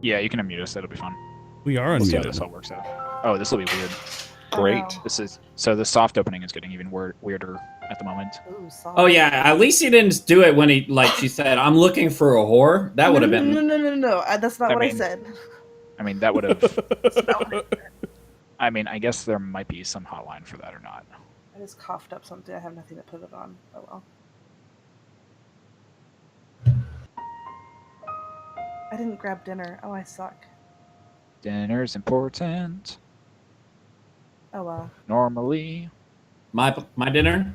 Yeah, you can unmute us. That'll be fun. We are We'll see how unmuted. this all works out. Oh, this will be weird. Great. So the soft opening is getting even weirder at the moment. Ooh, soft. Oh yeah, at least he didn't do it when she said, "I'm looking for a whore." That would have been. No. That's not what I said. I mean, that would have. That's not what I said. I mean, I guess there might be some hotline for that or not. I just coughed up something. I have nothing to put it on. Oh well. I didn't grab dinner. Oh, I suck. Dinner's important. Oh well. Normally, My dinner,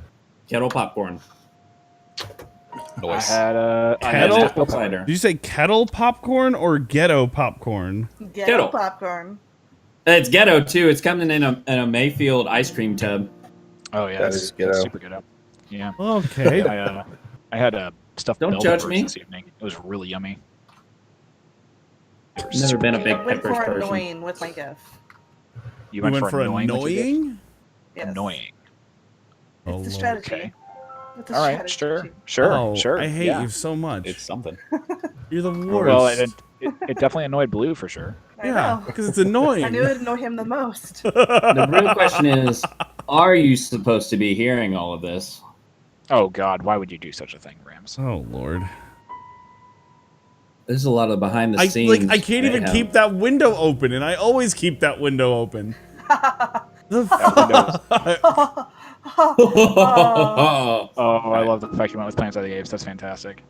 kettle popcorn. Nice. I had a Apple cider. Did you say kettle popcorn or ghetto popcorn? Ghetto popcorn. It's ghetto too. It's coming in a Mayfield ice cream tub. Oh yeah, That is ghetto. super ghetto. Yeah. Okay. I had a stuffed Don't bell judge peppers me. this evening. It was really yummy. They were Never super been a good. big I went peppers for person. annoying with my gift. You went for annoying? with your gift? annoying? Yes. Annoying. It's Oh, the strategy. Okay. It's a All right. strategy. Sure. Oh, Sure. I hate yeah. you so much. It's something. You're the worst. Well, it definitely annoyed Blue for sure. I yeah, know. because it's annoying. I knew it would annoy him the most. The real question is, are you supposed to be hearing all of this? Oh God, why would you do such a thing, Rams? Oh Lord. There's a lot of behind the scenes. I can't even mayhem. keep that window open, and I always keep that window open. The fuck? Oh. Oh, I love the fact you went with Plants of the Apes. That's fantastic.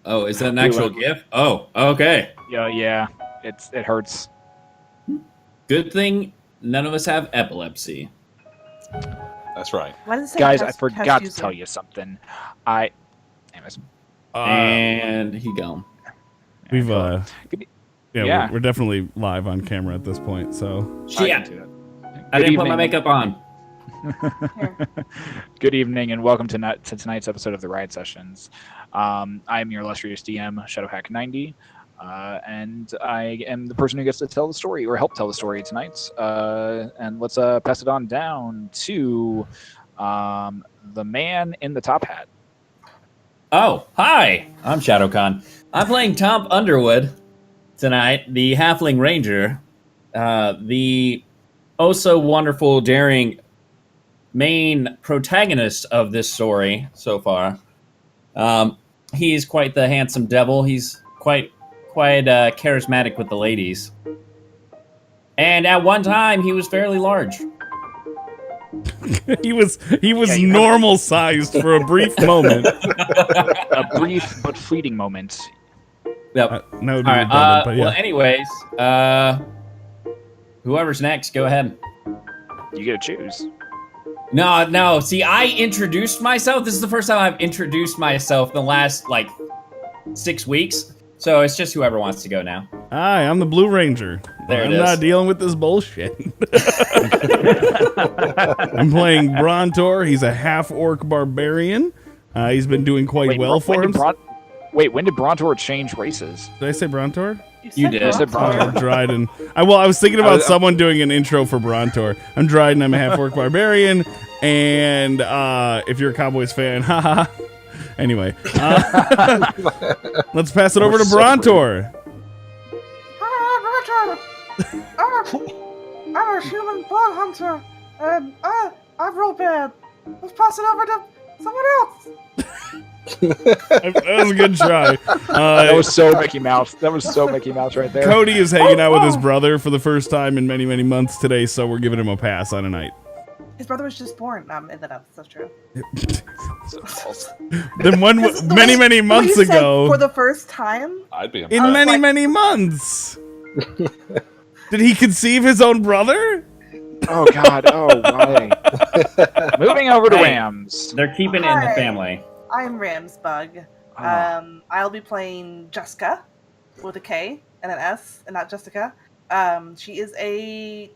Oh, is that an actual GIF? Oh, okay. Yeah. It hurts. Good thing none of us have epilepsy. That's right. Why does it say Guys, test- I forgot test to user? tell you something. Anyways. And he gone. We've Good- yeah, Yeah. we're definitely live on camera at this point. So Shit. I can do that. I Good didn't put my evening. makeup on. Here. Good evening and welcome to tonight's episode of the Riot Sessions. I am your illustrious DM, Shadowhack90, and I am the person who gets to tell the story or help tell the story tonight. And let's pass it on down to the man in the top hat. Oh, hi! I'm ShadowCon. I'm playing Tom Underwood tonight, the Halfling Ranger, the oh-so-wonderful, daring main protagonist of this story so far. He's quite the handsome devil. He's quite charismatic with the ladies. And at one time, he was fairly large. he was Yeah, you normal sized for a brief moment. A brief but fleeting moment. Yep. That would be All right. redundant, but yeah. Well, anyways, whoever's next, go ahead. You get to choose. No. See, I introduced myself. This is the first time I've introduced myself in the last, 6 weeks. So it's just whoever wants to go now. Hi, I'm the Blue Ranger. There it I'm is. not dealing with this bullshit. I'm playing Brontor. He's a half-orc barbarian. He's been doing quite well for him. When did Brontor change races? Did I say Brontor? You did. said Brontor. Oh, Dryden. I was thinking about someone doing an intro for Brontor. I'm Dryden. I'm a half-orc barbarian. And if you're a Cowboys fan, haha. Anyway, let's pass it over to Brontor. Hi, I'm a human blood hunter, and I roll bad. Let's pass it over to someone else. That was a good try. That was so Mickey Mouse. That was so Mickey Mouse right there. Cody is hanging out with his brother for the first time in many, many months today, so we're giving him a pass on a night. His brother was just born. That's true. Then many months When you said ago, for the first time. I'd be in impressed. many, like- many months, did he conceive his own brother? Oh God. Oh why? Moving over to Rams. They're keeping it in the Hi. family. I'm Ramsbug. Oh. I'll be playing Jessica with a K and an S, and not Jessica. She is a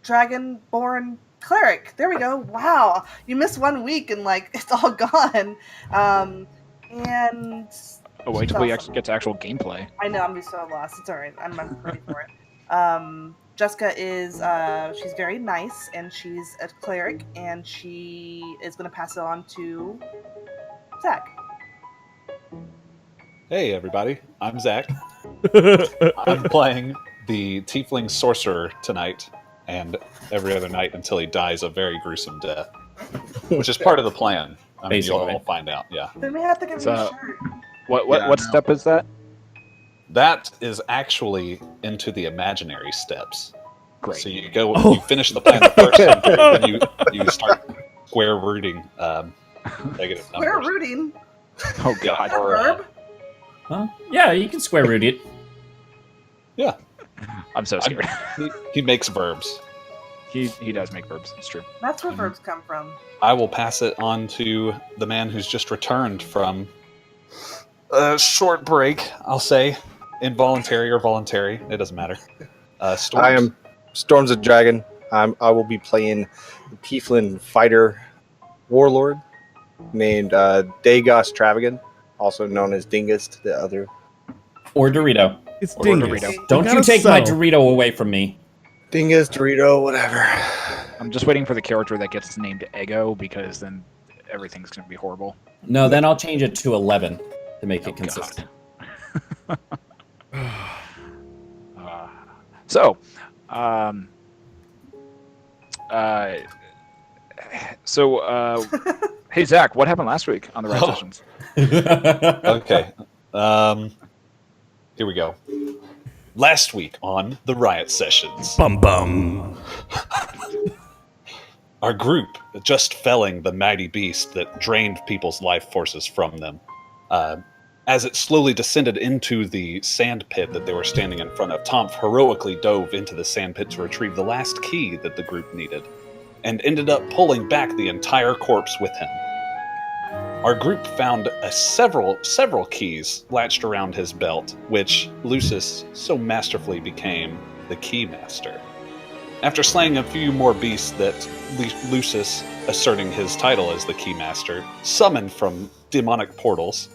dragon-born cleric. There we go. Wow, you missed 1 week and it's all gone. And Oh, wait till we actually get to actual gameplay. I know I'm so lost. It's all right. I'm ready for it. Jessica is she's very nice, and she's a cleric, and she is going to pass it on to Zach. Hey, everybody. I'm Zach. I'm playing the Tiefling Sorcerer tonight and every other night until he dies a very gruesome death, which is part of the plan. I mean, you'll Basically. all find out. Yeah. Then we have to give me a So- shirt. What step is that? That is actually into the imaginary steps. Great. So you go, Oh. you finish the plan the first time, then you start square rooting negative Square numbers. rooting. Oh God. Or, Verb. Huh? Yeah, you can square root it. I'm so scared. he makes verbs. He does make verbs. It's true. That's where verbs come from. I will pass it on to the man who's just returned from a short break, I'll say. Involuntary or voluntary, it doesn't matter. Storms. I am Storms of Dragon. I will be playing the Tieflin fighter warlord named Dagos Travagan, also known as Dingus to the other. Or Dorito. It's Or Dingus. Dorito. Don't you gotta take my settle. Dorito away from me. Dingus, Dorito, whatever. I'm just waiting for the character that gets named Ego because then everything's going to be horrible. No, then I'll change it to 11 to make Oh, it consistent. God. So, hey Zach, what happened last week on the Riot Oh. Sessions? Okay. Here we go. Last week on the Riot Sessions, Bum bum. our group just felling the mighty beast that drained people's life forces from them. As it slowly descended into the sand pit that they were standing in front of, Tomp heroically dove into the sand pit to retrieve the last key that the group needed, and ended up pulling back the entire corpse with him. Our group found several keys latched around his belt, which Lucis so masterfully became the key master. After slaying a few more beasts that Lucis, asserting his title as the key master, summoned from demonic portals,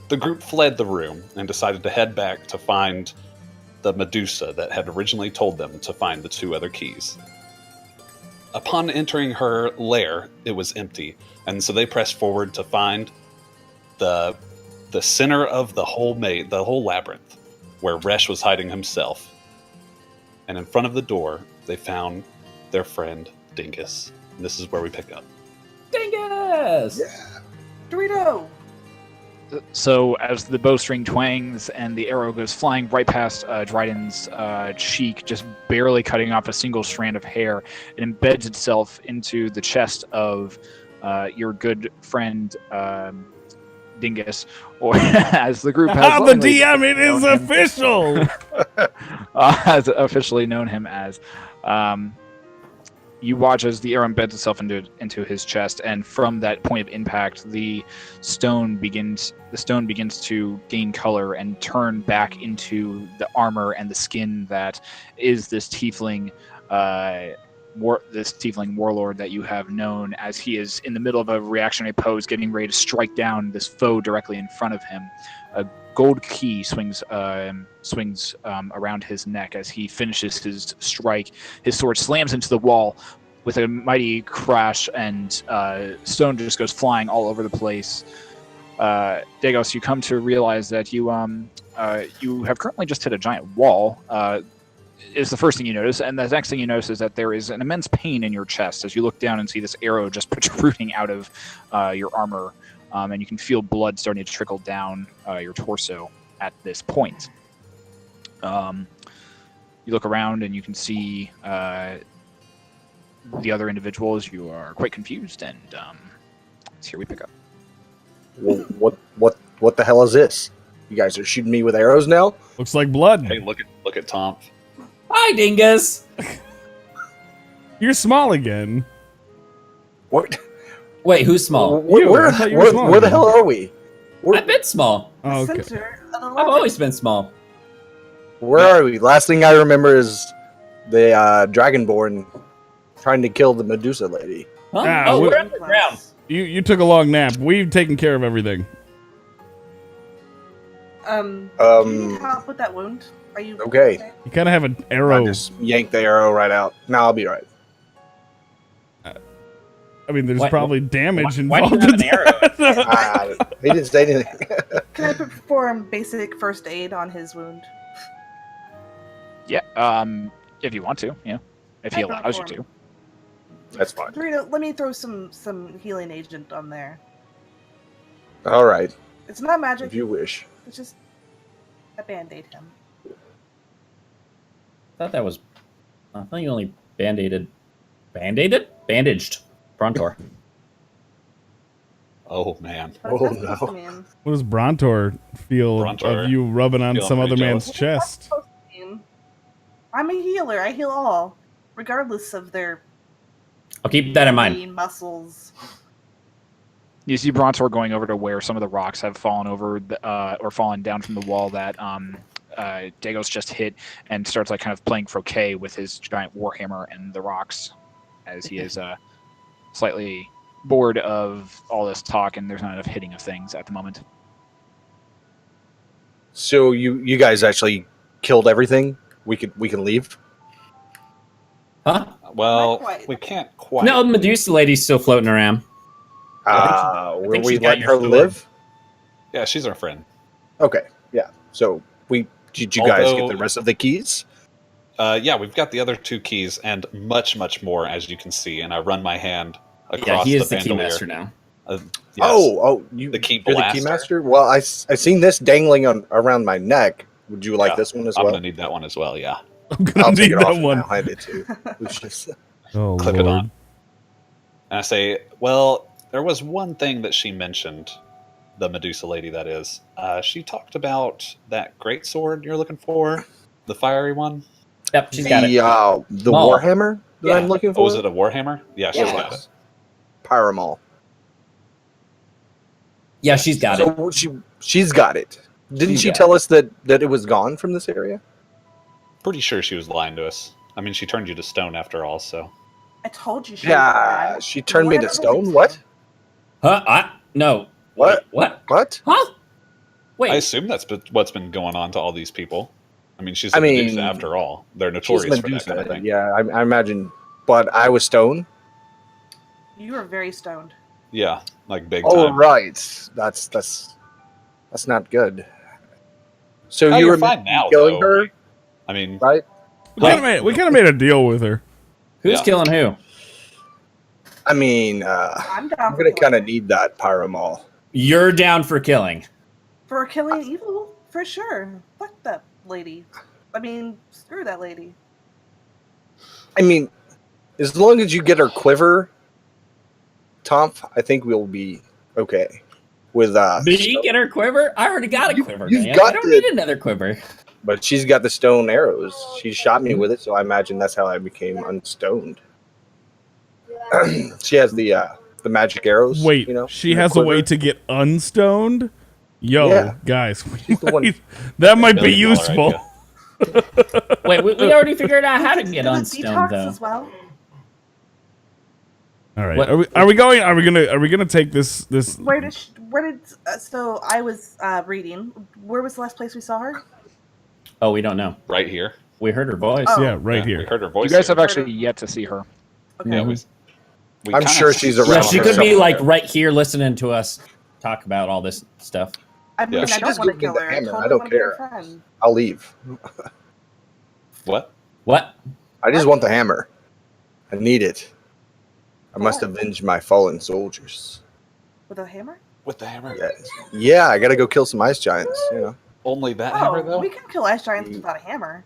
the group fled the room and decided to head back to find the Medusa that had originally told them to find the two other keys. Upon entering her lair, it was empty, and so they pressed forward to find the center of the whole labyrinth, where Resh was hiding himself. And in front of the door, they found their friend Dingus. And this is where we pick up. Dingus! Dorito. So as the bowstring twangs and the arrow goes flying right past Dryden's cheek, just barely cutting off a single strand of hair, it embeds itself into the chest of your good friend Dingus, or as the group has The lovingly DM, it is known him- official. has officially known him as. You watch as the arrow embeds itself into his chest, and from that point of impact, the stone begins to gain color and turn back into the armor and the skin that is this tiefling warlord that you have known, as he is in the middle of a reactionary pose, getting ready to strike down this foe directly in front of him. A gold key swings around his neck as he finishes his strike. His sword slams into the wall with a mighty crash, and stone just goes flying all over the place. Dagos, you come to realize that you have currently just hit a giant wall. Is the first thing you notice, and the next thing you notice is that there is an immense pain in your chest as you look down and see this arrow just protruding out of your armor. And you can feel blood starting to trickle down your torso at this point. You look around and you can see the other individuals. You are quite confused, and it's here we pick up. Well, what the hell is this? You guys are shooting me with arrows now? Looks like blood. Hey, look at Tomp. Hi, Dingus! You're small again. What? Wait, who's small? Where, I thought you were where, small where the again. hell are we? I've been small. Oh, okay. Center of the I've labyrinth. always been small. Where are we? Last thing I remember is the Dragonborn trying to kill the Medusa lady. Huh? Ah, Oh, we- we're underground. You took a long nap. We've taken care of everything. Do you need help with that wound? Are you Okay. You kind of have an I arrow. just yanked the arrow right out. Now I'll be right. I mean, there's Why- probably damage Why do you involved. have an arrow? He didn't say anything. Can I perform basic first aid on his wound? Yeah. If you want to, yeah. If he I can allows you perform. to. That's fine. Dorito, let me throw some healing agent on there. All right, It's not magic. if you wish. It's just a band-aid him. I thought you only bandaged Brontor. Oh man. But Oh, that's supposed to no. mean. What does Brontor feel Brontor of you rubbing on feeling some other pretty man's jealous. chest? Supposed to mean. I'm a healer. I heal all, regardless of their I'll keep that in mind. lean muscles. You see Brontor going over to where some of the rocks have fallen over or fallen down from the wall that Dagos just hit, and starts like kind of playing croquet with his giant warhammer and the rocks, as he is slightly bored of all this talk and there's not enough hitting of things at the moment. So you guys actually killed everything? We can leave. Huh? Well, Not quite. we can't quite. No, Medusa lady's still floating around. Will think we she's got let your her sword. live? Yeah, she's our friend. Okay, yeah. So did you guys get Although- the rest of the keys? Yeah, we've got the other 2 keys and much, much more, as you can see. And I run my hand across Yeah, he is the bandolier. keymaster now. Yes. Oh, The key you're the key blaster. master. Well, I seen this dangling around my neck. Would you like Yeah, this one as I'm well? gonna need that one as well. Yeah, I'm gonna I'll take need it that off and one. I'll hand it to Lucius. Oh, clip Lord. it on. And I say, well, there was one thing that she mentioned, the Medusa lady. That is, she talked about that great sword you're looking for, the fiery one. Yep, she's got it. The Maul. warhammer that Yeah. I'm looking Oh, for. was it a warhammer? Yeah, she's Yeah. got it. Pyramol. Yeah, she's got it. So she's got it. Didn't She's she got tell us that it was gone from this area? Pretty sure she was lying to us. I mean, she turned you to stone after all. So I told you she Yeah, was she turned me to Whatever stone. believes What? Huh? No. What? Wait, what? What? Huh? I Wait. assume that's what's been going on to all these people. I mean, she's a I mean, Medusa after all. They're She's notorious for that Medusa. kind of thing. Yeah, I imagine. But I was stone. You were very stoned. Yeah, like big Oh time. right, that's not good. So Oh, you you're were fine now, killing though. her, I mean, right? We kind of made a deal with her. Who's Yeah. killing who? I mean, I'm down I'm for gonna killing kind of her. need that pyramol. You're down for killing. For killing evil, for sure. Fuck that lady. I mean, screw that lady. I mean, as long as you get her quiver, Tom, I think we'll be okay. With Me get her quiver? I already got a quiver. you've man. got I don't the- need another quiver. but she's got the stone arrows. She shot me with it, so I imagine that's how I became unstoned. She has the magic arrows. Wait, you know, she in the has a way quiver. to get unstoned? Yo, Yeah. guys, She's the one- that might be $1 million useful. idea. Wait, we already figured out how to get Do the unstoned detox though. as well. All right, What- are we gonna take this? Where did so I was reading. Where was the last place we saw her? Oh, we don't know. Right here. We heard her voice. Oh. Yeah, right Yeah, We here. heard her You voice. guys here. have actually yet to see her. Okay. Yeah, we I'm kinda- sure she's Yeah, around she her could be somewhere. like right here listening to us talk about all this stuff. I mean, Yeah. I She don't just want to gave me kill the her. hammer. I I totally don't want to be her care. friend. I'll leave. What? What? I just want the hammer. I need it. I must avenge my fallen soldiers. With a hammer? With the hammer? Yeah, I gotta go kill some ice giants. You know, Only that hammer, Oh, though? we can kill ice giants without a hammer.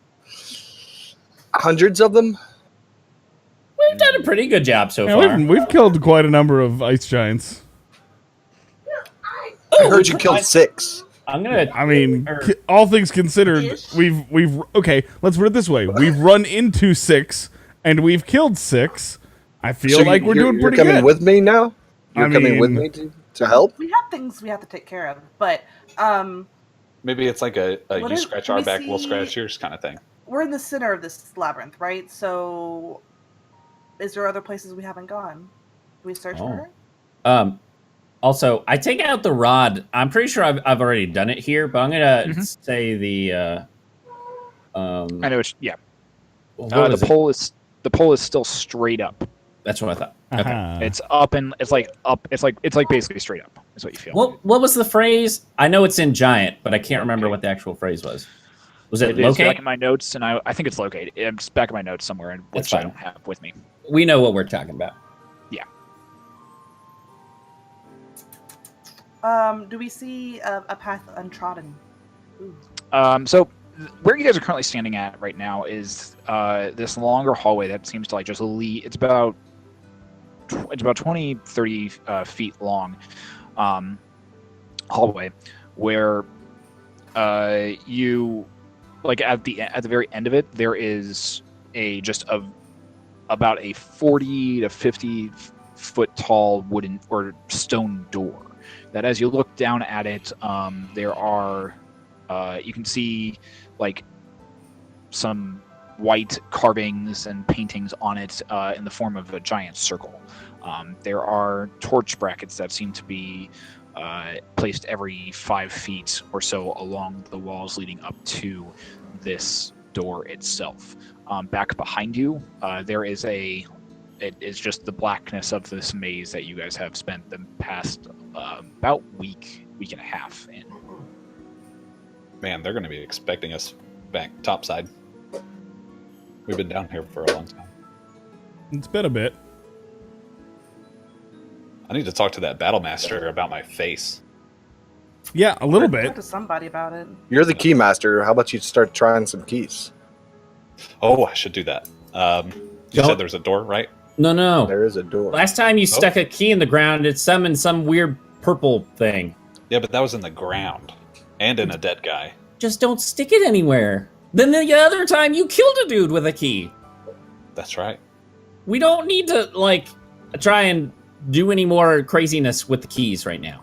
hundreds of them. We've done a pretty good job so Yeah, far. we've killed quite a number of ice giants. I heard you killed 6. I'm gonna. I mean, Or- all things considered, Ish. we've okay. Let's put it this way: we've run into 6 and we've killed 6. I feel So like we're doing pretty You're coming good. with me now. You're I coming with mean- me to help. We have things we have to take care of, but Maybe it's like a What you is- scratch let our me back, we'll see. scratch yours kind of thing. we're in the center of this labyrinth, right? So, is there other places we haven't gone? Do we search Oh. for her? Also, I take out the rod. I'm pretty sure I've already done it here, but I'm gonna Mhm. say the. I know. Yeah. what The was it? pole is still straight up. That's what I thought. Uh-huh. It's up and it's like up. It's like basically straight up. Is what you feel. What was the phrase? I know it's in giant, but I can't remember what the actual phrase was. Was it It is back locate? in my notes, and I think it's locate. It's back in my notes somewhere, and That's which I fine. don't have with me. We know what we're talking about. Do we see a path untrodden? Ooh. So where you guys are currently standing at right now is this longer hallway that seems to like just lead. It's about 20, 30 feet long hallway where you like at the very end of it there is about a 40 to 50 foot tall wooden or stone door that as you look down at it there are you can see like some white carvings and paintings on it in the form of a giant circle. There are torch brackets that seem to be placed every 5 feet or so along the walls leading up to this door itself. Back behind you, it is just the blackness of this maze that you guys have spent the past about week and a half in. Man, they're going to be expecting us back topside. We've been down here for a long time. It's been a bit. I need to talk to that battle master about my face. Yeah, a little Talk bit. to somebody about it. You're the key master. How about you start trying some keys? Oh, I should do that. You said there's a door, right? No. There is a door. Last time you stuck a key in the ground, it summoned some weird purple thing. Yeah, but that was in the ground and in a dead guy. Just don't stick it anywhere. Then the other time you killed a dude with a key. That's right. We don't need to, like, try and do any more craziness with the keys right now.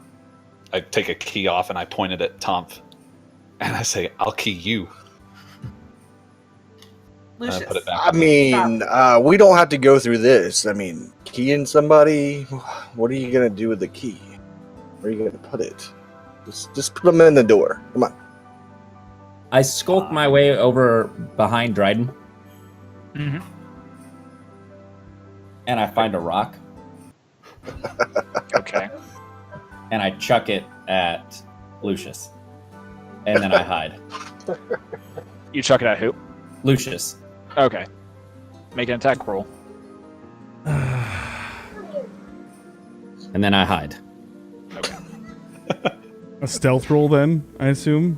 I take a key off and I point it at Tomp. And I say, I'll key you. And I Lucius. put it back. I mean, we don't have to go through this. I mean, keying somebody, what are you going to do with the key? Where are you going to put it? Just put them in the door. Come on. I skulk my way over behind Dryden, Mm-hmm. and I find a rock, Okay. and I chuck it at Lucius. And then I hide. You chuck it at who? Lucius. Okay. Make an attack roll. And then I hide. Okay. A stealth roll, then, I assume?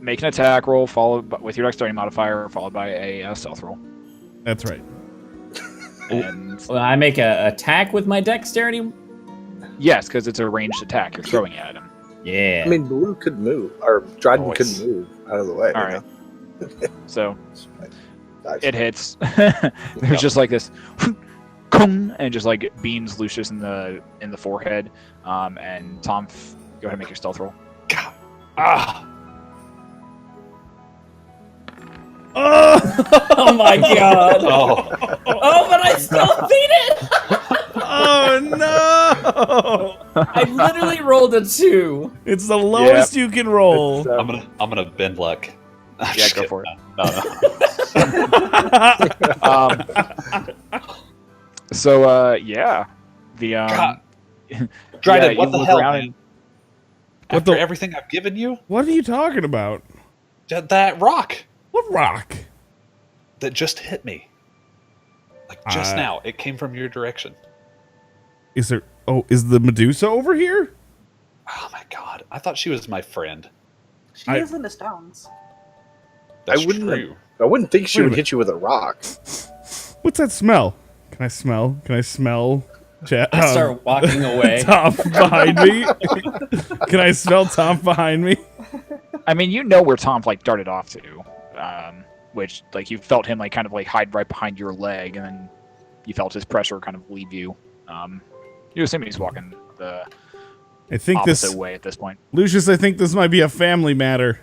Make an attack roll followed by, with your dexterity modifier, followed by a stealth roll. That's right. And Well, I make a attack with my dexterity. yes, because it's a ranged attack. You're throwing it at him. Yeah. I mean, Blue could move, or Dryden Voice. couldn't move out of the way. All right. So Nice. it hits. There's just like this, and it just like beans Lucius in the forehead. And Tom, go ahead and make your stealth roll. God. Ah! Oh my god. Oh, Oh, but I still beat it. Oh, no! I literally rolled a 2. It's the lowest you can roll. It's, I'm gonna bend luck. Yeah, go for it. No. So yeah, the God. Dryden, yeah, what you the look hell, around man? and- After everything I've given you? What are you talking about? That rock What rock? that just hit me. Like just now. It came from your direction. Is there... Oh, is the Medusa over here? Oh my god. I thought she was my friend. She is into stones. That's wouldn't true. I wouldn't think she Wait a would minute. hit you with a rock. What's that smell? Can I smell? Chat. I start walking away. Tom behind me. Can I smell Tom behind me? I mean, you know where Tom like darted off to, which like you felt him like kind of like hide right behind your leg, and then you felt his pressure kind of leave you. You assume he's walking the I think opposite this... way at this point. Lucius, I think this might be a family matter.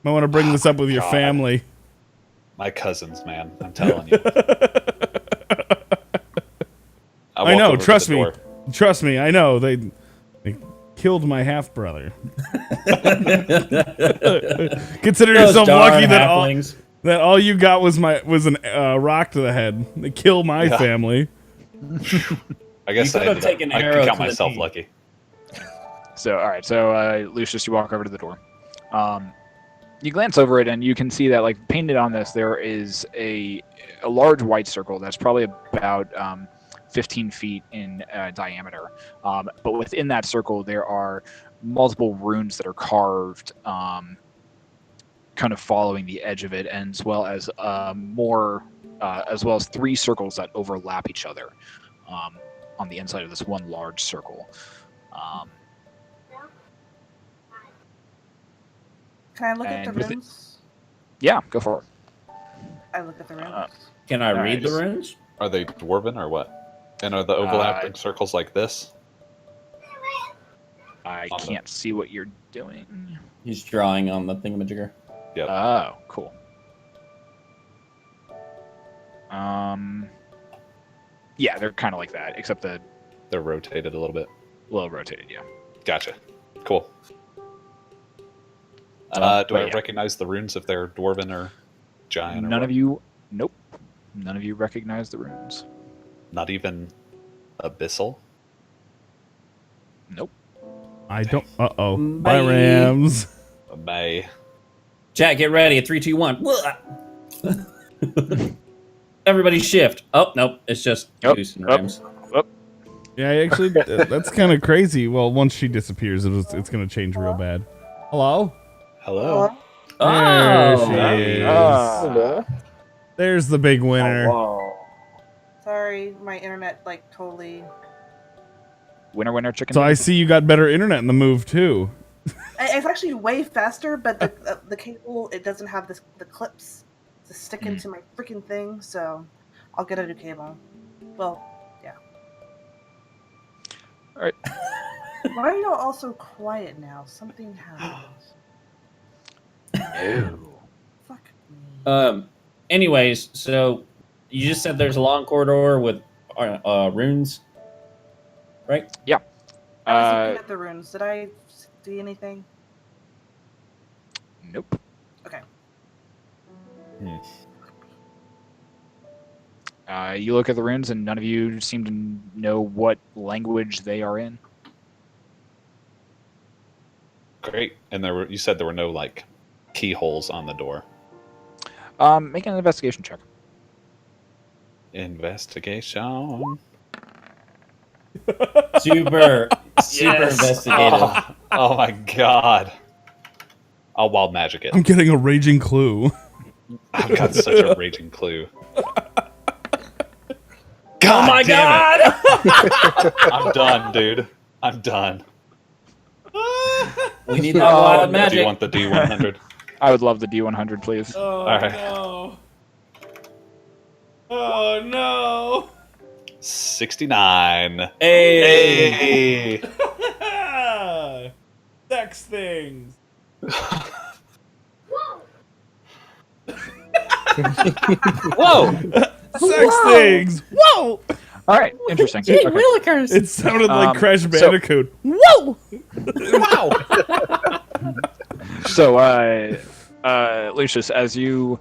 Might want to bring this up with your God. family. My cousins, man. I'm telling you. I walk know, over to trust the me. door. Trust me, I know. They killed my half-brother. Consider Those yourself darn lucky halflings. that all you got was an rock to the head. They kill my Yeah. family. I guess You I could have taken I arrow could count to the myself knee. lucky. So, all right. So, Lucius, you walk over to the door. You glance over it, and you can see that, like, painted on this, there is a large white circle that's probably about 15 feet in diameter. But within that circle, there are multiple runes that are carved, kind of following the edge of it, and as well as three circles that overlap each other on the inside of this one large circle. Can I look at the And with it- runes? Yeah, go for it. I look at the runes. Can I All read right. the runes? Are they dwarven or what? And are the overlapping circles like this? I can't see what you're doing. He's drawing on the thingamajigger. Yep. Oh, cool. Yeah, they're kind of like that, except the They're rotated a little bit. little rotated. Yeah. Gotcha. Cool. Do but I yeah. recognize the runes if they're dwarven or giant? None of you. Nope. None of you recognize the runes. Not even abyssal. Nope. I don't. Uh-oh. Bye. Bye, Rams. May. Chat, get ready. 3, 2, 1. Everybody shift. Oh, nope. It's just Yep, Goose and yep. Rams. Yeah, actually, that's kind of crazy. Well, once she disappears, it's going to change real bad. Hello? Hello. There Oh, she is. Hello. There's the big winner. Sorry, my internet like totally. Winner, winner, chicken. So I dinner. see you got better internet in the move, too. It's actually way faster, but the cable it doesn't have the clips to stick into my freaking thing, so I'll get a new cable. Well, yeah. All right. Why are y'all all so quiet now? Something happened. No. Fuck me. Anyways, so you just said there's a long corridor with runes, right? I was looking at the runes. Did I see anything? Nope. Okay. You look at the runes, and none of you seem to know what language they are in. Great. And you said there were no like keyholes on the door. Make an investigation check. Investigation. Super investigative. Oh my god. I'll wild magic it. I'm getting a raging clue. I've got such a raging clue. Oh my damn god! it. I'm done, dude. I'm done. We need that wild Do magic. you want the D100? I would love the D100, please. Oh, All right. no. Oh, no. 69. Hey. Hey. Sex things. Whoa. Sex things. Whoa. All right, interesting. Okay. It sounded like Crash so- Bandicoot. Whoa. Wow. So, Lucius, as you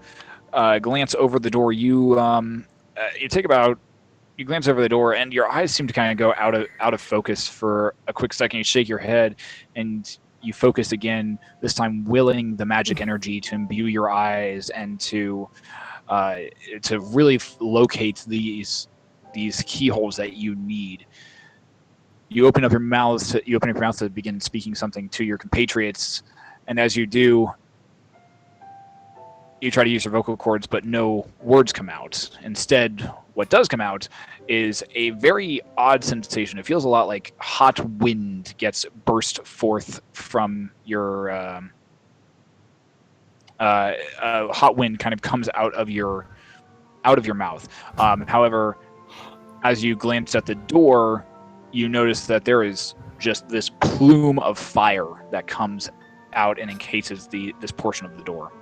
glance over the door, you glance over the door, and your eyes seem to kind of go out of focus for a quick second. You shake your head, and you focus again. This time, willing the magic energy to imbue your eyes and to really locate these keyholes that you need. You open up your mouth to begin speaking something to your compatriots, and as you do, you try to use your vocal cords, but no words come out. Instead, what does come out is a very odd sensation. It feels a lot like hot wind gets burst forth from your hot wind kind of comes out of your mouth. However, as you glance at the door, you notice that there is just this plume of fire that comes out and encases this portion of the door.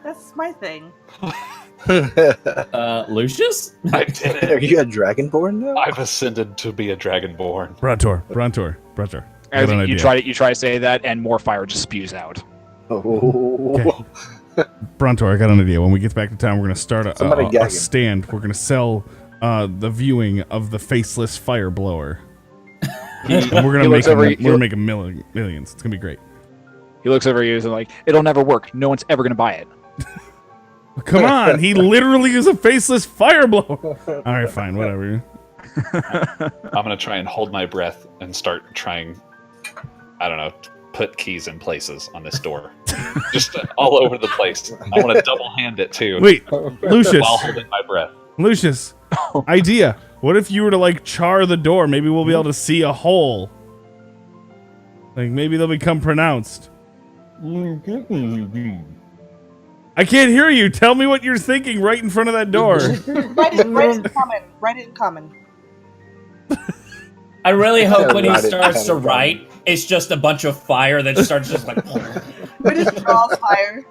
That's my thing. Lucius? I did Are it. you a dragonborn now? I've ascended to be a dragonborn. Brontor. I As got an you idea. try to say that, and more fire just spews out. Oh. Brontor, I got an idea. When we get back to town, we're going to start Somebody a gag him. stand. We're going to sell the viewing of the faceless fire blower. He, And we're he looks over. gonna make millions. It's gonna be great. He looks over you and like, it'll never work. No one's ever gonna buy it. Come on, he literally is a faceless fire blower. All right, fine, whatever. I'm gonna try and hold my breath and start trying. I don't know. Put keys in places on this door, just all over the place. I want to double hand it too. Wait, Lucius. While holding my breath. Lucius, idea. What if you were to like char the door? Maybe we'll be able to see a hole. Like maybe they'll become pronounced. I can't hear you. Tell me what you're thinking right in front of that door. Write it in common. Write it in common. I really hope when he Write it starts to down. write, it's just a bunch of fire that starts just like. We just draw fire.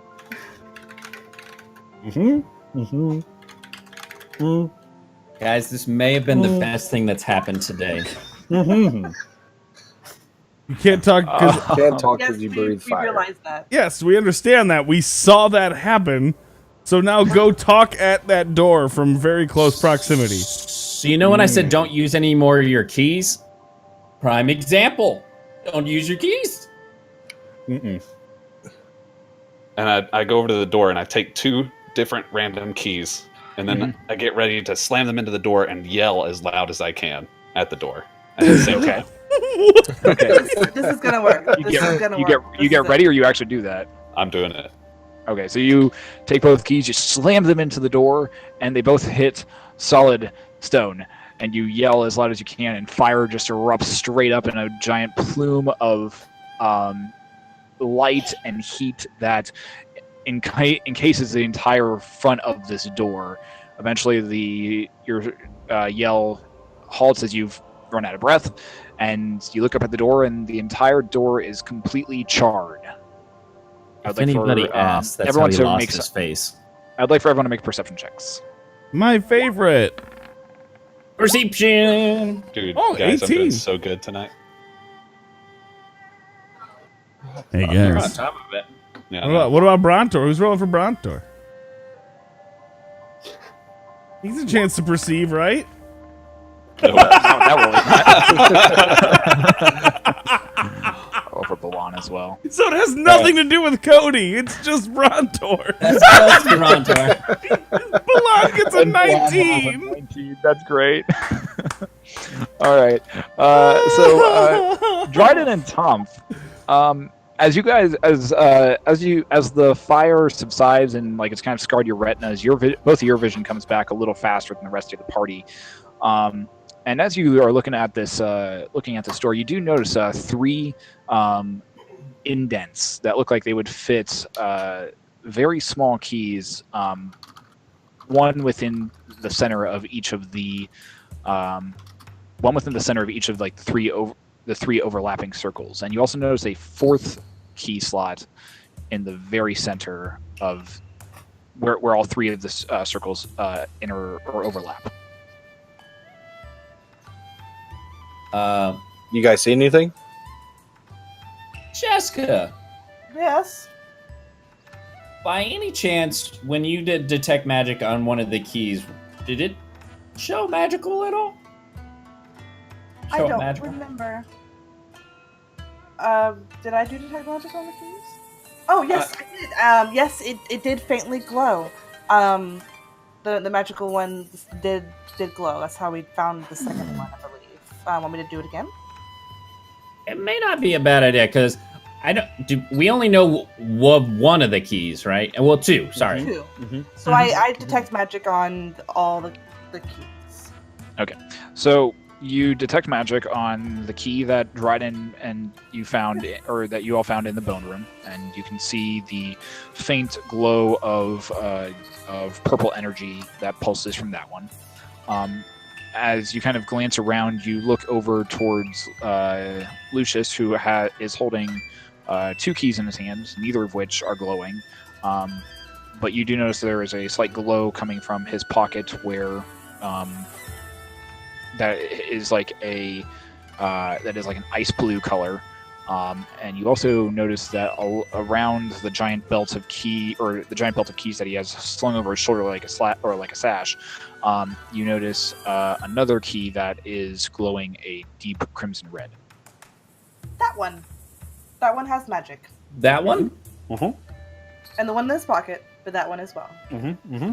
Guys, this may have been the best thing that's happened today. You can't talk because Can't talk Yes, because you we breathe fire. realize that. yes, we understand that. We saw that happen. So now go talk at that door from very close proximity. So you know when I said don't use any more of your keys? Prime example. Don't use your keys. And I go over to the door and I take 2 different random keys, and then I get ready to slam them into the door and yell as loud as I can at the door. At the same time. Okay. This is gonna work. You This is get gonna you work. get you get ready, or you actually do that. I'm doing it. Okay, so you take both keys, you slam them into the door, and they both hit solid stone. And you yell as loud as you can, and fire just erupts straight up in a giant plume of light and heat that encases the entire front of this door. Eventually, your yell halts as you've run out of breath, and you look up at the door, and the entire door is completely charred. If anybody asks, that's how everyone he to lost make his face. I'd like for everyone to make perception checks. My favorite. Perception. Dude, Oh, guys, 18. I'm doing so good tonight. Hey You're on guys. top of it. Yeah, What about Brontor? Who's rolling for Brontor? He's a chance to perceive, right? Oh, for Balan as well. So it has nothing to do with Cody. It's just Brontor. That's just Toronto. Balan gets a 19. 19. That's great. All right. So Dryden and Tomf, as you guys, as the fire subsides and like it's kind of scarred your retinas, both of your vision comes back a little faster than the rest of the party. And as you are looking at this door, you do notice 3 indents that look like they would fit very small keys, one within the center of each of the like the 3 overlapping circles. And you also notice a 4th key slot in the very center of where all 3 of the circles enter or overlap. You guys see anything? Jessica, Yes. by any chance, when you did detect magic on one of the keys, did it show magical at all? I Show it don't magical? remember. Did I do detect magic on the keys? Oh yes, I did. Yes, it did faintly glow. The magical one did glow. That's how we found the second one, I believe. Want me to do it again? It may not be a bad idea because we only know one of the keys, right? Well, 2. Sorry. 2. Mhm. So I detect magic on all the keys. Okay, so you detect magic on the key that Dryden and you found, or that you all found in the bone room, and you can see the faint glow of purple energy that pulses from that one. As you kind of glance around, you look over towards Lucius, who is holding 2 keys in his hands, neither of which are glowing. But you do notice there is a slight glow coming from his pocket where that is like an ice blue color, And you also notice that around the giant belt of keys that he has slung over his shoulder like a sash, you notice another key that is glowing a deep crimson red. That one. That one has magic. That one? Mm-hmm. And the one in his pocket, but that one as well. Mm-hmm. Mm-hmm.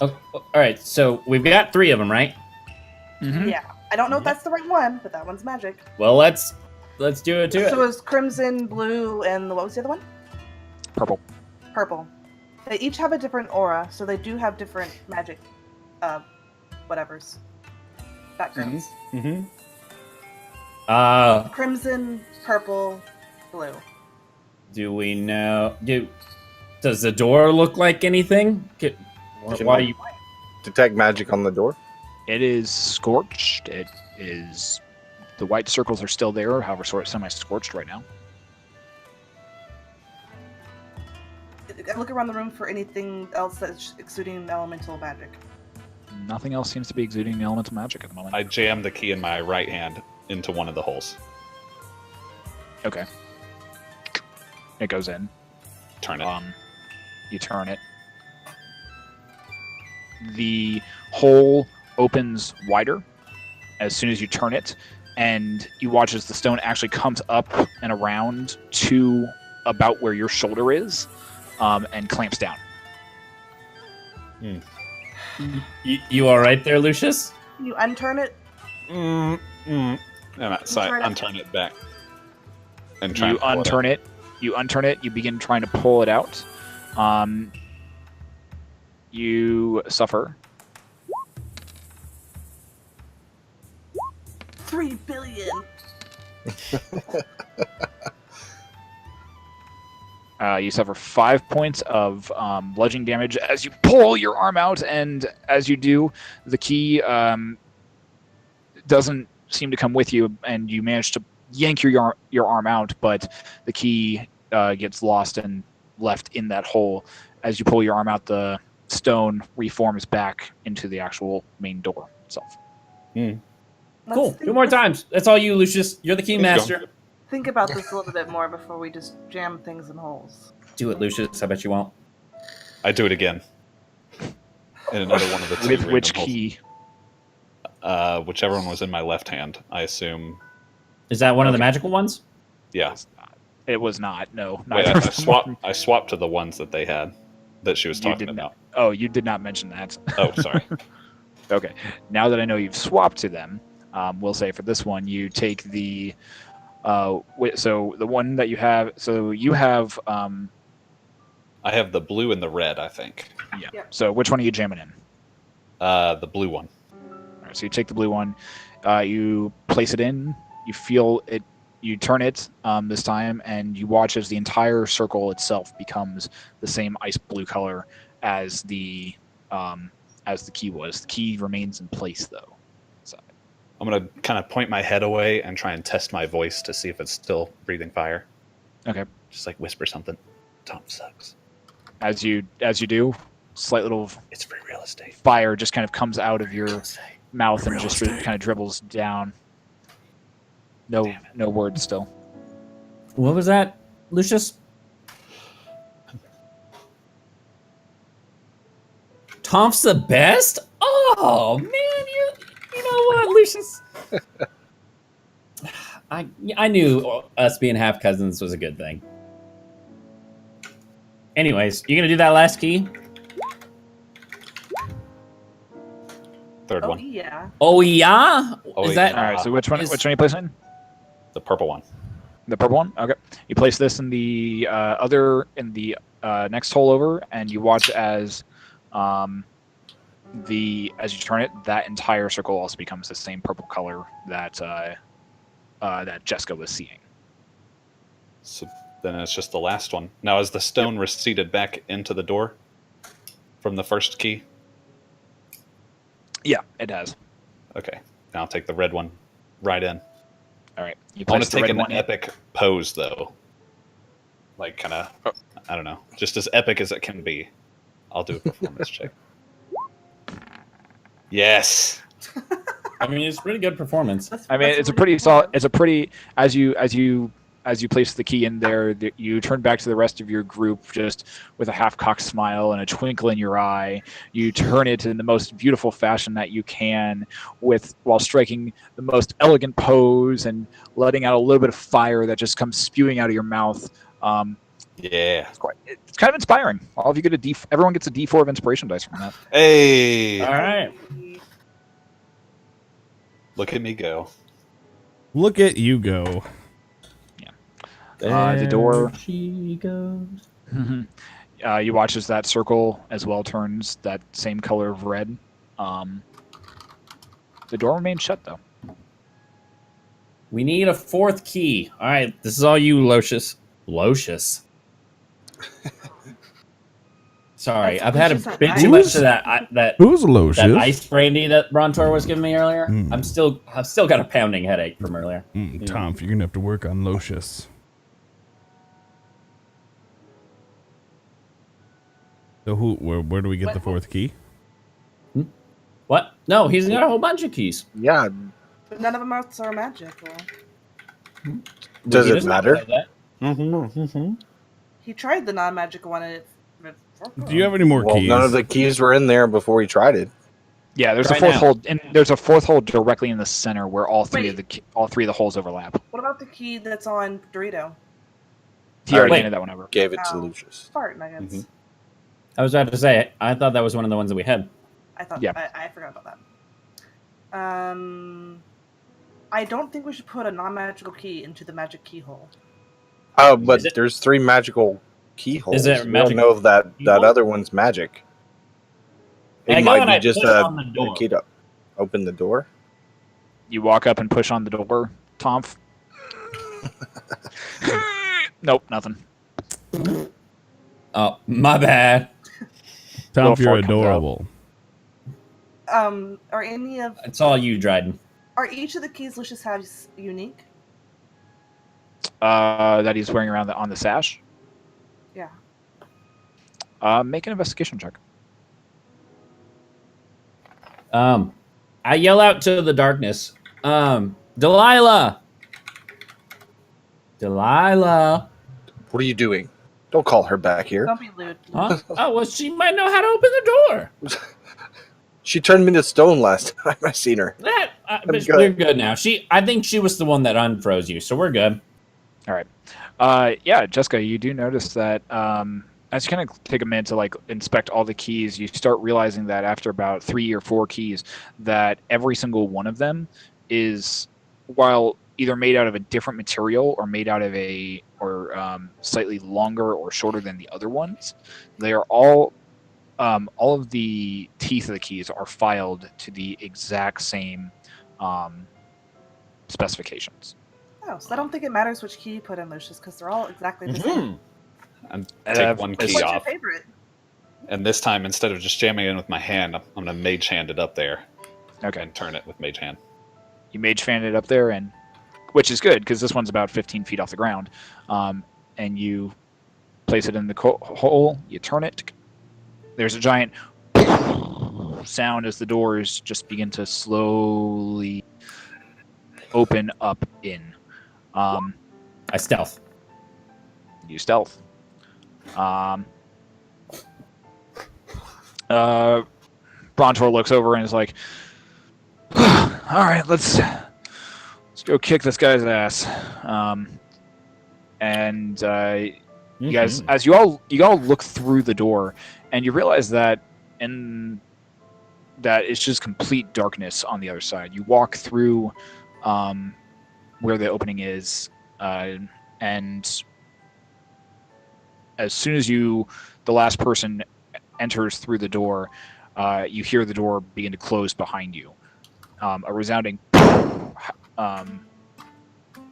Oh, all right, so we've got 3 of them, right? Mm-hmm. Yeah. I don't know if that's the right one, but that one's magic. Well, let's do it to So it. it's crimson, blue, and what was the other one? Purple. Purple. They each have a different aura, so they do have different magic, whatevers. Backgrounds. Mm-hmm. Crimson, purple, blue. Do we know? Does the door look like anything? Why do you? Detect magic on the door. It is scorched. The white circles are still there, however, sort of semi-scorched right now. I look around the room for anything else that's exuding elemental magic. Nothing else seems to be exuding the elemental magic at the moment. I jam the key in my right hand into one of the holes. Okay. It goes in. Turn it. You turn it. The hole opens wider as soon as you turn it, and you watch as the stone actually comes up and around to about where your shoulder is, and clamps down. You all right there, Lucius? You unturn it. And unturn it back. And try You and pull it out. You unturn it. You begin trying to pull it out. You suffer. 3 billion. You suffer 5 points of bludgeoning damage as you pull your arm out, and as you do, the key doesn't seem to come with you, and you manage to yank your arm out, but the key gets lost and left in that hole. As you pull your arm out, the stone reforms back into the actual main door itself. Cool. 2 more times. That's all you, Lucius. You're the key Let's master. Think about this a little bit more before we just jam things in holes. Do it, Lucius. I bet you won't. I do it again. In another one of the two. With which random key? holes. Whichever one was in my left hand, I assume. Is that one of the magical ones? Yeah. It was not. No. Wait, neither I of them were. swapped to the ones that they had, that she was You talking did about. Oh, you did not mention that. Oh, sorry. Okay. Now that I know you've swapped to them, we'll say for this one, you take the. So the one that you have. So you have. I have the blue and the red, I think. Yeah. Yep. So which one are you jamming in? The blue one. All right, so you take the blue one, you place it in, you feel it, you turn it this time, and you watch as the entire circle itself becomes the same ice blue color as the key was. The key remains in place though. So I'm going to kind of point my head away and try and test my voice to see if it's still breathing fire. okay, Just like whisper something. Tom sucks. as you do, slight little It's free real estate. fire just kind of comes out of your mouth and Real just estate. kind of dribbles down. No words still. What was that, Lucius? Tom's the best? Oh man, you know what, Lucius? I knew us being half cousins was a good thing. Anyways, you gonna do that last key? Third Oh one. yeah. Oh yeah? Oh, Is that yeah. All right, so which one are you placing in? The purple one. The purple one? Okay. You place this in the next hole over, and you watch as as you turn it, that entire circle also becomes the same purple color that that Jessica was seeing. So then it's just the last one. Now, is the stone receded back into the door from the first key? Yeah, it has. Okay. Now I'll take the red one right in. All right. You I want place to the take red an one in. epic pose, though. Like, kind of, I don't know, just as epic as it can be. I'll do a performance check. Yes! I mean, it's pretty good performance. I mean, it's a pretty solid. It's a pretty as you place the key in there, you turn back to the rest of your group just with a half-cocked smile and a twinkle in your eye. You turn it in the most beautiful fashion that you can, while striking the most elegant pose and letting out a little bit of fire that just comes spewing out of your mouth. Yeah. It's kind of inspiring. All of you get everyone gets a D4 of inspiration dice from that. Hey. All right. Look at me go. Look at you go. The door. She goes. You watch as that circle as well turns that same color of red. The door remains shut, though. We need a fourth key. All right, this is all you, Locious. Locious. Sorry, I've had a bit too much of that Who's Locious? that ice brandy that Brontor was giving me earlier. I've still got a pounding headache from earlier. Tom, you're gonna have to work on Locious. So where do we get the fourth key? What? No, he's got a whole bunch of keys. Yeah. But none of them are magical. Does He it doesn't matter? know that. He tried the non-magical one and it Do you have any more Well, keys? none of the keys were in there before he tried it. Yeah, there's Try a fourth now. hole, and there's a fourth hole directly in the center where all three of the holes overlap. What about the key that's on Dorito? He already Wait. handed that one over. Gave it to Oh. Lucius. Fart nuggets. I was about to say, I thought that was one of the ones that we had. I thought Yeah. I forgot about that. I don't think we should put a non-magical key into the magic keyhole. Oh, but Is it- there's 3 magical keyholes. Is there We magic don't know if that keyhole? other one's magic. I It go might and be I just put it on the door. a key to open the door. You walk up and push on the door, Tomf. Nope, nothing. Oh, my bad. Tom, Little you're fork comes out. adorable. It's all you, Dryden. Are each of the keys Lucius has unique? That he's wearing around on the sash. Yeah. Make an investigation check. I yell out to the darkness. Delilah! Delilah! What are you doing? Don't call her back here. Don't be lewd. Huh? Oh, well, she might know how to open the door. She turned me to stone last time I seen her. That, but good. we're good now. I think she was the one that unfroze you, so we're good. All right. Yeah, Jessica, you do notice that as you kind of take a minute to inspect all the keys, you start realizing that after about 3 or 4 keys, that every single one of them is, while either made out of a different material or made out of slightly longer or shorter than the other ones, they are all of the teeth of the keys are filed to the exact same specifications. Oh, so I don't think it matters which key you put in, Lucius, because they're all exactly the same. And take one What's key your off. favorite? And this time, instead of just jamming it in with my hand, I'm going to mage hand it up there. Okay. And turn it with mage hand. You mage fan it up there, and which is good because this one's about 15 feet off the ground. And you place it in the hole. You turn it. There's a giant sound as the doors just begin to slowly open up in. I stealth. You stealth. Brontor looks over and is like, "All right, let's go kick this guy's ass." You guys, as you all look through the door, and you realize that it's just complete darkness on the other side. You walk through where the opening is, and as soon as the last person enters through the door, you hear the door begin to close behind you. A resounding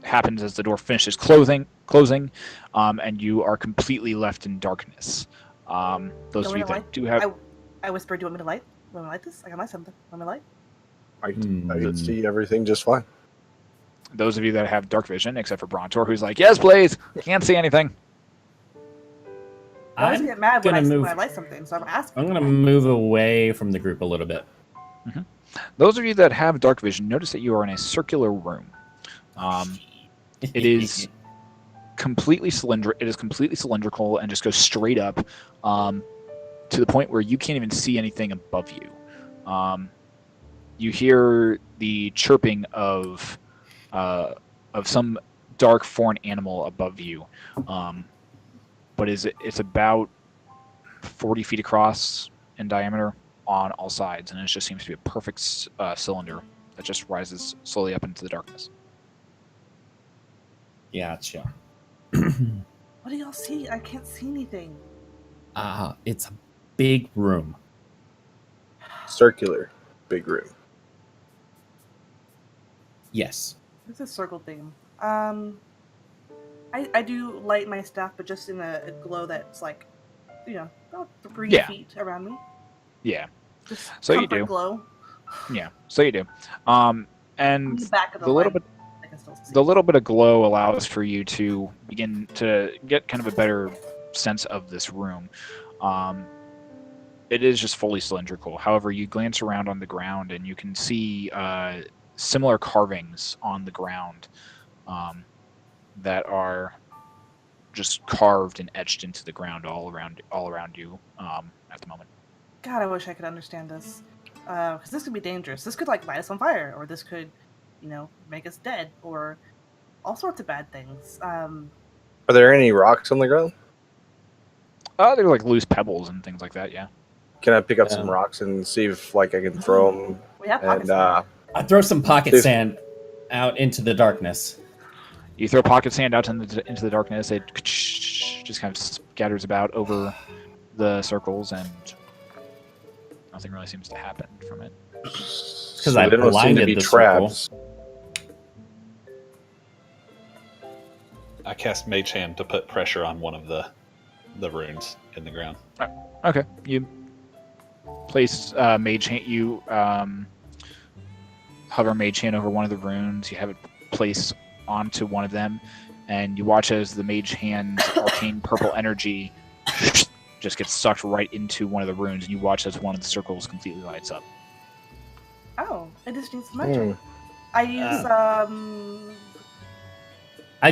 happens as the door finishes closing, and you are completely left in darkness. Those of you that do have... I whispered, "Do you want me to light? Want me to light this? I can light something. Want me to light?" I can see everything just fine. Those of you that have dark vision, except for Brontor, who's like, "Yes, please. Can't see anything." I always get mad when gonna I move. light something, so I'm asking. I'm gonna move away from the group a little bit. Those of you that have dark vision notice that you are in a circular room. It is completely cylindrical and just goes straight up to the point where you can't even see anything above you. You hear the chirping of some dark foreign animal above you, but it's about 40 feet across in diameter on all sides, and it just seems to be a perfect cylinder that just rises slowly up into the darkness. Gotcha. What do y'all see? I can't see anything. It's a big room. Circular, big room. Yes. It's a circle theme. I do light my staff, but just in a glow that's like, about 3 feet around me. Yeah. Just So you comfort do. glow. Yeah. So you do. And The back of the little lamp, bit I can still see. the little bit of glow allows for you to begin to get kind of a better sense of this room. It is just fully cylindrical. However, you glance around on the ground and you can see similar carvings on the ground that are just carved and etched into the ground all around you at the moment. God, I wish I could understand this. Because this could be dangerous. This could light us on fire, or this could, make us dead, or all sorts of bad things. Are there any rocks on the ground? They're like loose pebbles and things like that. Yeah. Can I pick up some rocks and see if I can throw them? We have And pockets. I throw some pocket sand out into the darkness. You throw pocket sand out into the darkness. It just kind of scatters about over the circles, and nothing really seems to happen from it. Because I there don't seem to blinded be the traps. I cast Mage Hand to put pressure on one of the runes in the ground. Okay, you place Mage Hand. You hover Mage Hand over one of the runes. You have it placed onto one of them, and you watch as the Mage Hand's arcane purple energy just gets sucked right into one of the runes, and you watch as one of the circles completely lights up. Oh, it just needs magic. I use I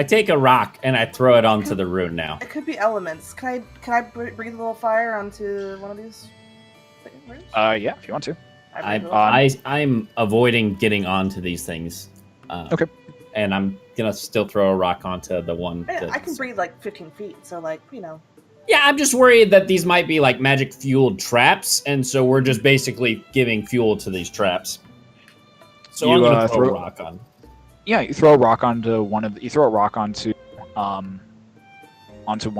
take a rock and I throw it onto the rune now. It could be elements. Can I breathe a little fire onto one of these runes? Yeah, if you want to. I'm avoiding getting onto these things. Okay. And I'm gonna still throw a rock onto the one. Yeah, I can breathe like 15 feet, so Yeah, I'm just worried that these might be like magic fueled traps, and so we're just basically giving fuel to these traps. So I'm gonna throw a rock on. Yeah, you throw a rock onto one of. You throw a rock onto one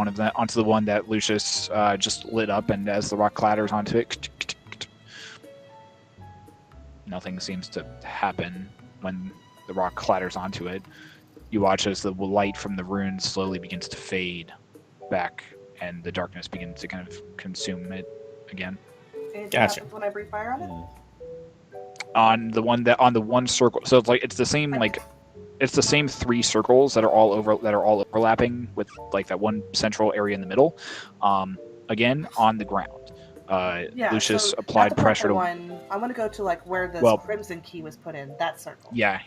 of them, onto the one that Lucius just lit up, and as the rock clatters onto it, nothing seems to happen when the rock clatters onto it. You watch as the light from the runes slowly begins to fade back, and the darkness begins to kind of consume it again. Gotcha. When I breathe fire on it? On the one circle, so it's the same it's the same 3 circles that are all overlapping with like that one central area in the middle. Again on the ground. Lucius applied pressure to one. I want to go to like where the crimson key was put in, that circle. Yeah.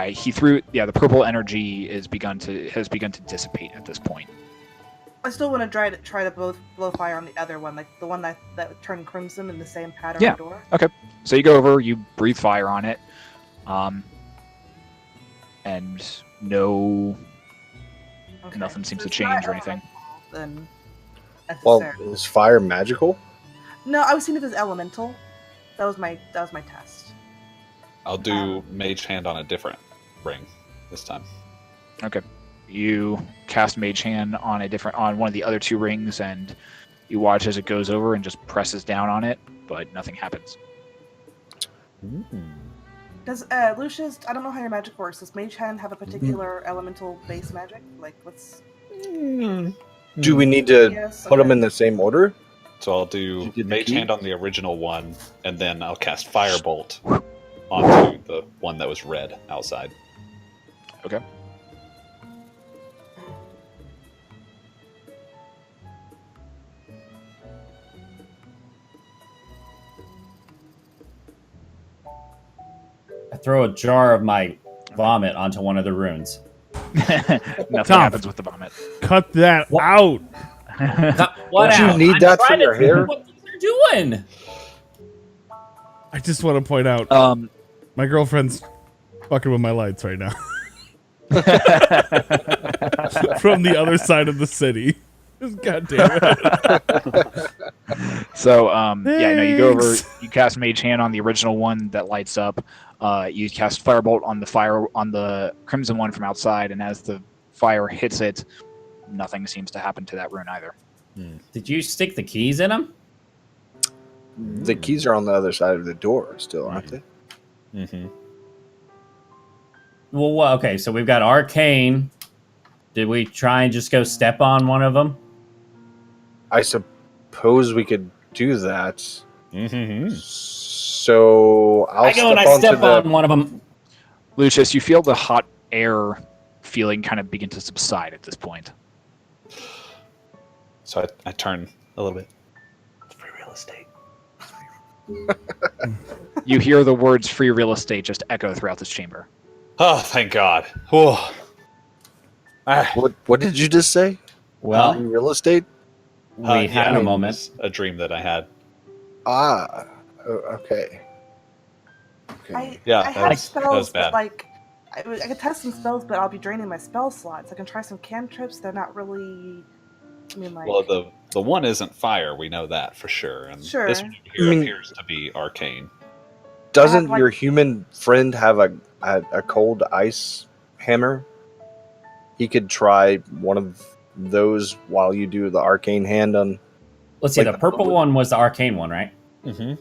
He threw. Yeah, the purple energy has begun to dissipate at this point. I still want to try to blow fire on the other one, like the one that turned crimson in the same pattern. Yeah. Door. Okay. So you go over, you breathe fire on it, and nothing seems to change or anything. Then. Well, is fire magical? No, I was thinking it was elemental. That was my test. I'll do Mage Hand on a different ring this time. Okay. You cast Mage Hand on one of the other 2 rings, and you watch as it goes over and just presses down on it, but nothing happens. Does Lucius? I don't know how your magic works. Does Mage Hand have a particular elemental base magic? Like what's? Do we need to put them in the same order? So I'll do Mage Hand on the original one, and then I'll cast Firebolt onto the one that was red outside. Okay. I throw a jar of my vomit onto one of the runes. Nothing Tom. happens with the vomit. Cut that What? out. What Don't you out? need I'm that for trying to your think hair? what you're doing. I just want to point out, my girlfriend's fucking with my lights right now. From the other side of the city. God damn it. So, yeah, no, you go over, Thanks. you cast Mage Hand on the original one that lights up. You cast Firebolt on the Crimson one from outside, and as the fire hits it, nothing seems to happen to that rune either. Did you stick the keys in them? The keys are on the other side of the door still, aren't they? Mm-hmm. Well, okay, so we've got Arcane. Did we try and just go step on one of them? I suppose we could do that. Mm-hmm. So I go and I step on one of them. Lucius, you feel the hot air feeling kind of begin to subside at this point. So I turn a little bit. Free real estate. You hear the words "free real estate" just echo throughout this chamber. Oh, thank God. Whew. What did you just say? Well, Real estate? we had yeah, a moment. it's a dream that I had. Okay. Yeah, I that have was spells, bad. but like, I could test some spells, but I'll be draining my spell slots. I can try some cantrips. They're not really. I mean, like. Well, the one isn't fire. We know that for sure. And Sure. this one here appears to be arcane. Doesn't like- your human friend have a cold ice hammer? He could try one of those while you do the arcane hand on. Let's see, like the purple one was the arcane one, right? Mm-hmm.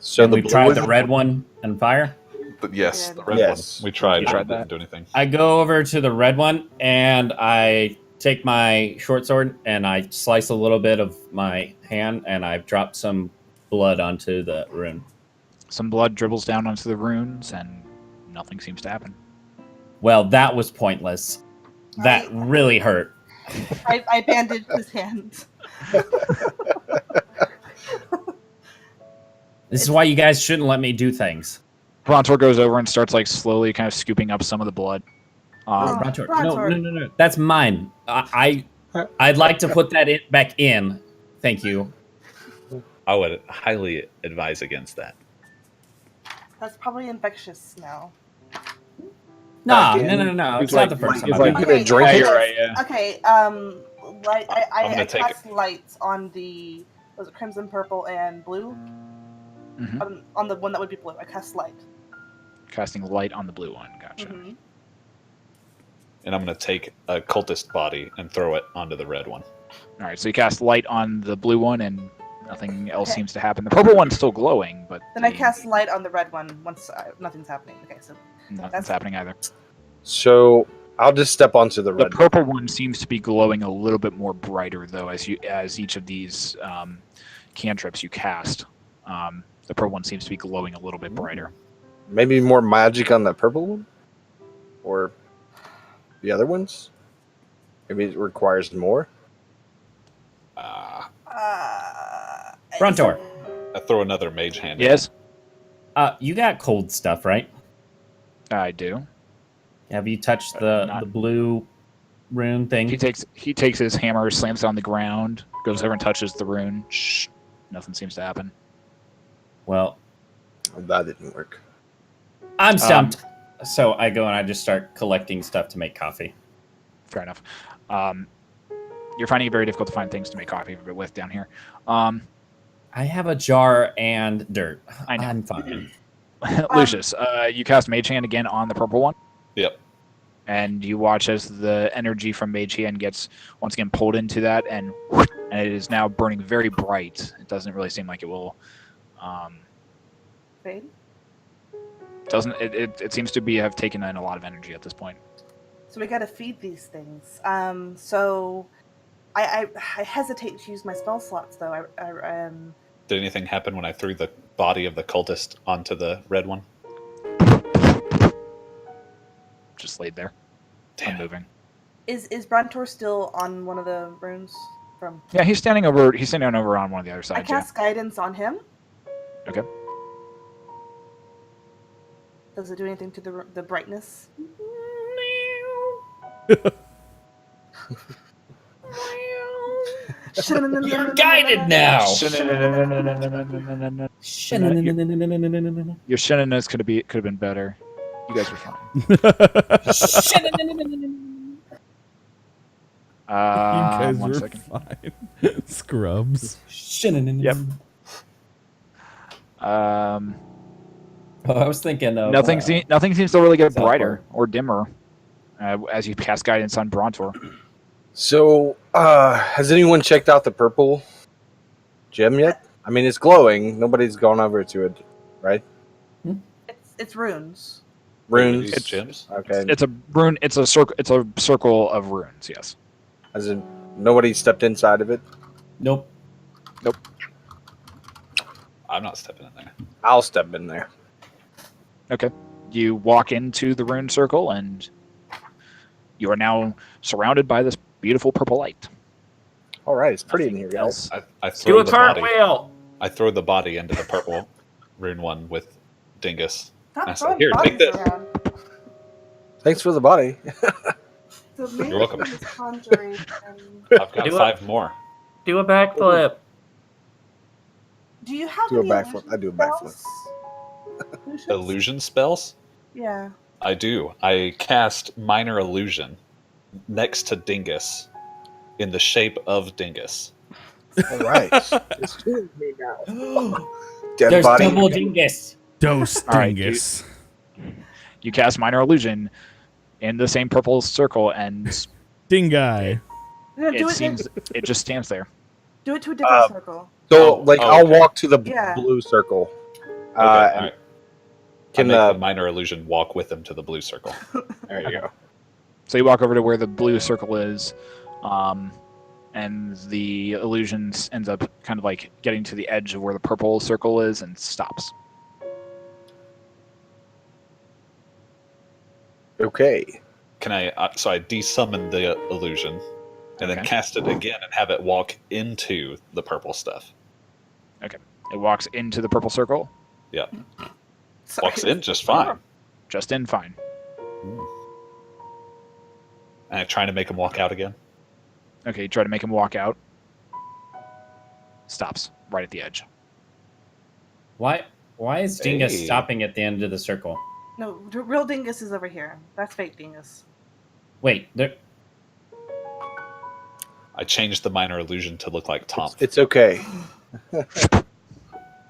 So And the we blue tried one- the red one and fire. But yes, Yeah. the red Yes. one. We tried. You But tried it that? didn't do anything. I go over to the red one and I take my short sword and I slice a little bit of my hand and I drop some blood onto the rune. Some blood dribbles down onto the runes, and nothing seems to happen. Well, that was pointless. That really hurt. I bandaged his hand. This is why you guys shouldn't let me do things. Brontor goes over and starts like slowly kind of scooping up some of the blood. Oh. Brontor. Brontor. No. That's mine. I'd like to put that back in. Thank you. I would highly advise against that. That's probably infectious now. Nah, Again, no. It's he's not like- the first time. he's I've like- done gonna drink Yeah, it? you're right, yeah. Okay. Light. I'm I gonna take cast lights on the was it crimson, purple, and blue? Mhm. On the one that would be blue, I cast light. Casting light on the blue one. Gotcha. Mhm. And I'm going to take a cultist body and throw it onto the red one. All right, so you cast light on the blue one, and nothing else Okay. seems to happen. The purple one's still glowing, but Then I cast light on the red one once nothing's happening. Okay, so nothing's that's- happening either. So I'll just step onto the The red. purple one seems to be glowing a little bit more brighter, though, as each of these cantrips you cast. The purple one seems to be glowing a little bit brighter. Maybe more magic on the purple one, or the other ones. Maybe it requires more. Brontor. I throw another mage hand. Yes, You got cold stuff, right? I do. Have you touched the Not- blue rune thing? He takes his hammer, slams it on the ground, goes over and touches the rune. Shh, nothing seems to happen. Well, That didn't work. I'm stumped. So I go and I just start collecting stuff to make coffee. Fair enough. You're finding it very difficult to find things to make coffee with down here. I have a jar and dirt. I know. I'm fine. Lucius, you cast Mage Hand again on the purple one, Yep. and you watch as the energy from Mage Hand gets once again pulled into that, and it is now burning very bright. It doesn't really seem like it will. fade. It seems to have taken in a lot of energy at this point. So we gotta feed these things. So I hesitate to use my spell slots though. Did anything happen when I threw the body of the cultist onto the red one? Just laid there, Damn. unmoving. Is Brontor still on one of the runes from? Yeah, he's standing over. He's standing over on one of the other I sides. cast guidance on him. Okay. Does it do anything to the brightness? You're guided now. Your shenanigans could have been better. You guys were fine. You guys 1 were second. fine. Scrubs. Yep. Oh, I was thinking of Nothing seems to really get brighter or dimmer as you cast guidance on Brontor. So, has anyone checked out the purple gem yet? I mean, it's glowing. Nobody's gone over to it, right? It's runes. Runes. These gems. Okay. It's a rune. It's a circle. It's a circle of runes. Yes. As in, nobody stepped inside of it. Nope. I'm not stepping in there. I'll step in there. Okay. You walk into the rune circle, and you are now surrounded by this beautiful purple light. All right, it's pretty in here, guys. I Do throw a the body. cartwheel. I throw the body into the purple rune one with Dingus. Stop I said, throwing "Here, take bodies this." around. Thanks for the body. The main You're welcome. thing is conjuring and- I've got Do it. 5 more. Do a backflip. Do you have Do a any backflip. illusion I do a backflip. spells? Lucius? Illusion spells? Yeah. I do. I cast Minor Illusion next to Dingus in the shape of Dingus. All right. It's two of me now. Dead There's body. double dingus. Dose All right, dingus. You cast minor illusion in the same purple circle, and Dingai. No, do it just stands there. do it to a different circle. So, Oh, like, oh, I'll okay. walk to the Yeah. blue circle. Okay, all And right. can I make the Minor Illusion walk with him to the blue circle. there you go. So you walk over to where the blue circle is, and the illusion ends up kind of like getting to the edge of where the purple circle is and stops. Okay. Can I? So I desummon the illusion, and then Okay. cast it again and have it walk into the purple stuff. It walks into the purple circle, Yeah, Sorry. walks in just fine. just in fine. And I try to make him walk out again. Okay, you try to make him walk out. Stops right at the edge. Why is Dingus Hey. stopping at the end of the circle? No, real dingus is over here. That's fake dingus. Wait, there. I changed the Minor Illusion to look like Tom. It's okay.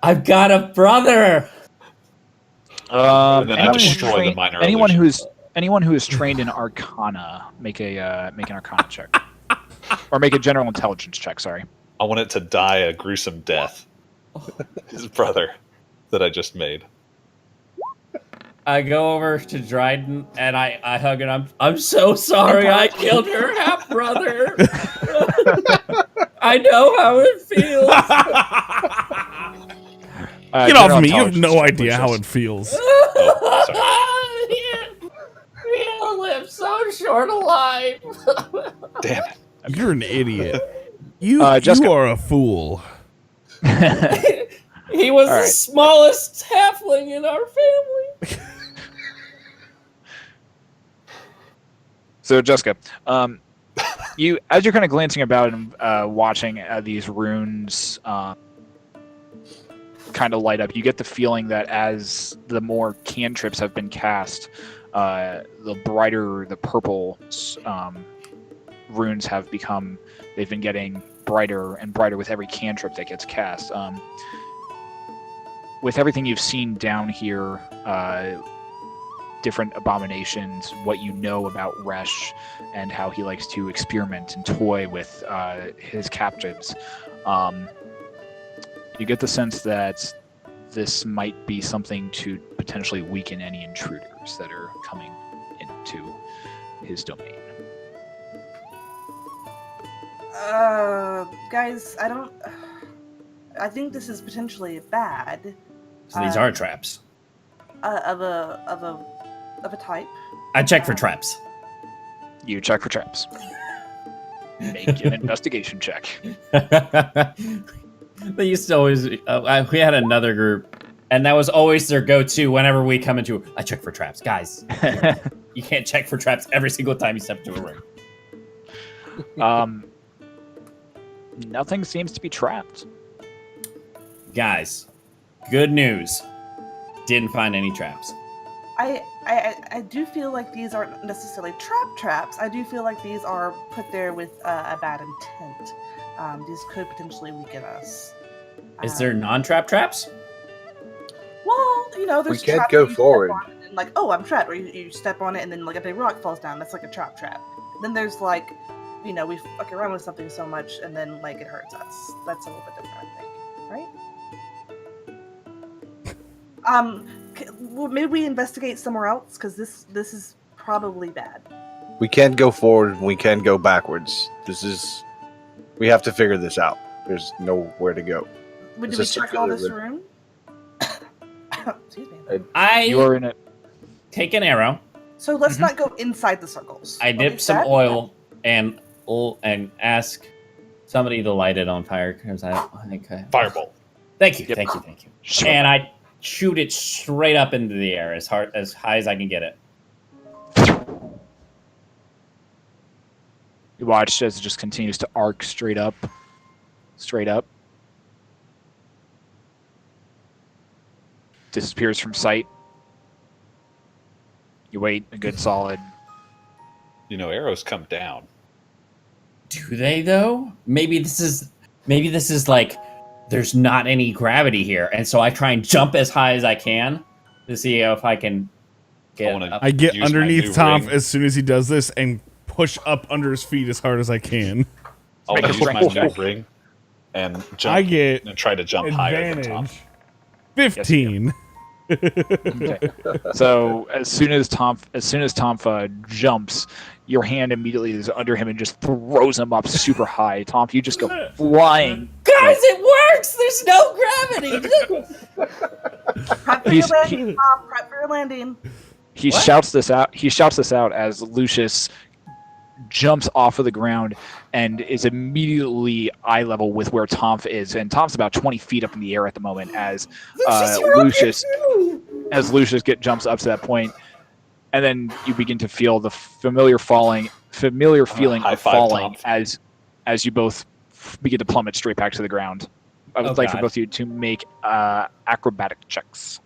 I've got a brother. And then I Anyone who's destroy the trained- Minor anyone Illusion. who is trained in Arcana, make an Arcana check, or make a General Intelligence check. Sorry. I want it to die a gruesome death. His brother that I just made. I go over to Dryden and I hug it. I'm so sorry I killed your half brother. I know how it feels. Get off General me. You have Intelligence no check, idea how please. it feels. You live so short a life. Damn it. You're an idiot. You Jessica. are a fool. He was All the right. smallest halfling in our family. So Jessica, you as you're kind of glancing about and watching these runes kind of light up, you get the feeling that as the more cantrips have been cast, the brighter the purple runes have become. They've been getting brighter and brighter with every cantrip that gets cast. With everything you've seen down here, different abominations, what you know about Resh, and how he likes to experiment and toy with his captives, you get the sense that this might be something to potentially weaken any intruders that are coming into his domain. Guys, I think this is potentially bad. So these are traps. Of a type. I check for traps. You check for traps. Make an investigation check. They used to always. We had another group And that was always their go-to whenever we come into. I check for traps, guys. You can't check for traps every single time you step into a ring. Nothing seems to be trapped. Guys, good news. Didn't find any traps. I do feel like these aren't necessarily traps. I do feel like these are put there with a bad intent. These could potentially weaken us. Is there non-trap traps? Well, there's We can't traps go that you step forward. on and like, oh, I'm trapped. Or you step on it and then like a big rock falls down. That's like a trap. Then there's like, we fuck around with something so much and then like it hurts us. That's a little bit different, I think, right? Well, maybe we investigate somewhere else because this is probably bad. We can't go forward. We can't go backwards. We have to figure this out. There's nowhere to go. Did It's we a check all circular this room. room? Excuse me. You're in it. Take an arrow. So let's not go inside the circles. I dip some oil and ask somebody to light it on fire because I think Firebolt. Thank you, Yep. thank you. Sure. And I shoot it straight up into the air as high as I can get it. You watch as it just continues to arc straight up. Disappears from sight. You wait a good solid. Arrows come down. Do they though? Maybe this is like there's not any gravity here, and so I try and jump as high as I can to see if I can get up. I get Use my underneath new Tom ring. as soon as he does this and push up under his feet as hard as I can. I'll Make a use my strength new check. ring and jump I get and try to jump higher than Tom. advantage. 15. Okay. So as soon as Tomfa jumps, your hand immediately is under him and just throws him up super high. Tomf, you just go flying. Guys, it works! There's no gravity! Prep for your landing, Tom. Prep for your landing. He What? shouts this out as Lucius jumps off of the ground and is immediately eye level with where Tomf is, and Tomf's about 20 feet up in the air at the moment as Lucius jumps up to that point, and then you begin to feel the familiar feeling High of five, falling Tomf. as you both begin to plummet straight back to the ground. I would Oh, like for God. both of you to make acrobatic checks.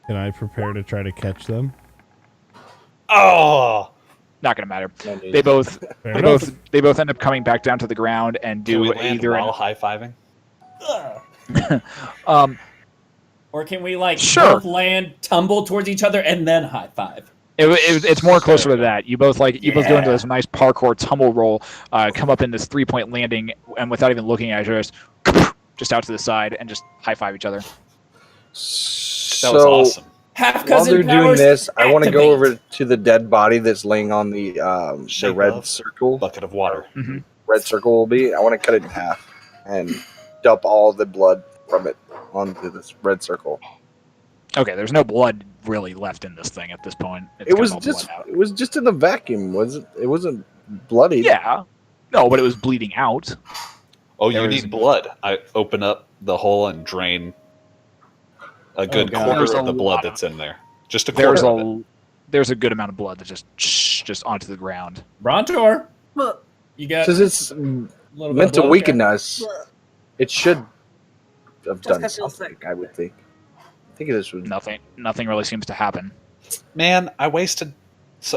Can I prepare to try to catch them? Oh! Not going to matter. No need. They both Fair They enough. both end up coming back down to the ground and Do we do land either while high-fiving? Or can we Sure. both land, tumble towards each other, and then high five? it's more closer to that. You both go into Yeah. this nice parkour tumble roll, come up in this 3-point landing, and without even looking at each other, just out to the side and just high five each other. That So was awesome. Half while cousin they're doing powers this, I want to go activate. over to the dead body that's laying on the Shape red of circle. Bucket of water. Red circle will be. I want to cut it in half and dump all the blood from it onto this red circle. Okay, there's no blood really left in this thing at this point. It's It was kinda all just bled out. it was just in the vacuum, was it? It wasn't bloody. Yeah. No, but it was bleeding out. Oh, There you is- need blood. I open up the hole and drain a good God. quarter There's of a the blood lot of- that's in there. Just a There's quarter of it. there's a good amount of blood that just onto the ground. Brontor, Look, you got Since it's a little bit meant of to blood weaken there? us, it should have done Jessica feels something. sick. I would think. I think this would. Nothing really seems to happen. Man, I wasted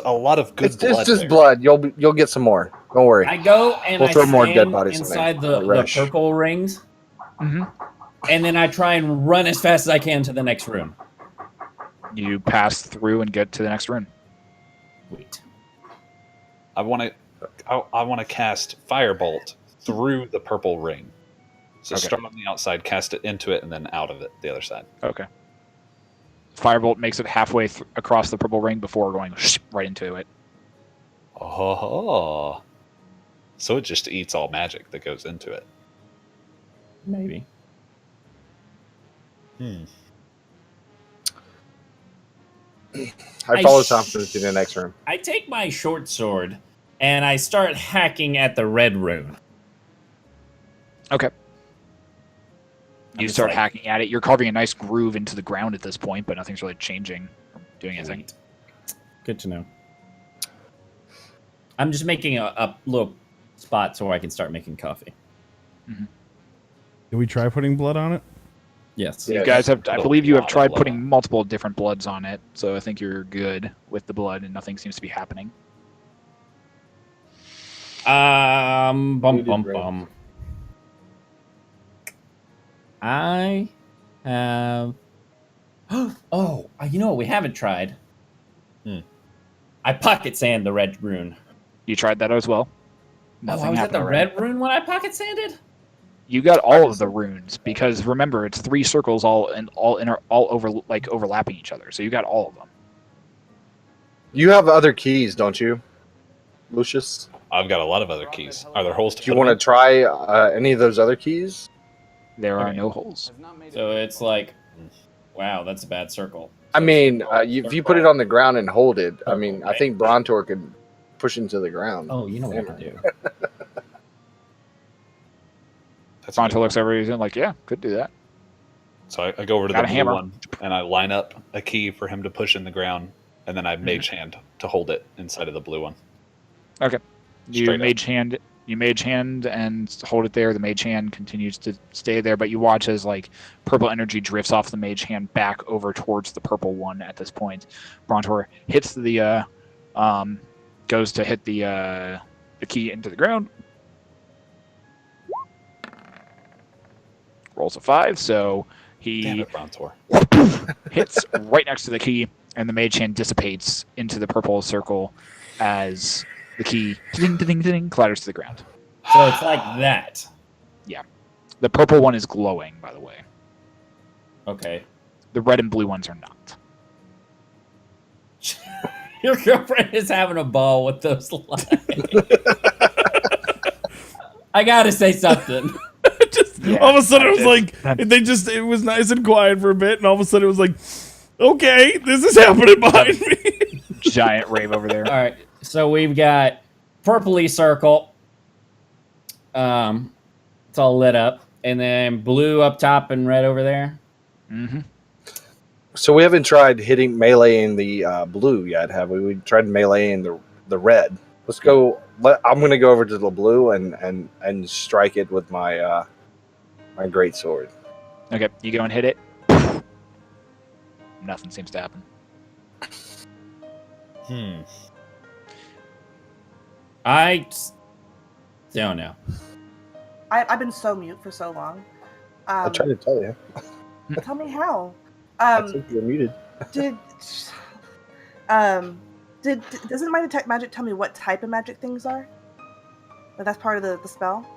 a lot of good It's blood just there. blood. You'll get some more. Don't worry. I go and We'll I throw more stand dead bodies in inside there. the Resh. purple rings, Mhm. and then I try and run as fast as I can to the next room. You pass through and get to the next room. Wait. I want to cast Firebolt through the purple ring. So Okay. start on the outside, cast it into it, and then out of it the other side. Okay. Firebolt makes it halfway across the purple ring before going right into it. Oh, so it just eats all magic that goes into it. Maybe. I follow Thompson to the next room. I take my short sword and I start hacking at the red rune. Okay. You start hacking at it. You're carving a nice groove into the ground at this point, but nothing's really changing or doing anything. Good to know. I'm just making a little spot so I can start making coffee. Mm-hmm. Did we try putting blood on it? Yes. You guys have, I believe you have tried putting multiple different bloods on it, so I think you're good with the blood and nothing seems to be happening. Bum. I have. Oh, you know what we haven't tried? I pocket sand the red rune. You tried that as well? Nothing was that the red rune when I pocket sanded? You got all of the runes because remember it's 3 circles all over like overlapping each other. So you got all of them. You have other keys, don't you, Lucius? I've got a lot of other keys. Are there holes to Do you want to try any of those other keys? There are no holes. So it's like, wow, that's a bad circle. I mean, if you put it on the ground and hold it, I mean, I think Brontor could push into the ground. Oh, you know what I can do. Brontor looks over and he's like, yeah, could do that. So I go over to Got the a blue hammer. one and I line up a key for him to push in the ground, and then I mage hand to hold it inside of the blue one. Okay. You Straight mage hand and hold it there. The mage hand continues to stay there, but you watch as like purple energy drifts off the mage hand back over towards the purple one at this point. Brontor hits the goes to hit the key into the ground. Rolls a 5, so he Damn it, Brontor. hits right next to the key, and the mage hand dissipates into the purple circle as the key ding, clatters to the ground. So it's like that. Yeah. The purple one is glowing, by the way. Okay. The red and blue ones are not. Your girlfriend is having a ball with those lines. I gotta say something. All of a sudden, it was like it was nice and quiet for a bit, and all of a sudden, it was like, okay, this is happening behind me. Giant rave over there. All right, so we've got purpley circle. It's all lit up, and then blue up top and red over there. Mm-hmm. So we haven't tried meleeing the blue yet, have we? We tried meleeing the red. Let's go. I'm going to go over to the blue and strike it with my my great sword. Okay, you go and hit it. Nothing seems to happen. I don't know. I've been so mute for so long. I tried to tell you. Tell me how. I think you're muted. Doesn't my detect magic tell me what type of magic things are? Like that's part of the spell.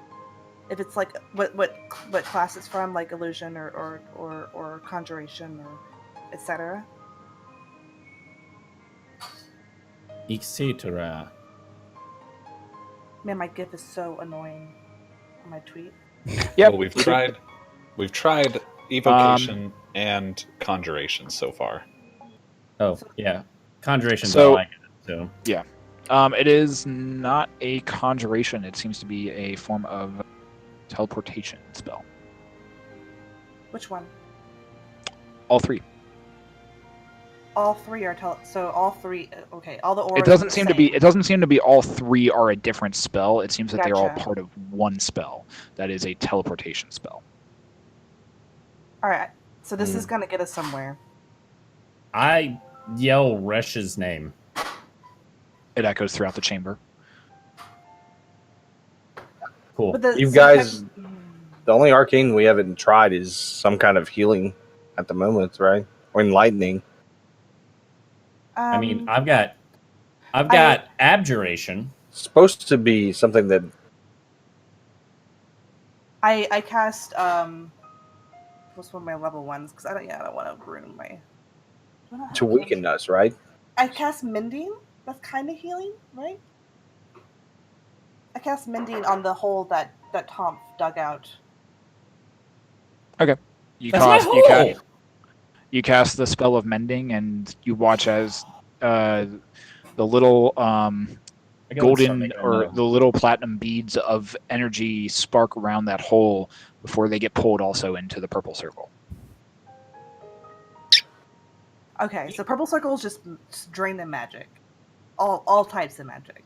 If it's like what class it's from, like illusion or conjuration or etc. Etc. Man, my GIF is so annoying on my tweet. Yep. Well, we've tried evocation and conjuration so far. Oh yeah, conjuration's So- all I get. So Yeah. It is not a conjuration. It seems to be a form of teleportation spell. Which one? All 3. All 3 are so all 3. Okay, all the auras. It doesn't seem to be. It doesn't seem to be all 3 are a different spell. It seems that they're all Gotcha. part of one spell. That is a teleportation spell. All right, so this is gonna get us somewhere. I yell Resh's name. It echoes throughout the chamber. Cool. But You guys, the only arcane we haven't tried is some kind of healing at the moment, right? Or enlightening. I mean, I've got abjuration. Supposed to be something that I cast what's one of my level ones because I don't want to ruin my. to weaken us, right? I cast mending. That's kind of healing, right? I cast mending on the hole that Tom dug out. Okay. You That's my hole. You cast the spell of mending, and you watch as the little golden or the little platinum beads of energy spark around that hole before they get pulled also into the purple circle. Okay, so purple circles just drain the magic. All types of magic.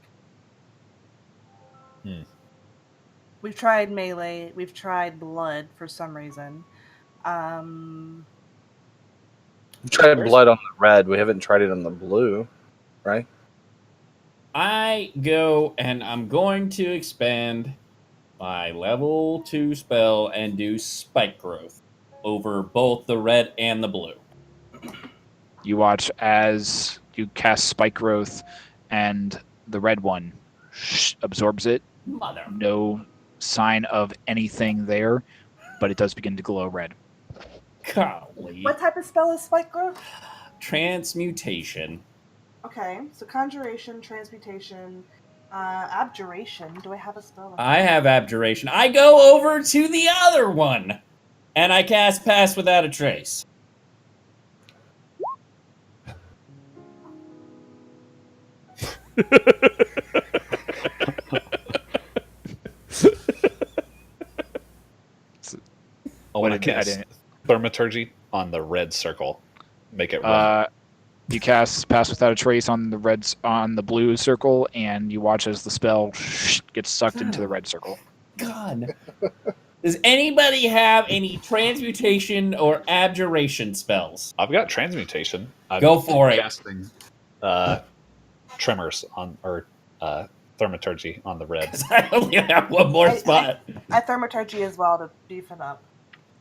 We've tried melee. We've tried blood for some reason. We tried blood on the red. We haven't tried it on the blue, right? I go and I'm going to expand my level 2 spell and do spike growth over both the red and the blue. You watch as you cast spike growth and the red one absorbs it. Mother. No sign of anything there, but it does begin to glow red. Golly. What type of spell is spike growth? Transmutation. Okay, so conjuration, transmutation, abjuration. Do I have a spell? I have abjuration. I go over to the other one, and I cast Pass Without a Trace. I want to cast Thaumaturgy on the red circle. Make it run. You cast Pass Without a Trace on the blue circle, and you watch as the spell gets sucked into the red circle. God. Does anybody have any transmutation or abjuration spells? I've got transmutation. Go for it. Casting tremors on or thaumaturgy on the red. I only have one more spot. I thaumaturgy as well to beef it up.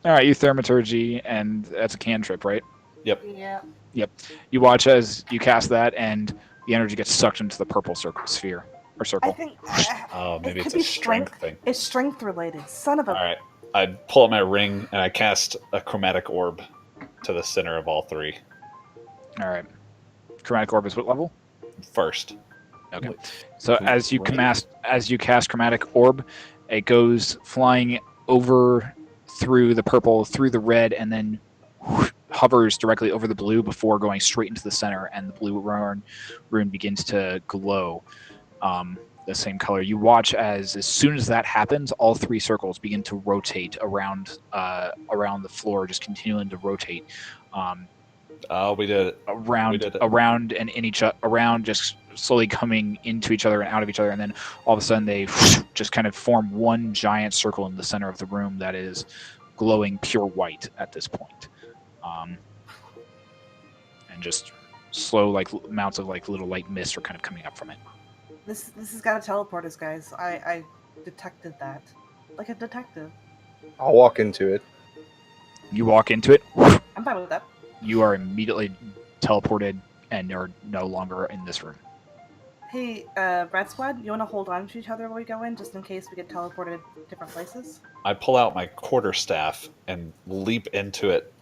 All right, you thaumaturgy, and that's a cantrip, right? Yep. Yeah. Yep. You watch as you cast that, and the energy gets sucked into the purple sphere or circle. I think. Oh, maybe it it's could a be strength thing. It's strength related. Son of a. All right. I pull out my ring and I cast a chromatic orb to the center of all three. All right. Chromatic orb is what level? First. Okay. So as you cast chromatic orb, it goes flying over through the purple, through the red, and then hovers directly over the blue before going straight into the center, and the blue rune begins to glow the same color. You watch as soon as that happens, all three circles begin to rotate around the floor, just continuing to rotate. We did it. Around and in each around, just slowly coming into each other and out of each other, and then all of a sudden they just kind of form one giant circle in the center of the room that is glowing pure white at this point. And just slow amounts of little light mist are kind of coming up from it. This has got to teleport us, guys. I detected that, like a detective. I'll walk into it. You walk into it. I'm fine with that. You are immediately teleported and are no longer in this room. Hey, Red Squad, you want to hold on to each other while we go in, just in case we get teleported different places? I pull out my quarterstaff and leap into it,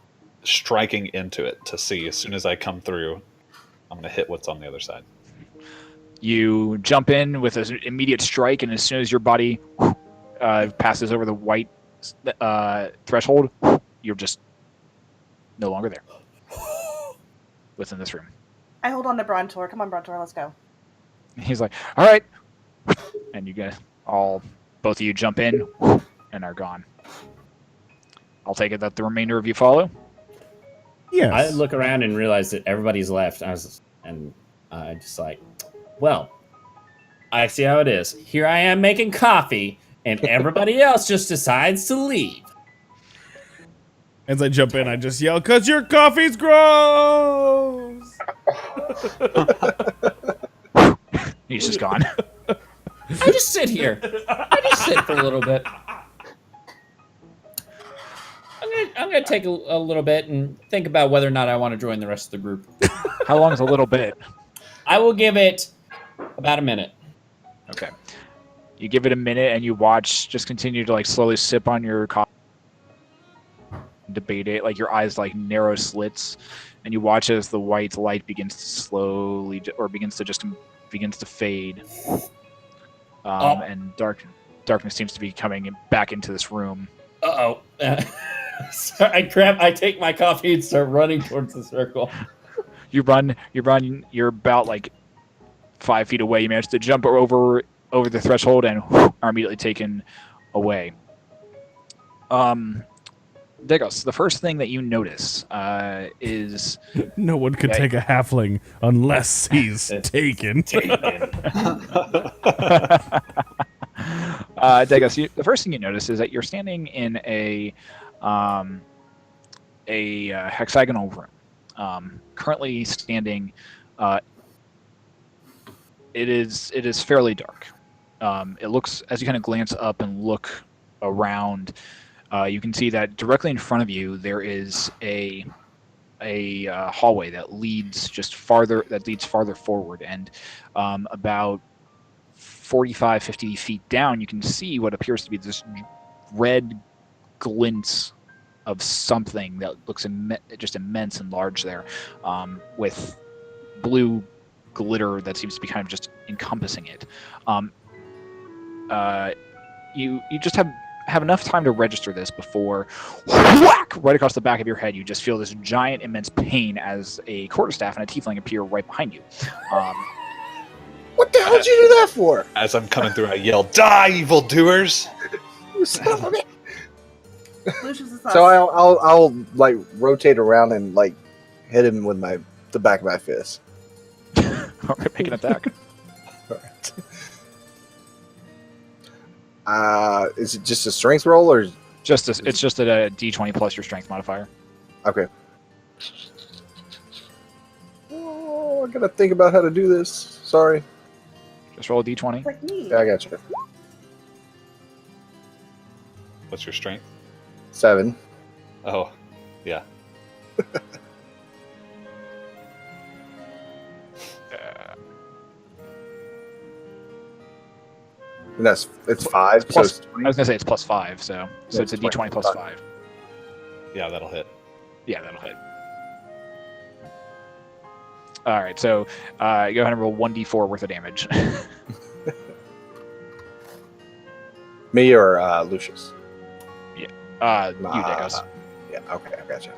striking into it to see. As soon as I come through, I'm going to hit what's on the other side. You jump in with an immediate strike, and as soon as your body passes over the white threshold, you're just no longer there within this room. I hold on to Brontor. Come on, Brontor, let's go. He's like, all right. And you guys both of you jump in and are gone. I'll take it that the remainder of you follow. Yes. I look around and realize that everybody's left. Well, I see how it is. Here I am making coffee, and everybody else just decides to leave. As I jump in, I just yell, "'Cause your coffee's gross!" He's just gone. I just sit here. I just sit for a little bit. I'm gonna take a little bit and think about whether or not I want to join the rest of the group. How long is a little bit? I will give it about a minute. Okay. You give it a minute and you watch, just continue to slowly sip on your coffee, debate it, your eyes narrow slits, and you watch as the white light begins to slowly, or begins to fade. And darkness seems to be coming back into this room. Uh-oh. So I take my coffee and start running towards the circle. You're about 5 feet away. You manage to jump over the threshold and are immediately taken away. Degos, the first thing that you notice is No one could take a halfling unless he's taken. Degos, the first thing you notice is that you're standing in a hexagonal room. Currently standing, it is fairly dark. It looks, as you kind of glance up and look around, you can see that directly in front of you there is a hallway that leads farther forward, and about 45-50 feet down, you can see what appears to be this red glints of something that looks just immense and large there, with blue glitter that seems to be kind of just encompassing it. You just have enough time to register this before whack right across the back of your head. You just feel this giant, immense pain as a quarterstaff and a tiefling appear right behind you. What the hell did you do that for? As I'm coming through, I yell, "Die, evildoers!" You son of a- Lucius is So I'll like rotate around and like hit him with the back of my fist. Make an attack. Is it just a strength roll or? It's just a D20 plus your strength modifier. Okay. Oh, I gotta think about how to do this. Sorry. Just roll a D20. like me. Yeah, I got you. What's your strength? 7. Oh, yeah. And it's 5. It's plus, so it's I was gonna say it's plus 5, so Yeah, it's a D20 plus 5. Yeah, that'll hit. Yeah, that'll hit. All right, so go ahead and roll 1d4 worth of damage. Me or Lucius? You, Degos. Yeah, okay, I got you.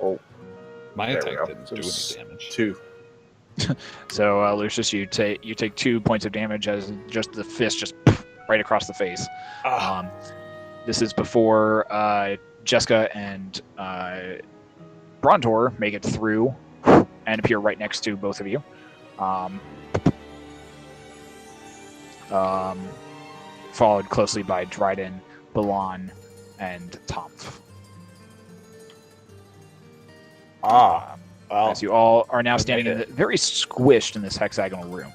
Oh, My There we attack go. didn't So do it's any damage. 2. So Lucius, you take 2 points of damage as just the fist just right across the face. Ah, This is before Jessica and Brontor make it through and appear right next to both of you. Followed closely by Dryden, Balan, and Tomph. well, As you all are now I standing made very squished in this hexagonal room.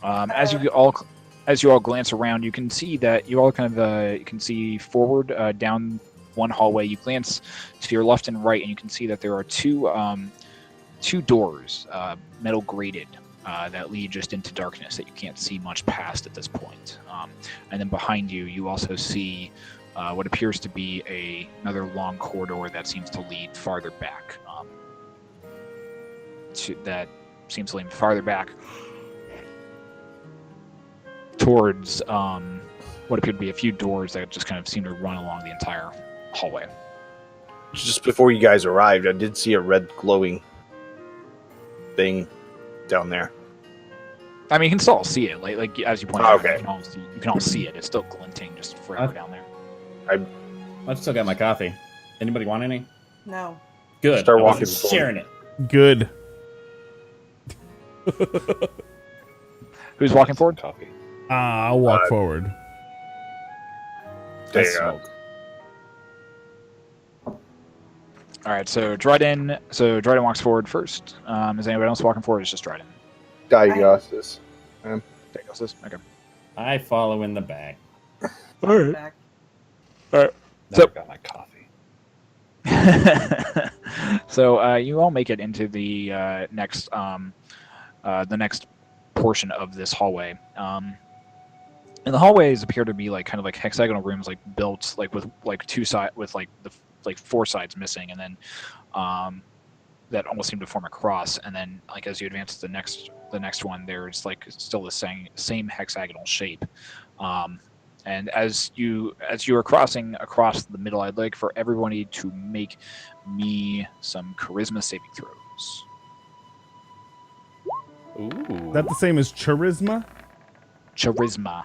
As you all glance around, you can see that you all kind of you can see forward down one hallway. You glance to your left and right, and you can see that there are two doors, metal grated, that lead just into darkness that you can't see much past at this point. And then behind you, you also see what appears to be another long corridor that seems to lead farther back. Towards what appear to be a few doors that just kind of seem to run along the entire hallway. Just before you guys arrived, I did see a red glowing thing down there. I mean, you can still see it, like as you pointed Oh, out. okay. You can all see it. It's still glinting just forever down there. I've still got my coffee. Anybody want any? No. Good. Start I wasn't walking forward. sharing it. Good. Who's walking forward? Coffee. I'll walk forward. There I you go. smoke. All right, so Dryden walks forward first. Is anybody else walking forward? It's just Dryden. Diagnosis. There goes this. Okay. I follow in the back. All right. Back. Never So- got my coffee. So you all make it into the next portion of this hallway. And the hallways appear to be kind of like hexagonal rooms, like built with four sides missing, and then that almost seem to form a cross. And then as you advance to the next one, there's still the same hexagonal shape. And as you are crossing across the middle, I'd like for everybody to make me some charisma saving throws. Ooh. Is that the same as charisma? Charisma.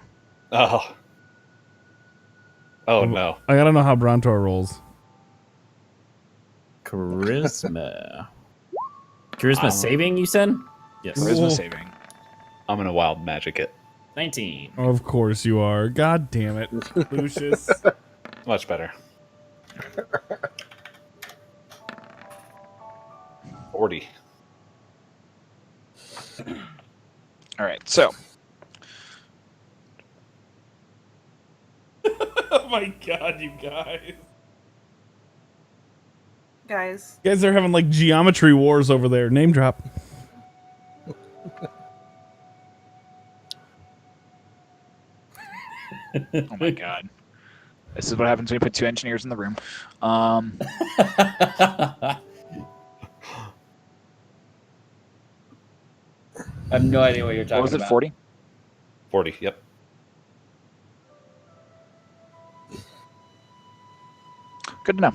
Oh. Oh no. I gotta know how Brontor rolls. Charisma. Charisma saving, you said? Yes. Charisma Ooh. saving. I'm gonna wild magic it. 19. Of course you are. God damn it, Lucius. Much better. 40. All right, so Oh my god, you guys. Guys, You guys are having like geometry wars over there. Name drop. oh my god, this is what happens when you put two engineers in the room. I have no idea what you're talking What was it? about. 40? 40. Yep. Good to know.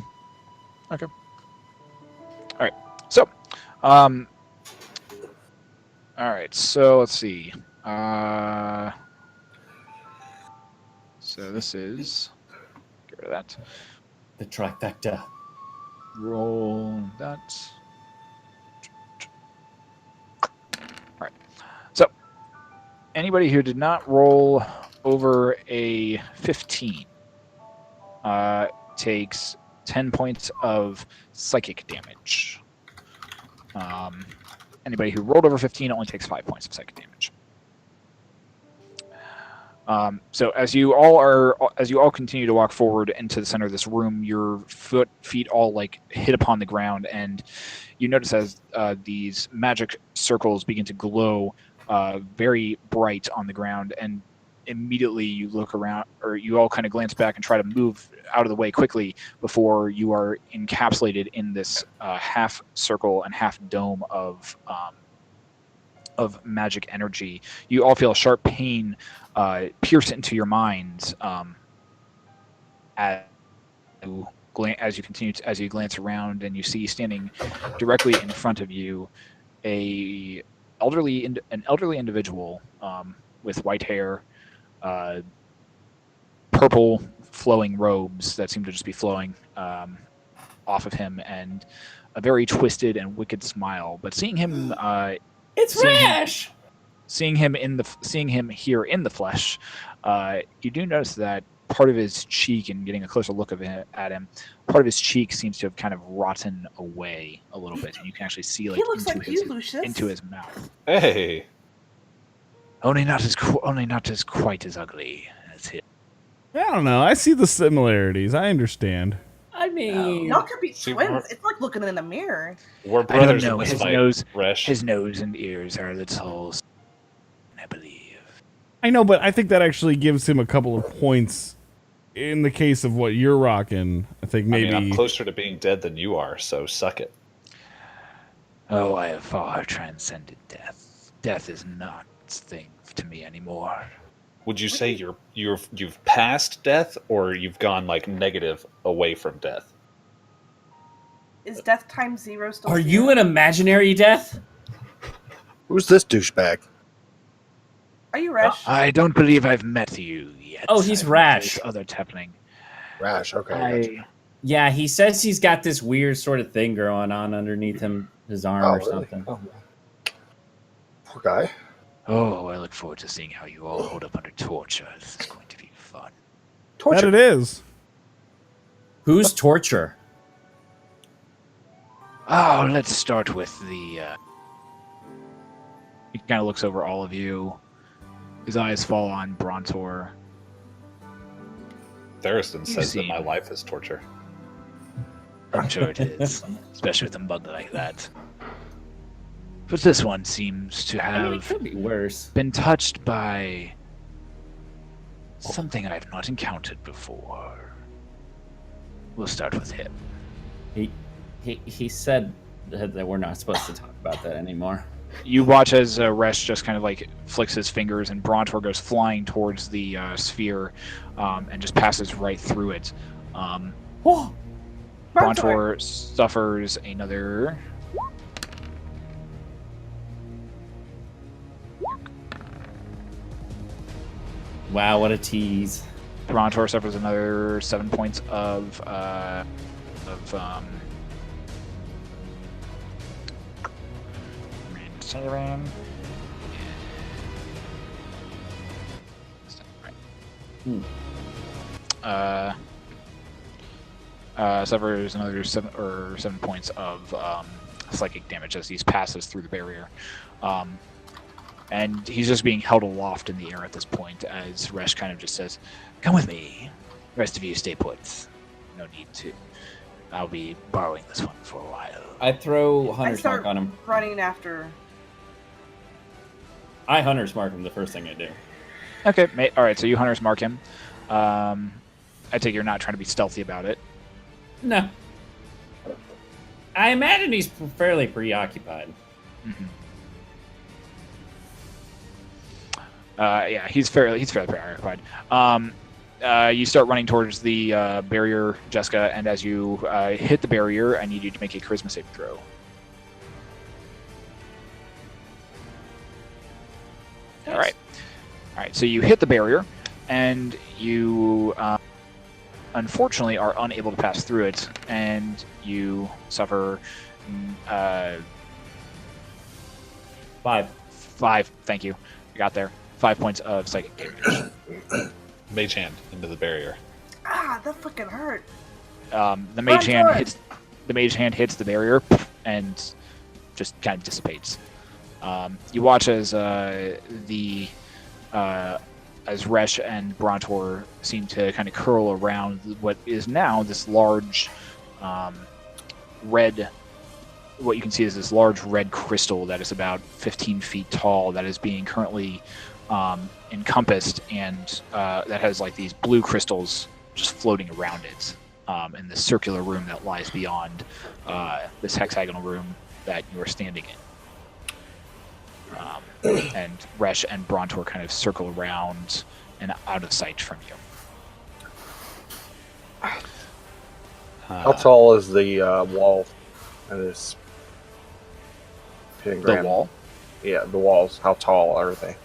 Okay. All right. So, all right. So let's see. So this is get rid of that. The trifecta. Roll that. All right. So anybody who did not roll over a 15 takes 10 points of psychic damage. Anybody who rolled over 15 only takes 5 points of psychic damage. So as you all continue to walk forward into the center of this room, your feet all like hit upon the ground, and you notice as these magic circles begin to glow very bright on the ground, and immediately you look around, or you all kind of glance back and try to move out of the way quickly before you are encapsulated in this half circle and half dome of magic energy. You all feel a sharp pain pierce into your minds as you glance around, and you see standing directly in front of you an elderly individual with white hair, purple flowing robes that seem to just be flowing off of him, and a very twisted and wicked smile. But seeing him, It's Resh! seeing him here in the flesh, you do notice that part of his cheek, and getting a closer look at him, part of his cheek seems to have kind of rotten away a little bit, and you can actually see like he looks like you, Lucius. into his mouth. Hey. Only not as quite as ugly as him. I don't know. I see the similarities. I understand. I mean, Y'all could be See, twins. we're- It's like looking in a mirror. We're I don't brothers know. in this His fight, nose, Resh. his nose and ears are a little, I believe. I know, but I think that actually gives him a couple of points in the case of what you're rocking. I think maybe. I mean, I'm closer to being dead than you are, so suck it. Oh, I have far transcended death. Death is not a thing to me anymore. Would you say you've passed death, or you've gone like negative away from death? Is death times 0 still? are 0? you an imaginary death? Who's this douchebag? Are you Resh? I don't believe I've met you yet. Oh, he's I've met Rash. this other Tepling. Rash. Okay. Gotcha. Yeah, he says he's got this weird sort of thing going on underneath his arm or really? something. Oh. Poor guy. Oh, I look forward to seeing how you all hold up under torture. This is going to be fun. That Torture. it is. Who's torture? Oh, let's start with the... He kind of looks over all of you. His eyes fall on Brontor. Theriston says that see. my life is torture. I'm sure it is, especially with a bug like that. But this one seems to I mean, it have could be worse. been touched by something I've not encountered before. We'll start with him. He said that we're not supposed to talk about that anymore. You watch as Resh just kind of like flicks his fingers, and Brontor goes flying towards the sphere, and just passes right through it. Oh, Brontor suffers another. wow, what a tease. Brontor suffers another 7 points of saving. Suffers another 7 points of psychic damage as he passes through the barrier. And he's just being held aloft in the air at this point as Resh kind of just says, "Come with me. The rest of you stay put. No need to. I'll be borrowing this one for a while." I throw I Hunter's start Mark on him. running after. I Hunter's Mark him the first thing I do. Okay, all right, so you hunters mark him. I take you're not trying to be stealthy about it. No. I imagine he's fairly preoccupied. Mm-hmm. Yeah, he's fairly preoccupied. You start running towards the barrier, Jessica, and as you hit the barrier, I need you to make a charisma saving throw. Nice. All right. So you hit the barrier, and you unfortunately are unable to pass through it, and you suffer 5. 5. Thank you. You got there. 5 points of psychic damage. Mage hand into the barrier. Ah, that fucking hurt. The mage hand hits the barrier and just kind of dissipates. You watch as as Resh and Brontor seem to kind of curl around what is now this large red. What you can see is this large red crystal that is about 15 feet tall that is being currently encompassed, and that has like these blue crystals just floating around it in this circular room that lies beyond this hexagonal room that you are standing in. And Resh and Brontor kind of circle around and out of sight from you. How tall is the wall and this pentagram? The wall? Yeah, the walls. How tall are they?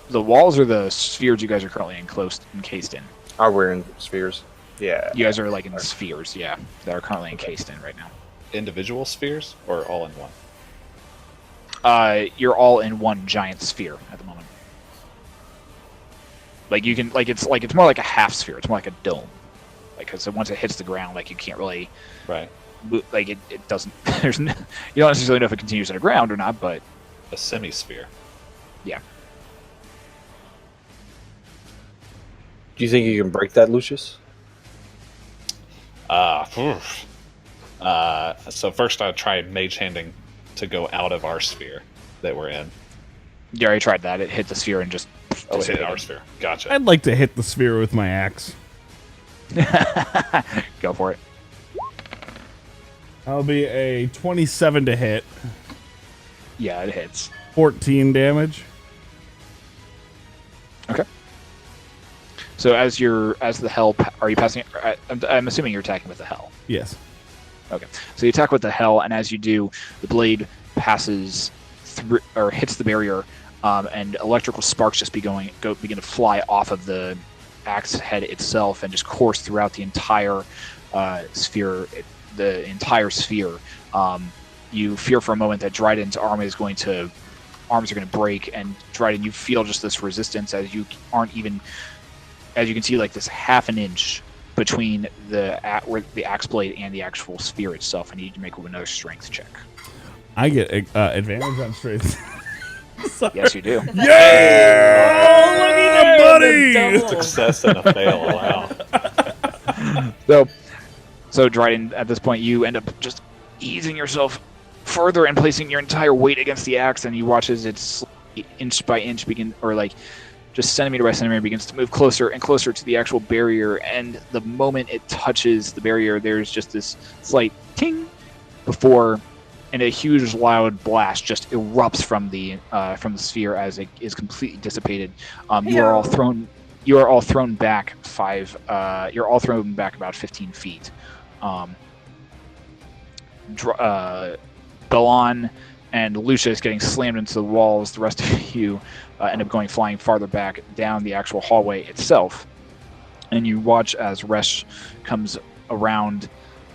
The walls are the spheres you guys are currently encased in. Are we in spheres? Yeah. You guys are like in the spheres, yeah, that are currently encased in right now. Individual spheres or all in one? You're all in one giant sphere at the moment. Like you can, it's more like a half sphere. It's more like a dome. Like, because once it hits the ground, like you can't really, Right. like it doesn't. There's no, you don't necessarily know if it continues underground or not, but A semi-sphere. yeah. Do you think you can break that, Lucius? So first I tried mage handing to go out of our sphere that we're in. You already tried that. It hit the sphere and just. Oh, it hit our sphere. Gotcha. I'd like to hit the sphere with my axe. Go for it. That'll be a 27 to hit. Yeah, it hits. 14 damage. Okay. So as the hell, are you passing? I'm assuming you're attacking with the hell. Yes. Okay. So you attack with the hell, and as you do, the blade passes through or hits the barrier, and electrical sparks just begin to fly off of the axe head itself and just course throughout the entire sphere. The entire sphere. You fear for a moment that Dryden's arms are going to break, and Dryden, you feel just this resistance as you aren't even. As you can see, like this half an inch between the axe blade and the actual sphere itself. I need you to make another strength check. I get advantage on strength. Yes, you do. Yeah! Oh, look at that, buddy! Success and a fail. Wow. So Dryden, at this point, you end up just easing yourself further and placing your entire weight against the axe, and you watch as it's inch by inch just centimeter by centimeter begins to move closer and closer to the actual barrier, and the moment it touches the barrier, there's just this slight ting before and a huge loud blast just erupts from the sphere as it is completely dissipated. You are all thrown back you're all thrown back about 15 feet. Balan and Lucius getting slammed into the walls. The rest of you end up going flying farther back down the actual hallway itself. And you watch as Resh comes around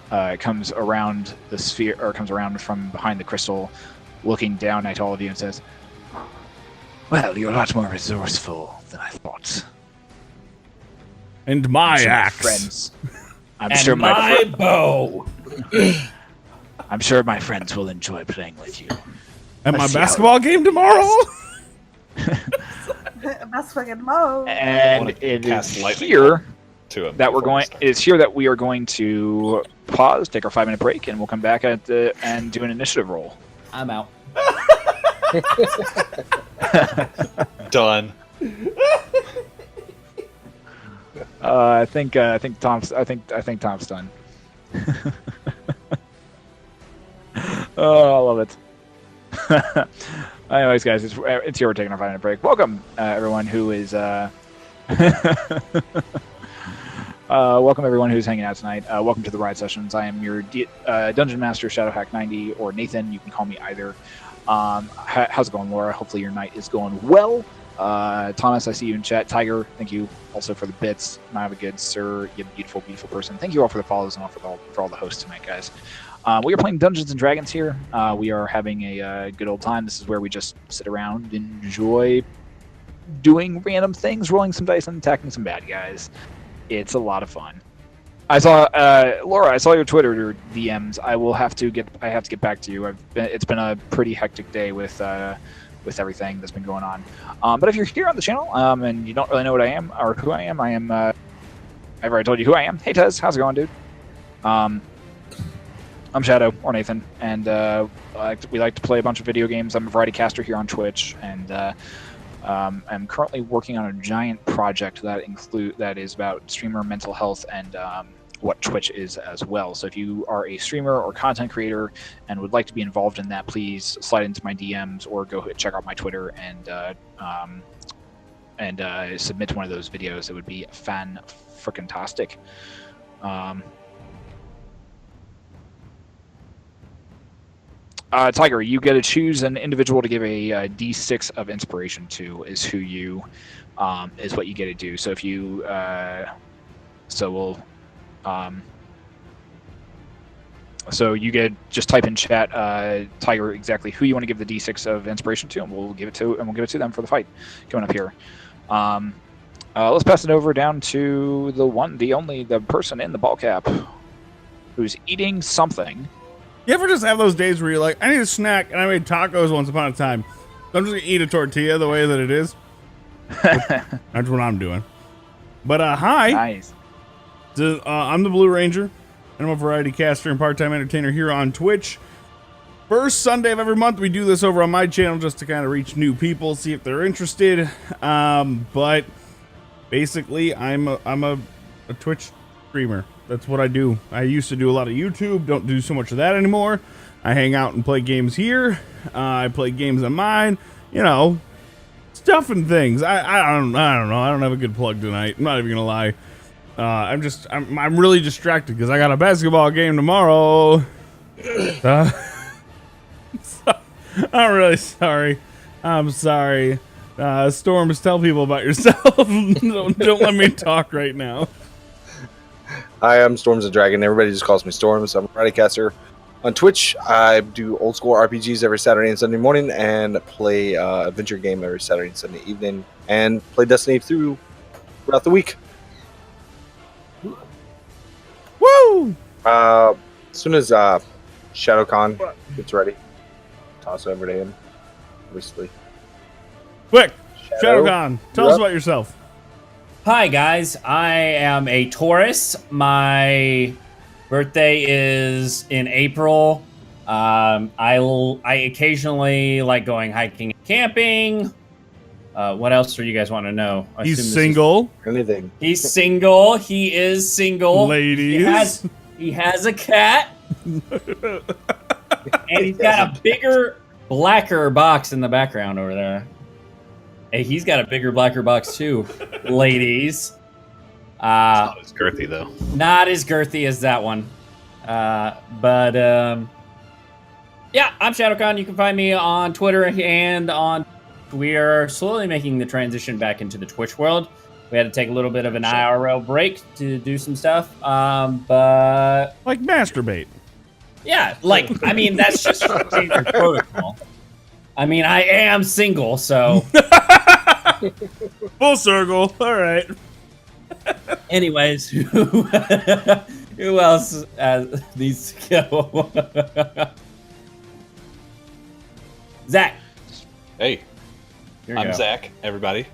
the sphere, or comes around from behind the crystal, looking down at all of you and says, "Well, you're a lot more resourceful than I thought." And my axe. Friends. I'm and sure my bow. I'm sure my friends will enjoy playing with you. At my Let's see basketball game tomorrow? Best fucking mo. And it is here to him that we're before we going. start. It's here that we are going to pause, take our 5-minute break, and we'll come back and do an initiative roll. I'm out. Done. I think Tom's done. Oh, I love it. Anyways, guys, it's here. We're taking our 5-minute break. Welcome, everyone who is welcome everyone who's hanging out tonight. Welcome to the Riot Sessions. I am your Dungeon Master, Shadowhack90, or Nathan. You can call me either. How's it going, Laura? Hopefully your night is going well. Thomas, I see you in chat. Tiger, thank you also for the bits. Have a good sir. You beautiful, beautiful person. Thank you all for the follows and all for all the hosts tonight, guys. We are playing Dungeons and Dragons here. We are having a good old time. This is where we just sit around, enjoy doing random things, rolling some dice, and attacking some bad guys. It's a lot of fun. I saw Laura. I saw your Twitter DMs. I have to get back to you. It's been a pretty hectic day with everything that's been going on. But if you're here on the channel and you don't really know what I am or who I am, I've already told you who I am. Hey Tez, how's it going, dude? I'm Shadow, or Nathan, and we like to play a bunch of video games. I'm a variety caster here on Twitch, and I'm currently working on a giant project that is about streamer mental health and what Twitch is as well. So if you are a streamer or content creator and would like to be involved in that, please slide into my DMs or go check out my Twitter and submit to one of those videos. It would be fan-frickin-tastic. Tiger, you get to choose an individual to give a D6 of inspiration to. Is who you is what you get to do. So if you so you get just type in chat, Tiger, exactly who you want to give the D6 of inspiration to, and we'll give it to them for the fight coming up here. Let's pass it over down to the one, the only, the person in the ball cap who's eating something. You ever just have those days where you're like, I need a snack, and I made tacos once upon a time, so I'm just going to eat a tortilla the way that it is? That's what I'm doing. But, hi. Nice. I'm the Blue Ranger, and I'm a variety caster and part-time entertainer here on Twitch. First Sunday of every month, we do this over on my channel just to kind of reach new people, see if they're interested. But basically, I'm a Twitch streamer. That's what I do. I used to do a lot of YouTube. Don't do so much of that anymore. I hang out and play games here. I play games on mine. You know, stuff and things. I don't know. I don't have a good plug tonight. I'm not even gonna lie. I'm really distracted because I got a basketball game tomorrow. I'm really sorry. I'm sorry. Storms, tell people about yourself. don't let me talk right now. Hi, I'm Storms the Dragon. Everybody just calls me Storms. I'm a variety caster on Twitch. I do old school RPGs every Saturday and Sunday morning, and play adventure game every Saturday and Sunday evening, and play Destiny throughout the week. Woo! As soon as ShadowCon gets ready, toss over to him. Obviously. Quick, ShadowCon, tell us about yourself. Hi guys, I am a Taurus. My birthday is in April. I occasionally like going hiking and camping. What else do you guys want to know? I assume He's single. Anything. He's single. He is single. Ladies. He has a cat. And he's got a bigger, blacker box in the background over there. Hey, he's got a bigger, blacker box too, ladies. It's not as girthy though. Not as girthy as that one. Yeah, I'm ShadowCon. You can find me on Twitter and on. We are slowly making the transition back into the Twitch world. We had to take a little bit of an IRL break to do some stuff, but Like masturbate. yeah, I mean that's just standard protocol. I mean, I am single, so. Full circle. All right. Anyways, who else needs to go? Zach. Hey, Here you I'm go. Zach, everybody.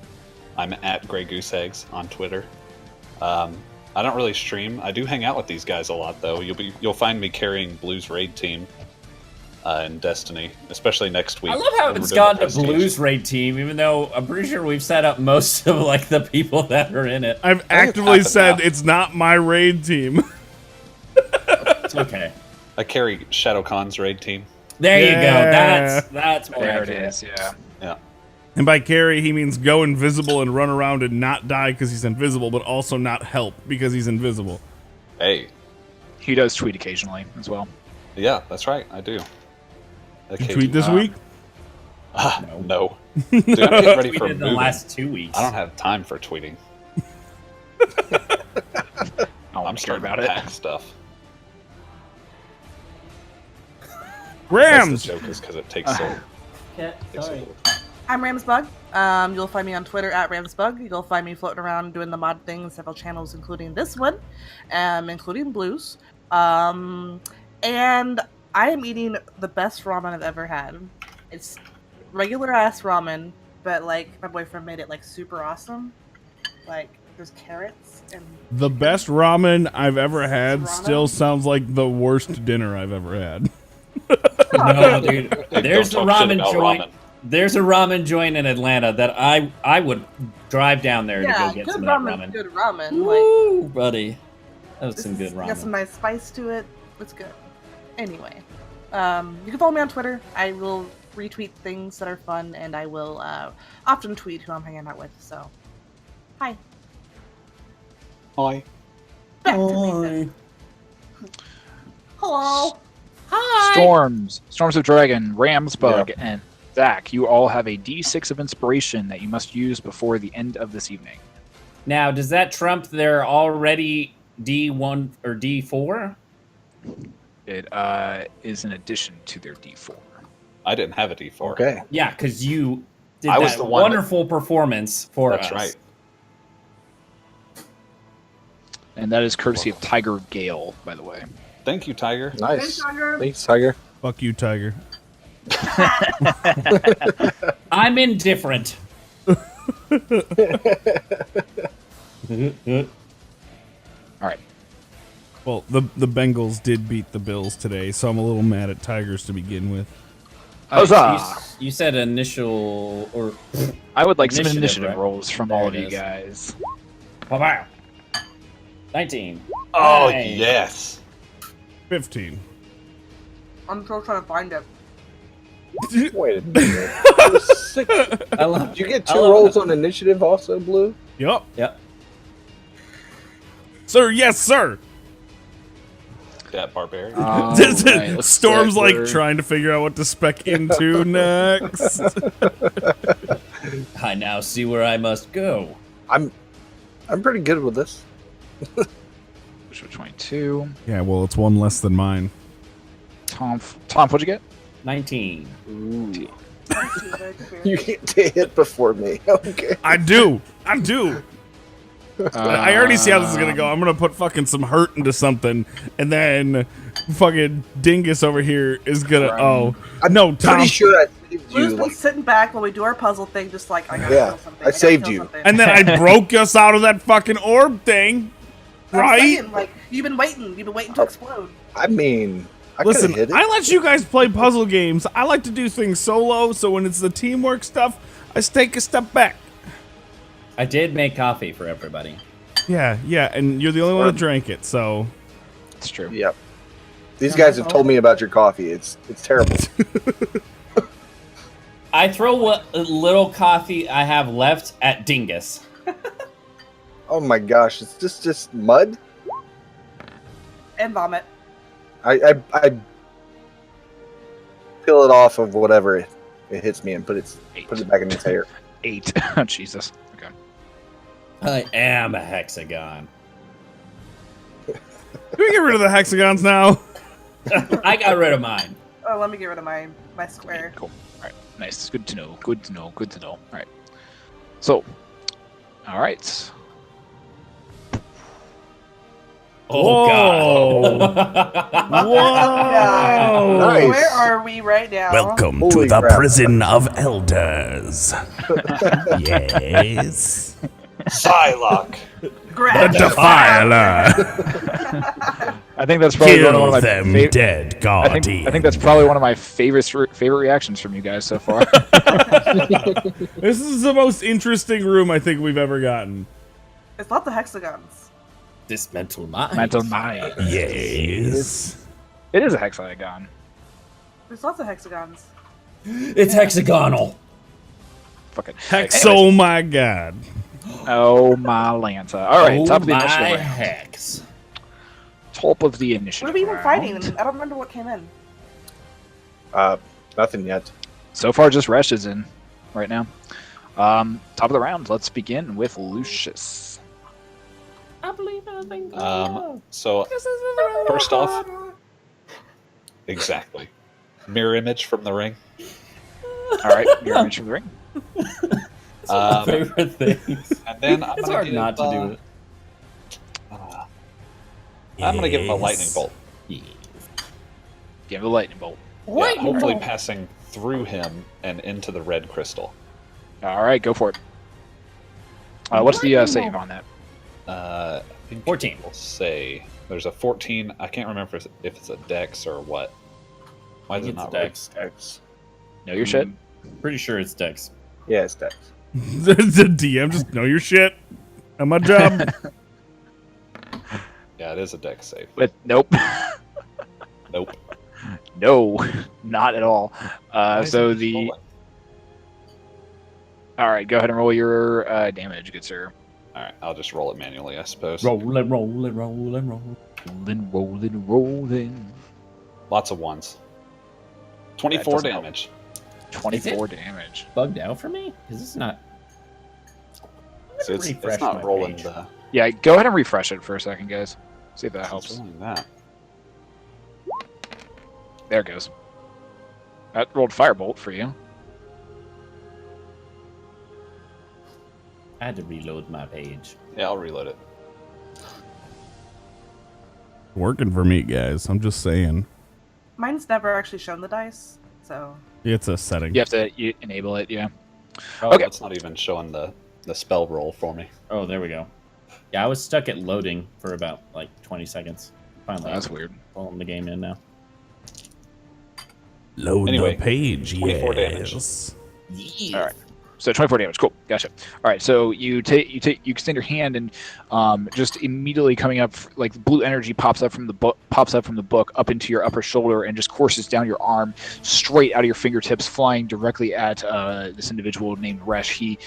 I'm at Grey Goose Eggs on Twitter. I don't really stream. I do hang out with these guys a lot, though. You'll find me carrying Blue's raid team in Destiny, especially next week. I love how when it's we're doing gone the to prestige. Blue's raid team, even though I'm pretty sure we've set up most of like the people that are in it. I've it's actively happened said now. it's not my raid team. It's okay. I carry ShadowCon's raid team. There you Yeah. go. That's more There it accurate. is. Yeah. Yeah. And by carry, he means go invisible and run around and not die because he's invisible, but also not help because he's invisible. Hey. He does tweet occasionally as well. Yeah, that's right. I do. You tweet this week? No. Dude, I'm getting ready We for did the moving. last 2 weeks. I don't have time for tweeting. I'm I'm scared starting about to it. pack stuff. Rams! The joke is because it takes so. takes so sorry. little. I'm Ramsbug. You'll find me on Twitter at Ramsbug. You'll find me floating around doing the mod thing in several channels, including this one, including Blues. And I am eating the best ramen I've ever had. It's regular ass ramen, but like my boyfriend made it like super awesome. Like there's carrots and The best ramen I've ever had Ramen? still sounds like the worst dinner I've ever had. No, dude. Hey, There's a don't talk shit ramen about joint. ramen. There's a ramen joint in Atlanta that I would drive down there to yeah, go get good some of that ramen, ramen. good ramen. Like Woo, buddy. That was some good Got some ramen. nice spice to it. It's good. Anyway, you can follow me on Twitter. I will retweet things that are fun, and I will often tweet who I'm hanging out with. So, hi. Hi. Back to Nathan. Hello. Storms of Dragon, Ramsbug, and Zach, you all have a D6 of inspiration that you must use before the end of this evening. Now, does that trump their already D1 or D4? It is in addition to their D4. I didn't have a D4. Okay. Yeah, because you did I was that the one that- wonderful performance for That's us. right. And that is courtesy of Tiger Gale, by the way. Thank you, Tiger. Nice. Tiger. Thanks, Tiger. Fuck you, Tiger. I'm indifferent. All right. Well, the Bengals did beat the Bills today, so I'm a little mad at Tigers to begin with. Huzzah! You said initial or I would like some Initiative, initiative right? rolls from There all it of you is. guys. Wow. 19. Oh, Hey. yes. 15. I'm still trying to find it. Wait a minute. Sick. I love. Did you get I two love rolls it. on initiative also, Blue? Yup. Yep. Sir, yes, sir. That barbarian. All right, let's Storm's see. like We're- trying to figure out what to spec into next. I now see where I must go. I'm pretty good with this. Which was 22. Yeah, well, it's one less than mine. Tom, what'd you get? 19. You get to hit before me. Okay. I do. I already see how this is gonna go. I'm gonna put fucking some hurt into something, and then fucking Dingus over here is gonna. Oh no, Tom! Pretty sure I saved Blue's you. been Like, sitting back while we do our puzzle thing, just like I gotta Yeah, kill something. I gotta saved kill you. something. And then I broke us out of that fucking orb thing, I'm right? saying, like you've been waiting to explode. I mean, I could Listen, hit it. I let you guys play puzzle games. I like to do things solo, so when it's the teamwork stuff, I take a step back. I did make coffee for everybody. Yeah, and you're the only one that drank it, so It's true. Yep. These guys have told me about your coffee. It's terrible. I throw what little coffee I have left at Dingus. Oh my gosh, it's just mud. And vomit. I peel it off of whatever it hits me and put it back in its hair. 8. Jesus. Okay. I am a hexagon. Can we get rid of the hexagons now? I got rid of mine. Oh, let me get rid of my square. Cool. All right. Nice. Good to know. Good to know. Good to know. All right. So, all right. Oh Whoa. god. Whoa! Nice. Where are we right now? Welcome Holy to the crap. prison of elders. Yes. Psylocke. Grab. Defiler. I think that's probably one Kill of my them, dead I guardian. think that's probably one of my favorite reactions from you guys so far. This is the most interesting room I think we've ever gotten. It's not the hexagons. Dismantle mine. Mental mind. Yes. It is a hexagon. There's lots of hexagons. It's hexagonal. Fucking Hexo, my god. Oh my Lanta! All right, Oh top of the my initiative round. hex. Top of the initiative. What are we even round. fighting? I don't remember what came in. Nothing yet. So far, just Resh is in right now. Top of the round. Let's begin with Lucius. I believe anything. So first off, exactly, mirror image from the ring. All right, your image from the ring. My favorite things. And then I'm It's gonna hard give, not to do it. I'm gonna give him a lightning Yes. bolt. Give him the lightning bolt. Yeah, hopefully passing through him and into the red crystal. All right, go for it. What's the save on that? I think 14. We'll say there's a 14. I can't remember if it's a dex or what. Why is it It's not Dex. Dex. Know your shit. Pretty sure it's Dex. Yeah, it's Dex. The DM just know your shit. On my job. right? Yeah, it is a dex save. But nope. Nope. No, not at all. Why is So it the rolling? all right, go ahead and roll your damage, good sir. All right, I'll just roll it manually, I suppose. Rolling. Rolling. Lots of ones. 24 doesn't help. damage. 24 damage. Bugged out for me? Is this not? So it's refresh not my rolling page. the. Yeah, go ahead and refresh it for a second, guys. See if that It's helps. rolling that. There it goes. That rolled firebolt for you. I had to reload my page. Yeah, I'll reload it. Working for me, guys. I'm just saying. Mine's never actually shown the dice, so It's a setting. You have to enable it, yeah. Oh, Okay. That's not even showing the spell roll for me. Oh, there we go. Yeah, I was stuck at loading for about like 20 seconds. Finally, That's weird. pulling the game in now. Load Anyway, the page, 24 damage. yes. All right. So 24 damage. Cool. Gotcha. All right. So you extend your hand and just immediately coming up like blue energy pops up from the book up into your upper shoulder and just courses down your arm straight out of your fingertips, flying directly at this individual named Resh. He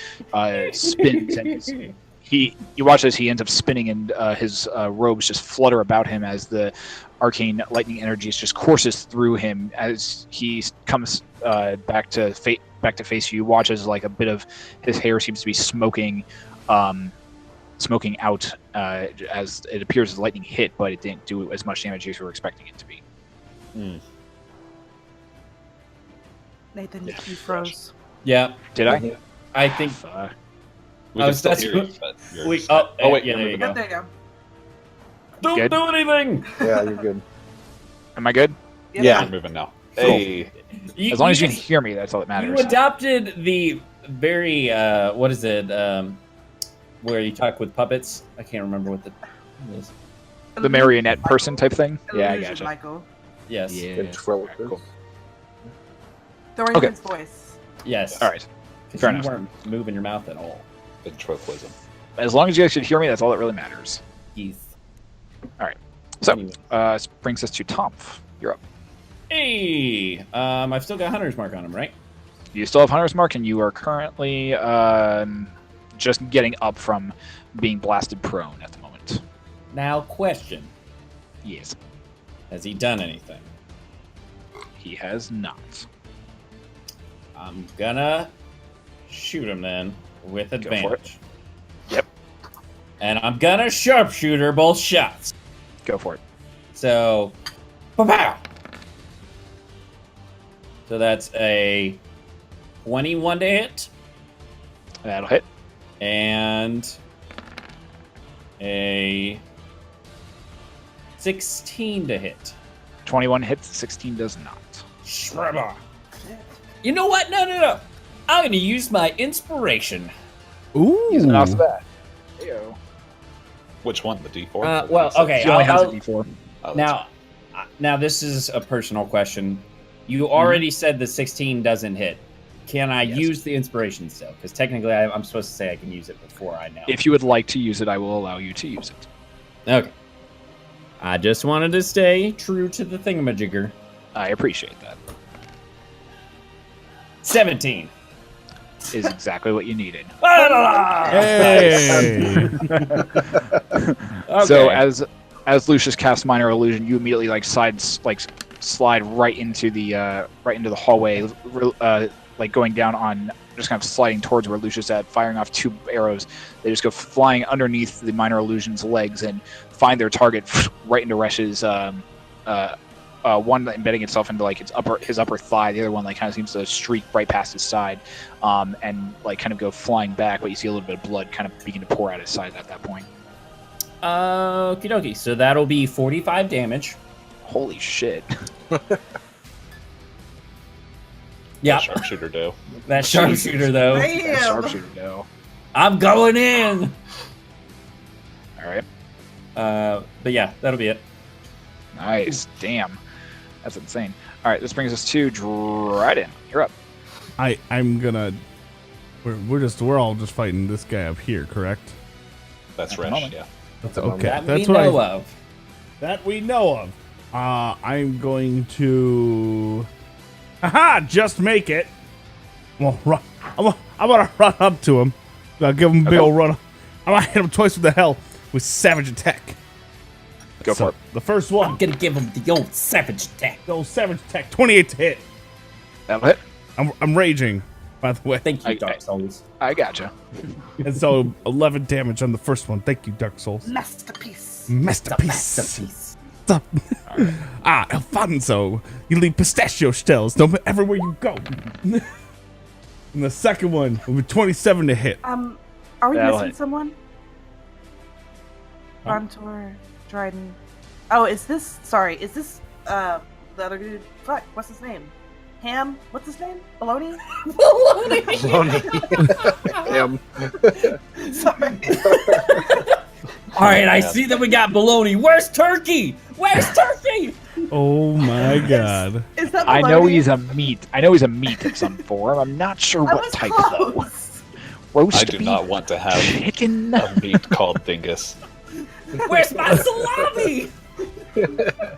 spins and you watch as he ends up spinning and his robes just flutter about him as the arcane lightning energies just courses through him as he comes back to face you. You watch as like a bit of his hair seems to be smoking out as it appears as lightning hit, but it didn't do as much damage as you were expecting it to be. Nathan, you froze. Yeah, Did I? I think. We Oh, can still that's hear what- you, but you're Wait, just- oh, oh, wait, yeah, you're there you moving. go. There you go. Don't Good. do anything. Yeah, you're good. Am I good? Yep. Yeah. You're moving now. Hey, As long as you can hear me, that's all that You matters. adopted the very what is it? Where you talk with puppets? I can't remember what the is. The marionette person type thing? Yeah, I Illusion, gotcha. Michael. Yes. Yeah. Ventriloquist. Cool. Throwing Okay. his voice. Yes. All right. 'Cause Fair you enough. weren't moving your mouth at all. ventriloquism. As long as you guys can hear me, that's all that really matters. Keith. So, Anyway. this brings us to Tomph. You're up. Hey, I've still got Hunter's Mark on him, right? You still have Hunter's Mark, and you are currently just getting up from being blasted prone at the moment. Now, question. Yes. Has he done anything? He has not. I'm gonna shoot him then with for it. advantage. Yep. And I'm gonna sharpshooter both shots. Go for it. So, pow! So that's a 21 to hit That'll hit. and a 16 to hit. 21 hits, 16 does not. Shrubber. You know what? No. I'm gonna use my inspiration. Ooh. Use it off the bat. Ew. Which one? The D4? Well, okay. He only has a I'll- D4. Oh, that's- Now this is a personal question. You already said the 16 doesn't hit. Can I Yes. use the inspiration still? Because technically, I'm supposed to say I can use it before I know. If you would like to use it, I will allow you to use it. Okay. I just wanted to stay true to the thingamajigger. I appreciate that. 17. Is exactly what you needed. Hey. Okay. So as Lucius casts minor illusion, you immediately slide right into the hallway, like going down on, just kind of sliding towards where Lucius is at, firing off 2 arrows. They just go flying underneath the minor illusion's legs and find their target right into Resh's one embedding itself into his upper thigh. The other one kind of seems to streak right past his side, and kind of go flying back. But you see a little bit of blood kind of begin to pour out his side at that point. Okie dokie. So that'll be 45 damage. Holy shit! Yeah. Sharpshooter do. That sharpshooter, though. Damn. Sharpshooter, no. I'm going in. All right, But yeah, that'll be it. nice. Damn, that's insane. All right, this brings us to Dryden. You're up. I'm gonna. We're all just fighting this guy up here, correct? That's At the Resh, moment. yeah. That's okay. That That's we what know I, of. that we know of. I'm going to. Aha! Just make it. Well, run. I'm gonna run up to him. I'll give him a big old run. I'm gonna hit him twice with the hell with savage attack. Go for it. The first I'm one, gonna give him the old savage attack. the old savage attack, 28 to hit. That'll hit. I'm raging, by the way. Thank you, I- Dark Souls. I gotcha. And so 11 damage on the first one. Thank you, Dark Souls. Masterpiece. Masterpiece. Masterpiece. Stop. Alfonso, you leave pistachio shells everywhere you go. And the second one will be 27 to hit. Are we That'll missing hit. someone? Rontor, Dryden. Oh, is this the other dude? Fuck, what's his name? Ham? What's his name? Baloney? Sorry. All right, I see that we got baloney. Where's Turkey? Where's Turkey? Oh my god. Is that I know Baloney? he's a meat. I know he's a meat of some form. I'm not sure I what was type close. though. Roast I do beef, not want to have chicken. a meat called dingus. Where's my salami?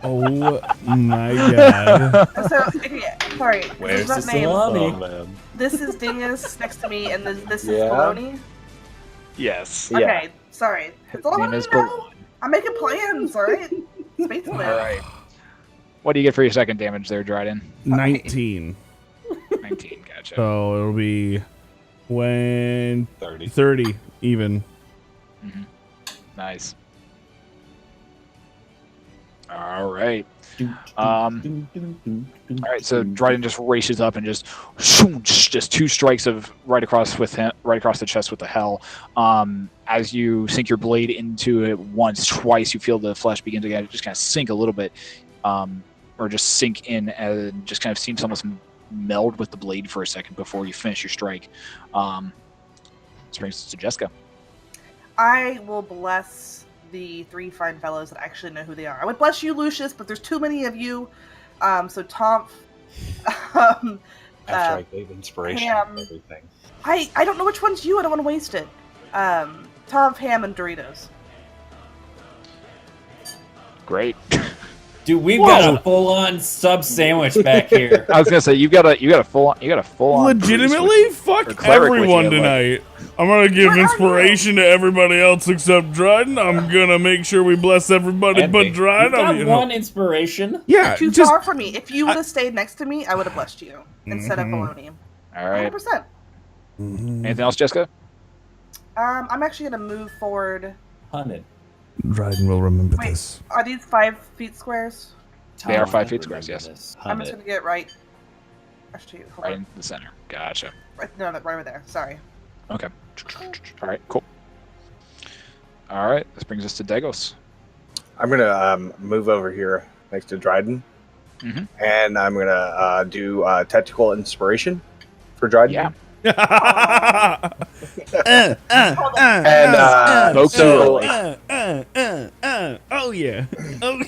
Oh my god. So, okay, sorry. Where's this is the not name. salami? Oh, man. This is Dingus next to me, and this is Yeah. Baloney. Yes. Yeah. Okay, sorry. That's all I Name wanted is to know. I'm making plans, alright? Space All plan. right. What do you get for your second damage there, Dryden? 19. 19. Gotcha. So it'll be 30. 30 even. Nice. All right. All right. So Dryden just races up and just 2 strikes of right across the chest with the hell. As you sink your blade into it once, twice, you feel the flesh begin to just kind of sink a little bit, or just sink in and just kind of seems to almost meld with the blade for a second before you finish your strike. This brings us to Jessica. I will bless the 3 fine fellows that actually know who they are. I would bless you, Lucius, but there's too many of you. So Tomph, After I gave inspiration Ham. and everything. I don't know which one's you. I don't want to waste it. Tomph, Ham, and Doritos. Great. Dude, we've got a full-on sub sandwich back here. I was gonna say you got a full on. Legitimately, fuck cleric with everyone you, like- tonight. I'm gonna give What are inspiration to everybody else except Dryden. I'm gonna make sure we bless everybody And but me. Dryden. You got You know. one inspiration. Yeah, Too just far for me. If you would have stayed next to me, I would have blessed you instead of Baloney. All right. 100%. Anything else, Jessica? I'm actually gonna move forward. 100. Dryden will remember Wait, this. are these 5 feet squares? They are Tom, 5 feet squares, yes. this. I'm just gonna get right. Actually, hold Right on. in the center. Gotcha. Right over there. Sorry. Okay. All right. Cool. All right. This brings us to Dagos. I'm gonna move over here next to Dryden, Mhm. and I'm gonna do tactical inspiration for Dryden. Yeah. And Spoke so too oh yeah. Oh.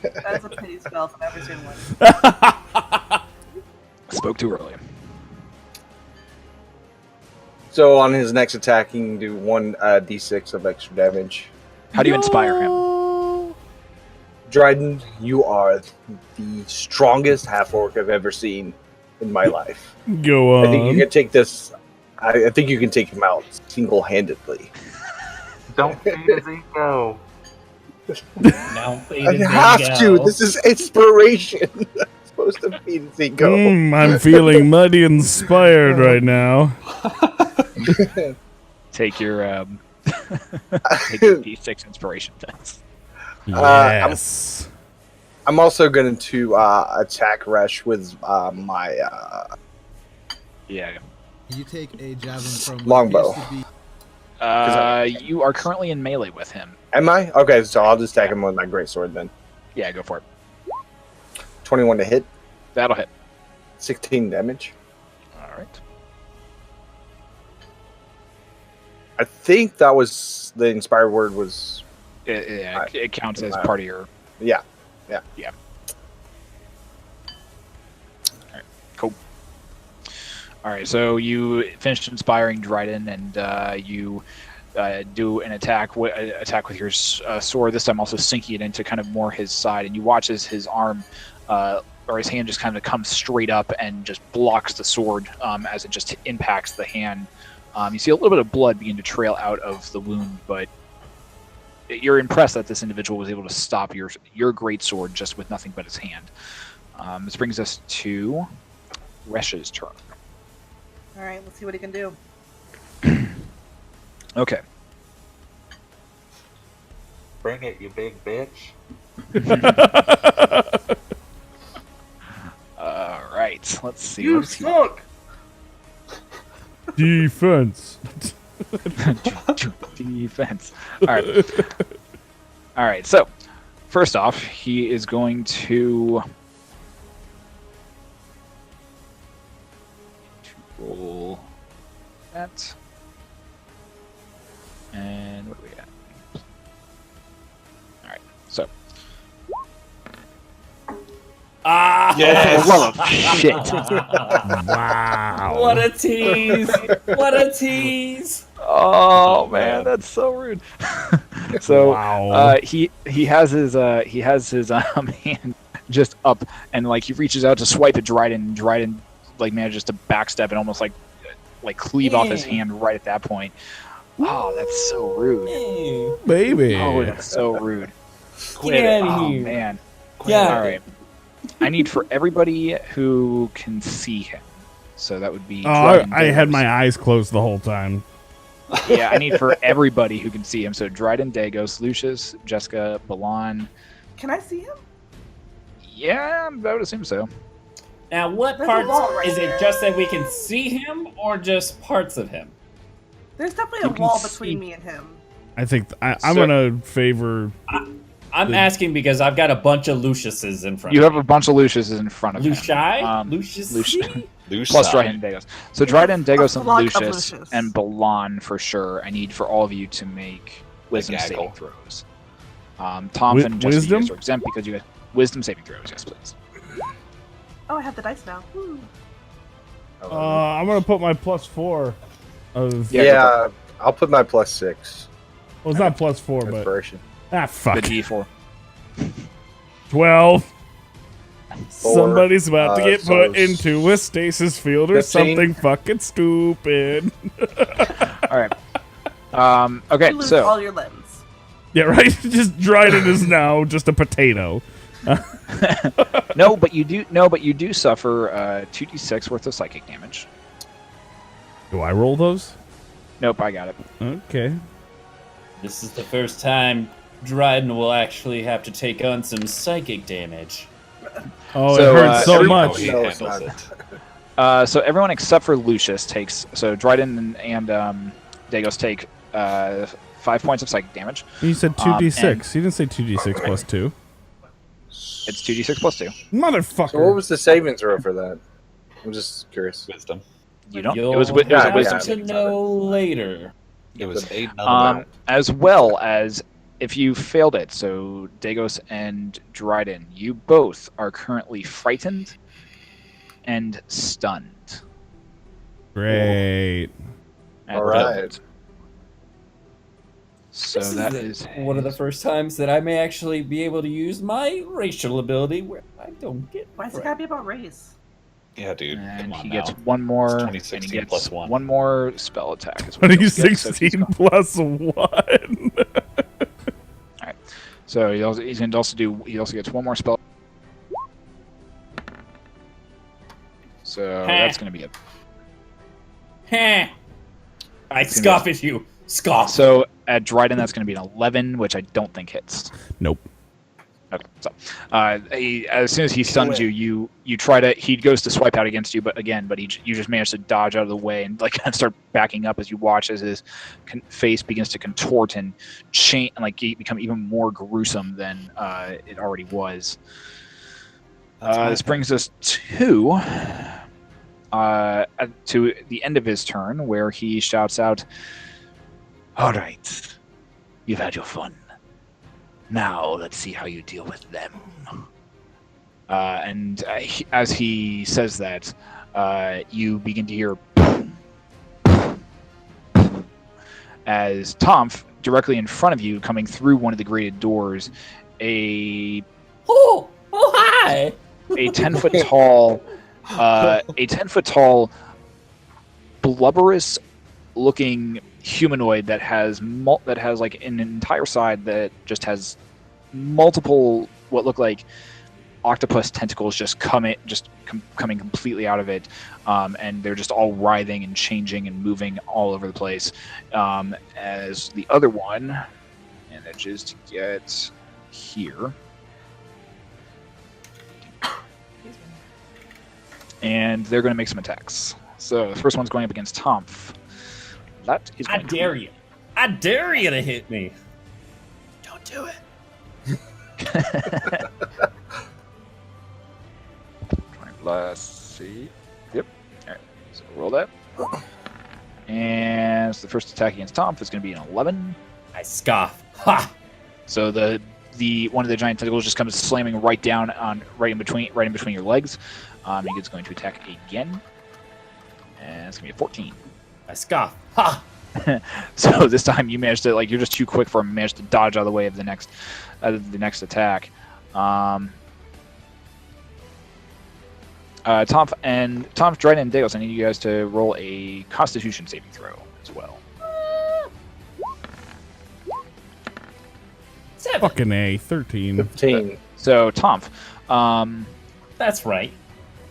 That's a pity spell if I've ever seen one. Spoke too early. so on his next attack, he can do 1 d6 of extra damage. How do you inspire him? Dryden, you are the strongest half orc I've ever seen in my life. Go on. I think you can take this. I think you can take him out single-handedly. Don't feed his ego. Now fade I and have bingo. to. This is inspiration. I'm supposed to feed his ego. I'm feeling mighty inspired right now. Take your take your D6 inspiration test. Yes. I'm also going to attack Resh with my Yeah. You take a javelin from what Longbow. appears to be- You are currently in melee with him. Am I? Okay, so I'll just attack him with my greatsword then. Yeah, go for it. 21 to hit, That'll hit. 16 damage. All right. I think that was the inspired word was It counts as part of your. yeah. Cool. All right, so you finished inspiring Dryden, and you do an attack with your sword. This time, also sinking it into kind of more his side, and you watch as his arm or his hand just kind of comes straight up and just blocks the sword as it just impacts the hand. You see a little bit of blood begin to trail out of the wound, but you're impressed that this individual was able to stop your great sword just with nothing but his hand. This brings us to Resh's turn. All right, let's see what he can do. Okay. Bring it, you big bitch. All right. Let's see. You what is he- suck! Defense. Defense. All right. All right. So, first off, he is going to roll that. And what do we got? All right. So, Yes. love shit. Wow. What a tease! What a tease! Oh man, that's so rude. So Wow. he has his hand just up, and like he reaches out to swipe at Dryden, and Dryden like manages to backstep and almost like cleave off his hand right at that point. Oh, that's so rude. Baby. Oh, that's so rude. Get out of Oh here. man. Yeah. All right. I need for everybody who can see him. So that would be. Oh, Dryden, I had Dagos. my eyes closed the whole time. Yeah, I need for everybody who can see him. So Dryden, Dagos, Lucius, Jessica, Balan. Can I see him? Yeah, I would assume so. Now, what There's a parts wall right is it? there. Just that we can see him, or just parts of him? There's definitely You a can wall see- between me and him. I think I'm So- gonna favor. I'm asking because I've got a bunch of Luciuses in front. You of have a bunch of Luciuses in front of him. Luci, Lucius, Lucius. Plus Dryden, Dagos. So Dryden, Dagos, and block of Lucius, Lucius. and Balan for sure. I need for all of you to make wisdom gaggle. saving throws. Tom and Jessica, wisdom? you guys are exempt because you guys wisdom saving throws. Yes, please. Oh, I have the dice now. Woo. I'm gonna put my +4 of. Yeah, Yeah, I'll put my +6 Well, it's not +4, but inspiration. fuck. The D4. 12. Somebody's about to uh, get so put into a stasis field or 15. something fucking stupid. All right. Okay, You lose so all your limbs. Yeah, right? Just Dryden is now just a potato. no, but you do suffer 2d6 worth of psychic damage. Do I roll those? Nope, I got it. Okay. This is the first time Dryden will actually have to take on some psychic damage. Oh, So, it hurts so everyone- much. He No, it's handles not. it. So everyone except for Lucius takes. So Dryden and Dagos take 5 points of psychic damage. You said 2d6. You didn't say 2d6 plus 2. It's 2d6 plus 2. Motherfucker. So what was the saving throw for that? I'm just curious. Wisdom. You don't. You'll It was a have wisdom. yeah. to know later. It was 8 none. As well as if you failed it. So Dagos and Dryden, you both are currently frightened and stunned. Great. at All the right. moment. So This that is is one of the first times that I may actually be able to use my racial ability where I don't get. Why is it frightened. gotta be about race? Yeah, dude. And Come on he now. gets one more. It's And he 2016 gets plus 1. one more spell attack. Is what he gets, so he's 2016 gone. plus 1. So he's going to also do. He also gets one more spell. So that's going to be it. Heh. I It's gonna scoff at you. Scoff. So at Dryden, that's going to be an 11, which I don't think hits. Nope. Okay, so as soon as he stuns you, you try to. He goes to swipe out against you, but you just manage to dodge out of the way and like kind of start backing up as you watch as his face begins to contort and change and like become even more gruesome than it already was. This brings us to the end of his turn, where he shouts out, "All right, you've had your fun. Now let's see how you deal with them." As he says that, you begin to hear as Tomf, directly in front of you, coming through one of the grated doors, a Oh, hi. 10-foot tall, a 10-foot tall, blubberous looking humanoid that has like an entire side that just has multiple what look like octopus tentacles just coming completely out of it, and they're just all writhing and changing and moving all over the place. As the other one manages to get here. And they're going to make some attacks. So the first one's going up against Tomf. That is. I dare you. I dare you to hit me. Don't do it. 20 plus C. Yep. All right. So roll that. And so the first attack against Tomf is going to be an 11. I scoff. Ha! So the one of the giant tentacles just comes slamming right in between your legs. He is going to attack again, and it's going to be a 14. I scoff. Ha! So this time you managed to you're just too quick for him. Managed to dodge out of the way of the next attack. Tomf, Dryden, and Dagos, I need you guys to roll a Constitution saving throw as well. 7. Fucking A. 13. 15. So Tomf, That's right.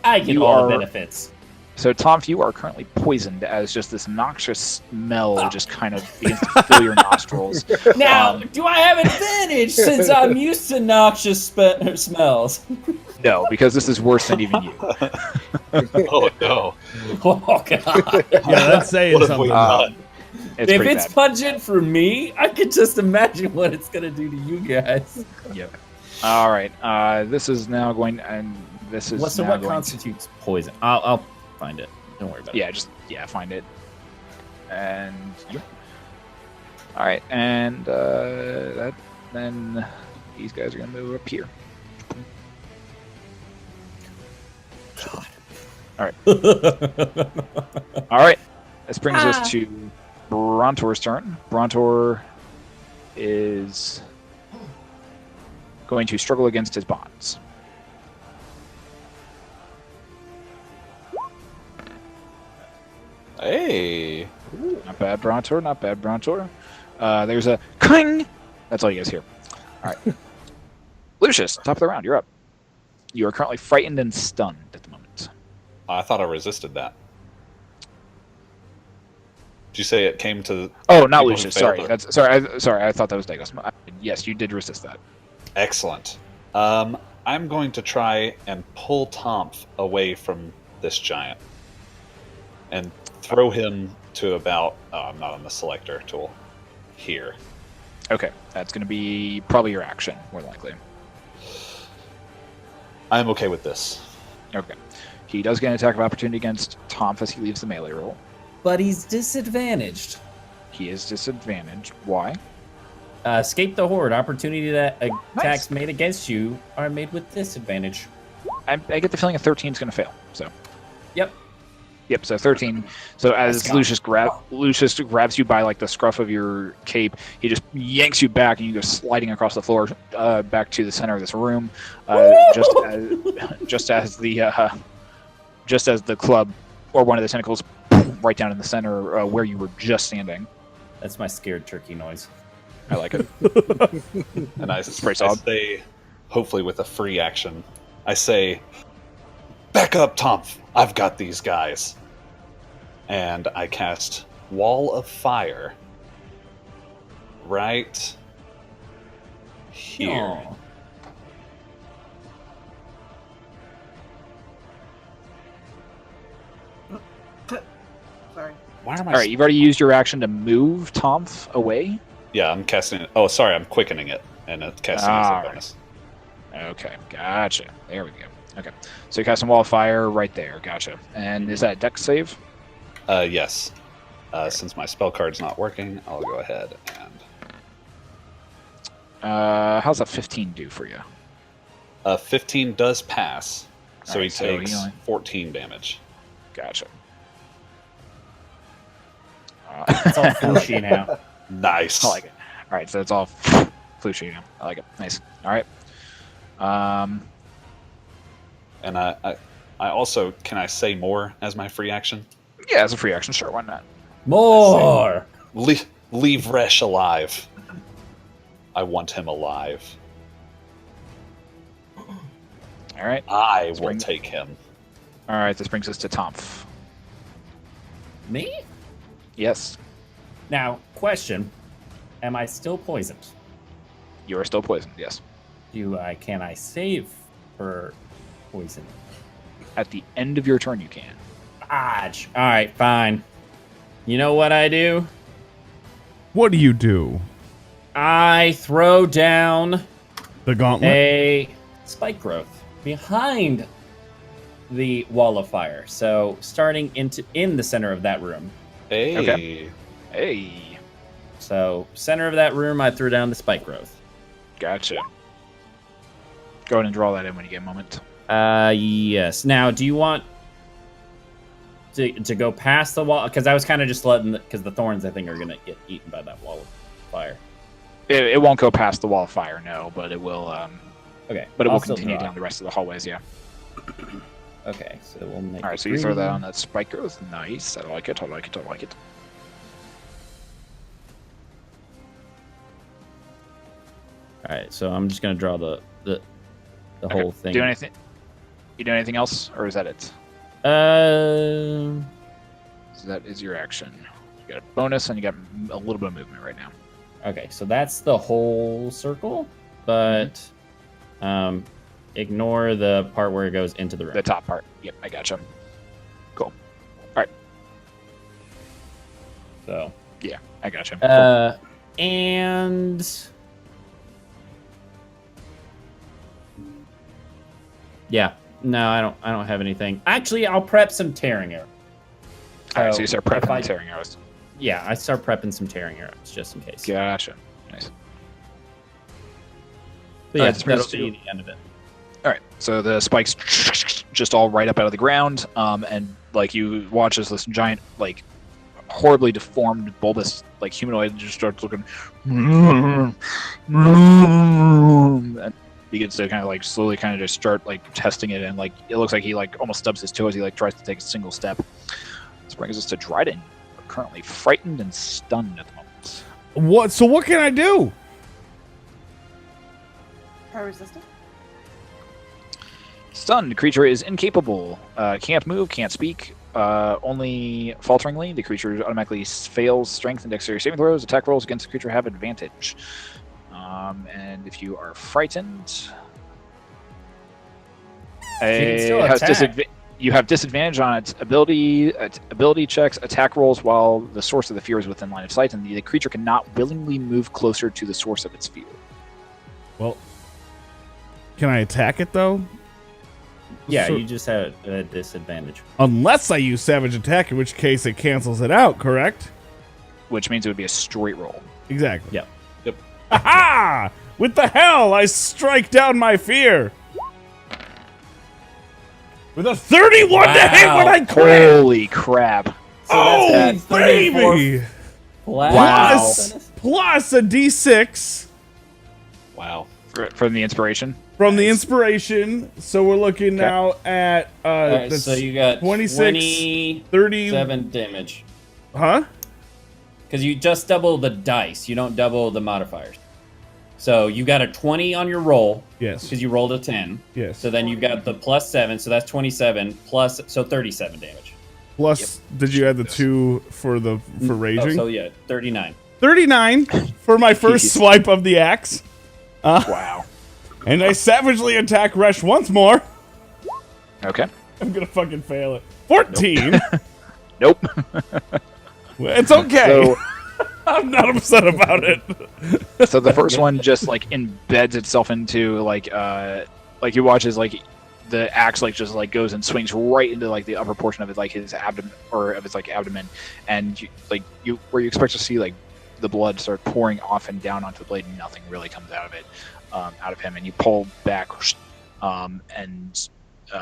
I get You all are- the benefits. So, Tomf, you are currently poisoned as just this noxious smell just kind of begins to fill your nostrils. Now, do I have advantage since I'm used to noxious smells? No, because this is worse than even you. Oh no! Oh, God. Yeah, that's saying What have we something. done? It's If pretty it's bad. pungent for me, I could just imagine what it's going to do to you guys. Yep. All right. This is now going, and this is So now what going. constitutes poison? I'll find it. Don't worry about it. Find it. And all right, and then these guys are gonna move up here. All right. All right. This brings us to Brontor's turn. Brontor is going to struggle against his bonds. Hey. Not bad, Brontor. Not bad, Brontor. There's a cling. That's all you guys hear. All right. Lucius, top of the round. You're up. You are currently frightened and stunned at the moment. I thought I resisted that. Did you say it came to? Oh, not people who Lucius. failed Sorry. or- That's sorry. Sorry. I thought that was Dagos. Yes, you did resist that. Excellent. I'm going to try and pull Tomf away from this giant and throw him to about. Oh, I'm not on the selector tool. Here. Okay, that's going to be probably your action, more than likely. I'm okay with this. Okay. He does get an attack of opportunity against Tomf as he leaves the melee roll. But he's disadvantaged. He is disadvantaged. Why? Escape the horde. Opportunity that attacks Nice. made against you are made with disadvantage. I get the feeling a 13 is going to fail. So. Yep. Yep. So 13. So as That's Lucius grabs you by like the scruff of your cape, he just yanks you back, and you go sliding across the floor back to the center of this room. Just as the club or one of the tentacles right down in the center where you were just standing. That's my scared turkey noise. I like it. And I pretty solid. say, hopefully with a free action, I say, back up, Tomf. I've got these guys. And I cast Wall of Fire right here. Aw. Sorry. Why am I? All right, you've already used your action to move Tomf away. Yeah, I'm casting it. Oh, sorry, I'm quickening it, and it's casting it as All a right. bonus. Okay, gotcha. There we go. Okay, so you cast a wall of fire right there. Gotcha. And is that a dex save? Yes. Since my spell card's not working, I'll go ahead and. How's a 15 do for you? 15 does pass, so Alright, he so takes he only- 14 damage. Gotcha. It's all flushy now. Nice. I like it. All right, so it's all flushy now. I like it. Nice. All right. And I also, can I say more as my free action? Yeah, as a free action, sure. Why not? More. Leave Resh alive. I want him alive. All right. I will Spring. take him. All right. This brings us to Tomf. Me? Yes, Now, question: am I still poisoned? you are still poisoned. Yes. Can I save for poison? At the end of your turn, you can. Dodge. All right, fine. You know what I do? What do you do? I throw down The gauntlet? a spike growth behind the wall of fire. So starting in the center of that room. Hey. Okay. Hey. So center of that room, I threw down the spike growth. Gotcha. Go ahead and draw that in when you get a moment. Yes. Now, do you want to go past the wall? Because I was kind of just letting because the thorns I think are gonna get eaten by that wall of fire. It won't go past the wall of fire, no, but it will. Okay. But it I'll will still continue draw. down the rest of the hallways. Yeah. Okay, so we'll make. All right. it So you throw that green. on that spike growth. Nice. I like it. I like it. I like it. All right, so I'm just gonna draw the Okay. whole thing. Do anything? You do anything else, or is that it? Uh, So that is your action. You got a bonus, and you got a little bit of movement right now. okay, so that's the whole circle, but ignore the part where it goes into the room. The top part. Yep, I gotcha. Cool. All right. So, Yeah, I gotcha. and yeah, no, I don't have anything. Actually, I'll prep some tearing arrows. All right, so you start if prepping I- the tearing arrows. Yeah, I start prepping some tearing arrows just in case. Gotcha. Nice. But yeah, Alright, this brings that'll us to- be the end of it. All right, so the spikes just all right up out of the ground, and like you watch as this giant, like horribly deformed, bulbous, like humanoid just starts looking, and begins to kind of like slowly kind of just start like testing it, and like it looks like he like almost stubs his toe as he like tries to take a single step. This brings us to Dryden, currently frightened and stunned at the moment. What? So what can I do? Fire resistant? Stunned creature is incapable, can't move, can't speak, only falteringly. The creature automatically fails strength and dexterity saving throws. Attack rolls against the creature have advantage. And if you are frightened, you have disadvantage on its ability checks, attack rolls while the source of the fear is within line of sight, and the creature cannot willingly move closer to the source of its fear. Well, can I attack it though? Yeah, So- you just have a disadvantage. Unless I use Savage Attack, in which case it cancels it out, correct? Which means it would be a straight roll. Exactly. Yep. Aha! With the hell, I strike down my fear. With a 31 to hit when I crit. Holy crap. Oh, that's 34 baby! Wow. Plus a D6 Wow. From the inspiration. from the inspiration. So we're looking now at Alright, that's so you got 26, 27 30. damage. Huh? Because you just double the dice. You don't double the modifiers. So you got a 20 on your roll. Yes. Because you rolled a 10. Yes. So then you've got the plus 7. So that's 27 plus. So 37 damage. Plus, did you add the 2 for raging? Oh, so yeah, 39. 39 for my first swipe of the axe. Wow. And I savagely attack Resh once more. Okay. I'm gonna fucking fail it. 14. Nope. It's okay. So, I'm not upset about it. so the first one just like embeds itself into like you watch as like the axe like just like goes and swings right into like the upper portion of it, like his abdomen or of his like abdomen, and you where you expect to see like the blood start pouring off and down onto the blade, nothing really comes out of it, out of him, and you pull back, and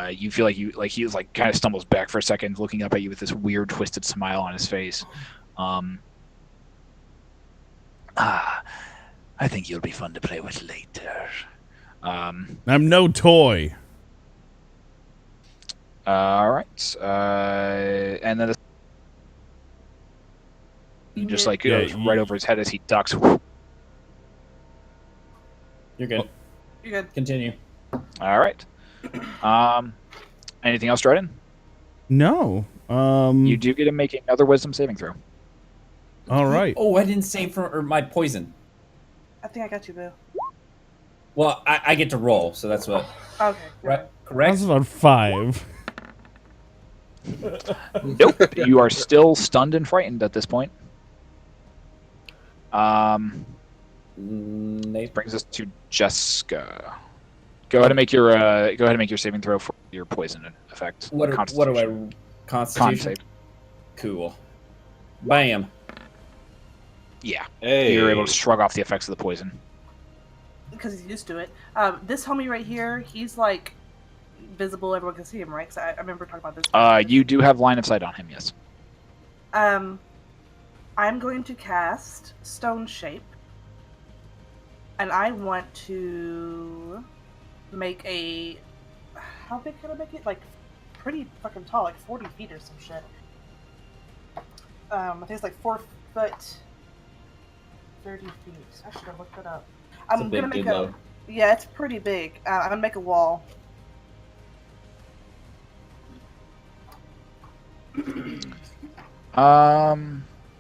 you feel like he was like kind of stumbles back for a second, looking up at you with this weird twisted smile on his face. I think you'll be fun to play with later. I'm no toy. All right, and then he just like goes right over his head as he ducks. You're good. You're good. Continue. All right. Anything else, Dryden? No. You do get to make another wisdom saving throw. All right. Oh, I didn't save for my poison. I think I got you, Boo. Well, I get to roll, so that's what. Okay. Right, correct? That's about 5. Nope. You are still stunned and frightened at this point. Nate. Brings us to Jessica. Go ahead and make your saving throw for your poison effect. What do I? Con Constitution. save. Cool. Bam. Yeah. Hey. You're able to shrug off the effects of the poison. Because he's used to it. This homie right here, he's like visible. Everyone can see him, right? Because I remember talking about this. You do have line of sight on him, yes. I'm going to cast Stone Shape, and I want to make a. How big can I make it? Like, pretty fucking tall, like 40 feet or some shit. I think it's like 4 foot, 30 feet. I should have looked it up. I'm gonna make a. Yeah, it's pretty big. I'm gonna make a wall.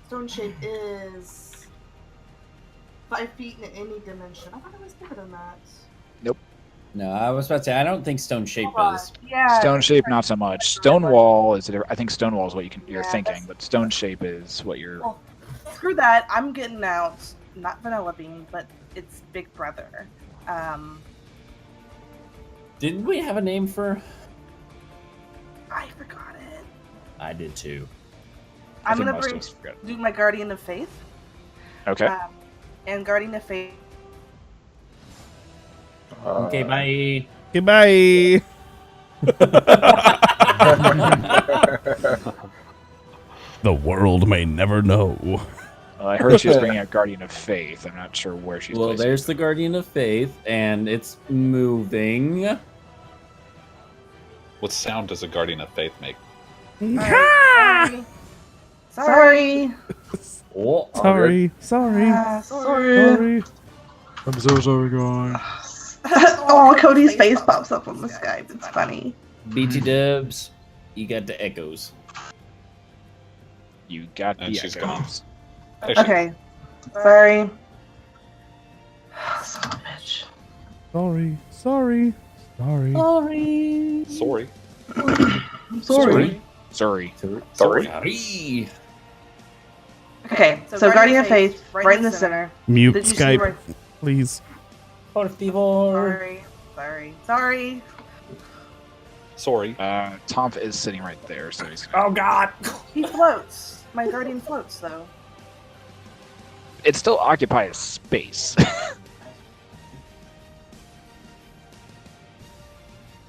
Stone Shape is 5 feet in any dimension. I thought it was bigger than that. No, I was about to say I don't think Stone Shape is. Yeah. Stone shape, not so much. Stone wall is. I think stone wall is what you're Yeah, thinking, but stone shape is what you're. Well, screw that. I'm getting out. Not Vanilla Bean, but it's Big Brother. Didn't we have a name for? I forgot it. I did too. I'm think gonna most of us forgot. do my Guardian of Faith. Okay. And Guardian of Faith. Okay, bye. Goodbye. The world may never know. Well, I heard she was bringing out Guardian of Faith. I'm not sure where she's Well, placing there's it. the Guardian of Faith, and it's moving. What sound does a Guardian of Faith make? Sorry. Sorry. Oh, Sorry. Sorry. I'm so sorry, guys. Oh, Cody's face pops up on the Skype. It's funny. BT Dubs, you got the echoes. You got And the she's echoes. There she is. Okay. Sorry. Son of a bitch. Sorry. Sorry. Sorry. Sorry. Okay, so Guardian of Faith, right in the center. Mute Did you see Skype, where- please. Por favor. Sorry. Sorry. Tomf is sitting right there, so he's gonna... Oh God. He floats. My Guardian floats, though. It still occupies space.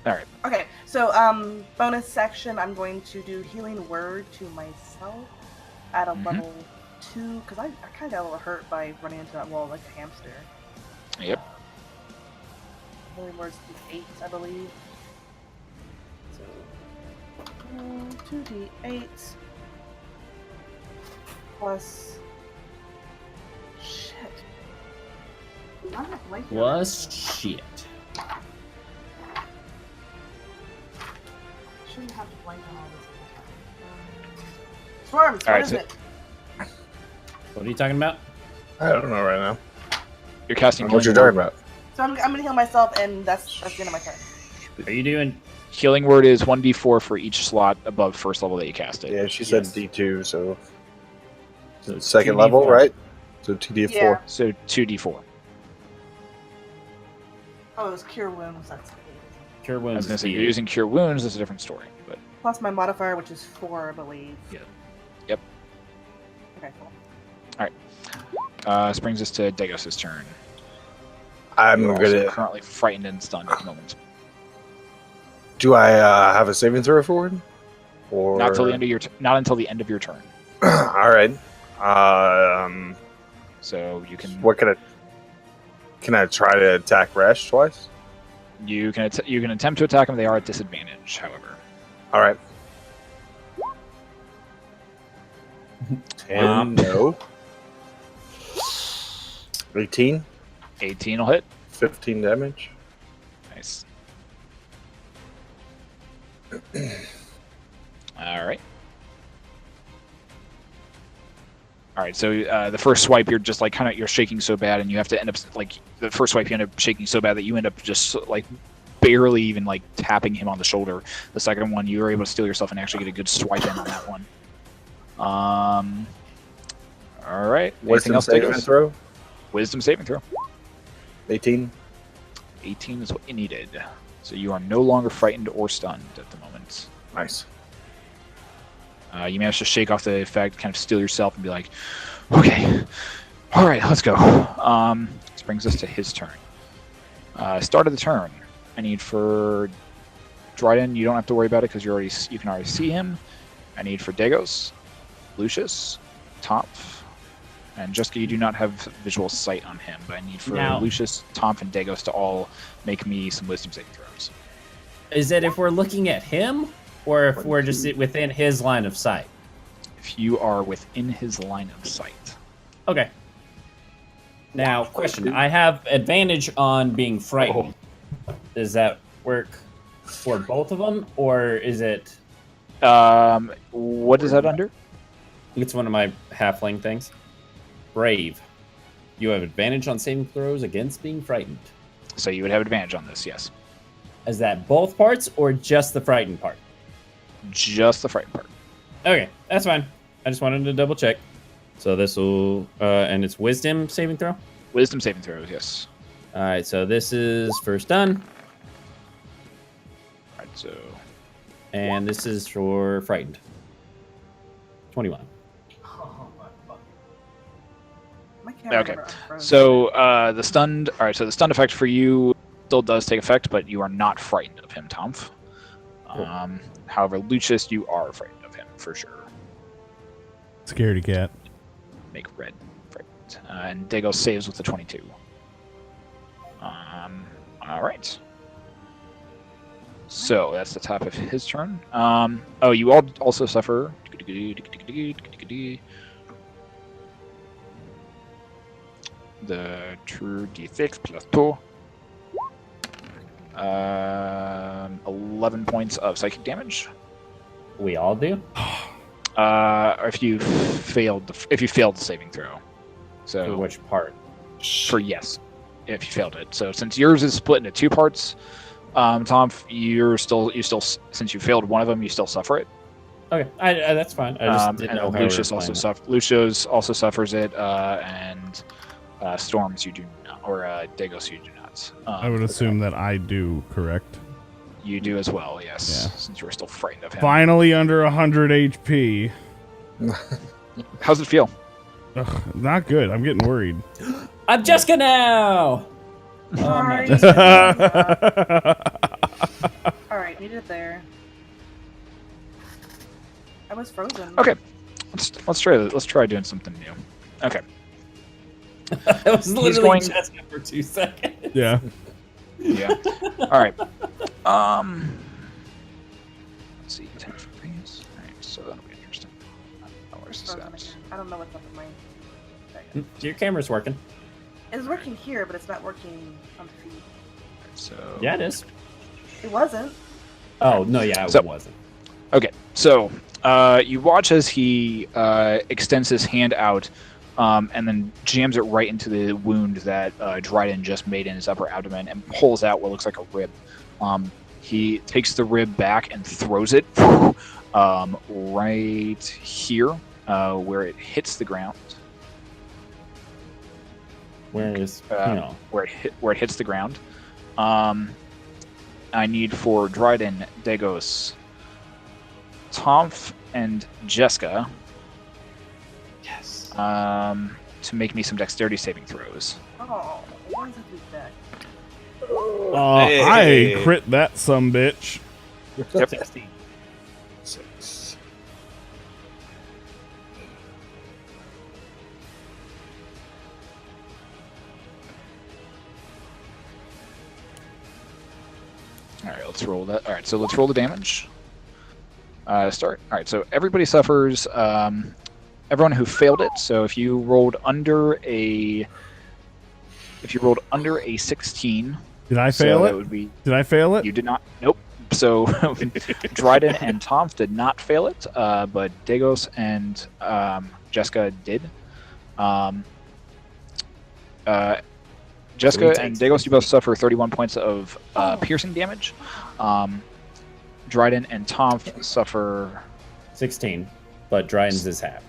Alright. Okay, so bonus section, I'm going to do Healing Word to myself at a level 2, because I kind of got a little hurt by running into that wall like a hamster. Yep. Healing Word's 8, I believe. So, 2d8 plus... Shit. I'm not blanking. Was shit. Shouldn't have to blank on all this. Swarms, what Alright, is so- it? What are you talking about? I don't know right now. You're casting What you're Healing talking Word. about? So I'm gonna heal myself, and that's the end of my turn. Are you doing? Healing Word is 1d4 for each slot above first level that you cast it. Yeah, she said Yes. D2, so So second 2d4. level, right? So 2d4. Yeah. So 2d4. Oh, it was Cure Wounds. That's Cure I was wounds. going to say, is you're the- using Cure Wounds, that's a different story. But plus my modifier, which is 4, I believe. Yeah. Yep. Okay, cool. this brings us to Dagos' turn. I'm You're also gonna. currently frightened and stunned at the moment. Do I have a saving throw for it? Or Not until the end of your not until the end of your turn. All right. So you can What can I? Can I try to attack Resh twice? you can attempt to attack them. They are at disadvantage, however. All right. 10, no. 18, 18 will hit. 15 damage. Nice. All right. All right. So the first swipe, you're just like you're shaking so bad, and you have to end up like the first swipe, you end up shaking so bad that you end up just like barely even like tapping him on the shoulder. The second one, you were able to steal yourself and actually get a good swipe in on that one. All right. Anything Wisdom else, saving Dagos? throw. Wisdom saving throw. 18. 18 is what you needed. So you are no longer frightened or stunned at the moment. Nice. You manage to shake off the effect, kind of steal yourself, and be like, okay, all right, let's go. This brings us to his turn. Start of the turn. I need for Dryden, you don't have to worry about it because you can already see him. I need for Dagos, Lucius, Toph, and Jessica, you do not have visual sight on him, but I need for Now- Lucius, Toph, and Dagos to all make me some wisdom saving throws. Is it if we're looking at him, or if we're just within his line of sight? If you are within his line of sight. Okay. Now, question: I have advantage on being frightened. Does that work for both of them, or is it? What is that under? It's one of my halfling things. Brave. You have advantage on saving throws against being frightened. So you would have advantage on this, yes. Is that both parts or just the frightened part? Just the frightened part. Okay, that's fine. I just wanted to double check. So this will, and it's wisdom saving throw? Wisdom saving throws, yes. All right, so this is first done, Alright, so and this is for frightened. 21. My camera okay. unfroze. So the stunned so the stunned effect for you still does take effect, but you are not frightened of him, Tomf. However, Lucius, you are frightened of him for sure. Scaredy cat. make red. Right. And Dagos saves with the 22. All right. So that's the top of his turn. Oh, you all also suffer. The true d6 plus 2. 11 points of psychic damage. We all do. If you failed the saving throw. So For which part? for yes, if you failed it. So since yours is split into 2 parts, Tom, you still since you failed one of them, you still suffer it. Okay, that's fine. I just didn't and know how Lucius we were also playing it. Lucius also suffers it, and Storms you do not, or Dagos you do not. I would assume that I do, correct? You do as well, yes. Yeah. Since you were still frightened of him. Finally under 100 HP. How's it feel? Ugh, not good. I'm getting worried. I'm Jessica now. Sorry. not All right, need it there. I was frozen. Okay, let's try doing something new. Okay, I was literally going- Jessica for 2 seconds. Yeah. yeah. All right. Let's see. 10 for these. All right, so that'll be interesting. Where's this Frozen at? again. I don't know what's up with mine. Your camera's working. It's working here, but it's not working on the feed. So Yeah, it is. It wasn't. Oh no, yeah, it So- wasn't. Okay, so you watch as he extends his hand out, and then jams it right into the wound that Dryden just made in his upper abdomen, and pulls out what looks like a rib. He takes the rib back and throws it right here, where it hits the ground. Where is Where it hits the ground. I need for Dryden, Dagos, Tomf, and Jessica. Yes. To make me some dexterity saving throws. Oh, why does it do that? Hey. I crit that sumbitch. Yep. 16. 6. All right, let's roll that. All right, so let's roll the damage. Start. All right, so everybody suffers. Everyone who failed it. So if you rolled under a 16, Did I so fail that it? would be Did I fail it? you did not. Nope. So Dryden and Tom did not fail it, but Dagos and Jessica did. Jessica and Dagos, you both suffer 31 points of piercing damage. Dryden and Tom suffer 16, but Dryden's is halved.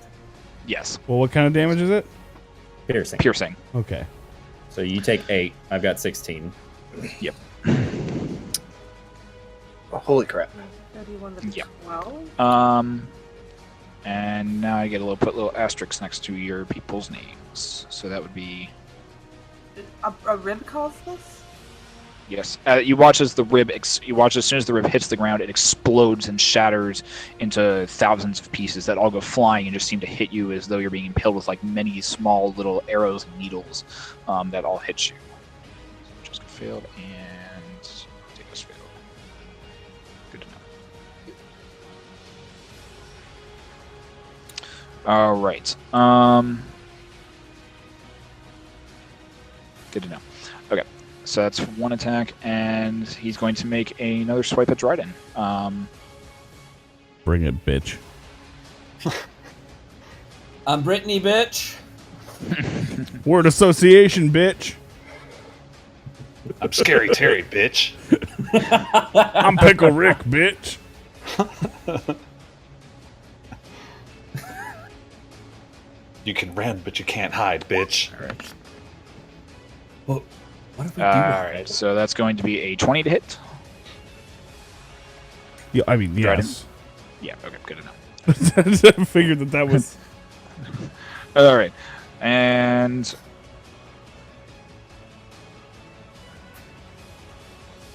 yes, Well, what kind of damage is it? Piercing. piercing. Okay. So you take 8. I've got 16. Yep. Oh, holy crap. 31 to Yeah. 12. And now I get put little asterisks next to your people's names. So that would be A rib caused this? yes. You watch as the rib. You watch as soon as the rib hits the ground, it explodes and shatters into thousands of pieces that all go flying and just seem to hit you as though you're being impaled with like many small little arrows and needles that all hit you. Just failed and take this failed. Good to know. All right. Good to know. Okay. So that's one attack, and he's going to make another swipe at Dryden. Bring it, bitch. I'm Brittany, bitch. Word association, bitch. I'm Scary Terry, bitch. I'm Pickle Rick, bitch. You can run, but you can't hide, bitch. Well, what if we All do right. So that's going to be a 20 to hit. Yeah, I mean, Dryden? yes. Yeah. Okay. Good enough. I figured that was. All right. And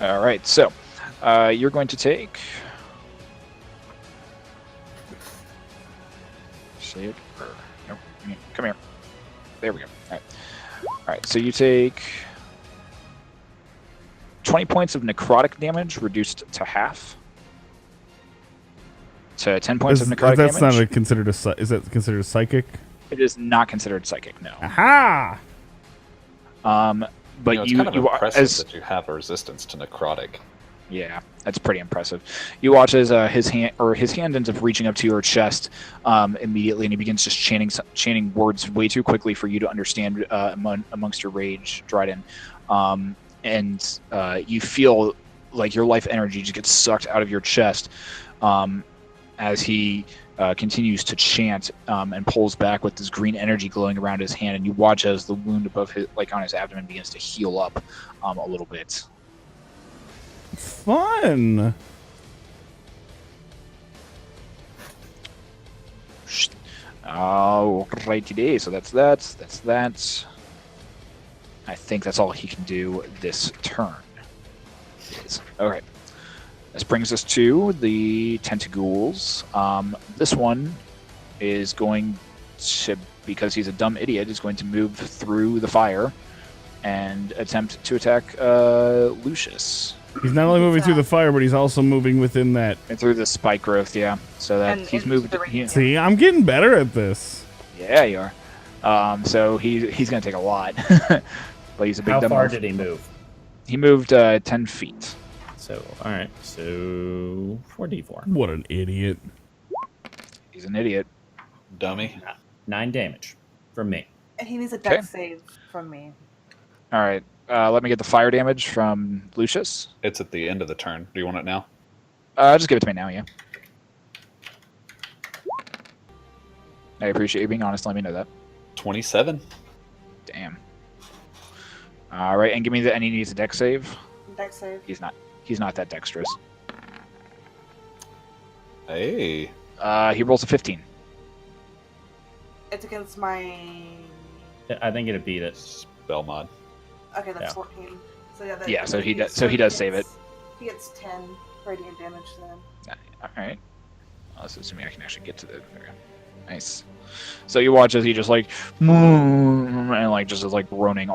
all right. So you're going to take. Say it. Or, nope. Come here. There we go. All right. So you take 20 points of necrotic damage, reduced to half. To 10 points of necrotic that's damage. Not considered is that considered psychic? It is not considered psychic. No. Aha! But it's you kind of impressive as that you have a resistance to necrotic. yeah, that's pretty impressive. You watch as his hand ends up reaching up to your chest immediately, and he begins just chanting words way too quickly for you to understand amongst your rage, Dryden. And you feel like your life energy just gets sucked out of your chest as he continues to chant and pulls back with this green energy glowing around his hand, and you watch as the wound above his, like on his abdomen, begins to heal up a little bit. Fun. Alrighty, so that's that. I think that's all he can do this turn. Okay. This brings us to the Tentagools. This one is going to, because he's a dumb idiot, is going to move through the fire and attempt to attack Lucius. He's not only moving through the fire, but he's also moving within that. And through the spike growth, yeah. So that And he's into moved. the See, I'm getting better at this. Yeah, you are. So he's going to take a lot. But he's a big How dumb far elf. did he move? He moved 10 feet. So, all right. So 4d4. What an idiot. He's an idiot. Dummy. 9 damage from me. And he needs a Okay. dex save from me. All right. Let me get the fire damage from Lucius. It's at the end of the turn. Do you want it now? Just give it to me now, yeah. I appreciate you being honest. Let me know that. 27. Damn. All right, and give me and he needs a dex save. Dex save. He's not that dexterous. Hey. He rolls a 15. It's against my. I think it'd beat it. Spell mod. Okay, that's Yeah. 14. So yeah, Yeah, so he does. So he does save it. He gets 10 radiant damage then. All right. Let's assuming I can actually get to the. Okay. Nice. So you watch as he just like, and like just is like groaning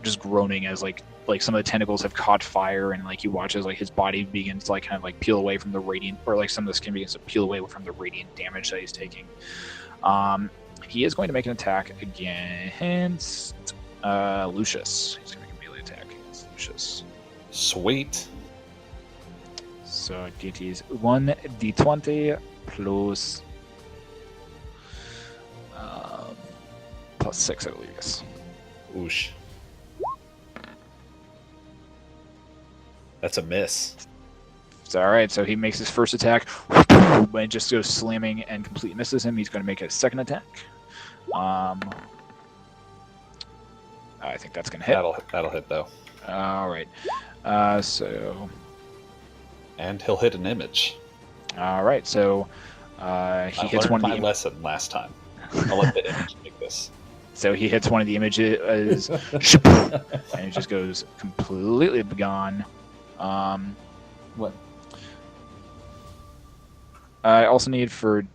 just groaning as like some of the tentacles have caught fire, and like you watch as like his body begins to like kind of like peel away from the radiant, or like some of the skin begins to peel away from the radiant damage that he's taking. He is going to make an attack against Lucius. He's going to make a melee attack against Lucius. Sweet. So it is 1d20 plus plus 6, I believe. Yes. Oosh. That's a miss. It's all right. So he makes his first attack, and just goes slamming and completely misses him. He's going to make a second attack. I think that's going to hit. That'll hit though. All right. So. And he'll hit an image. All right. So he hits one of my the. lesson last time. I'll let the image make this. So he hits one of the images, and it just goes completely gone. What? I also need for.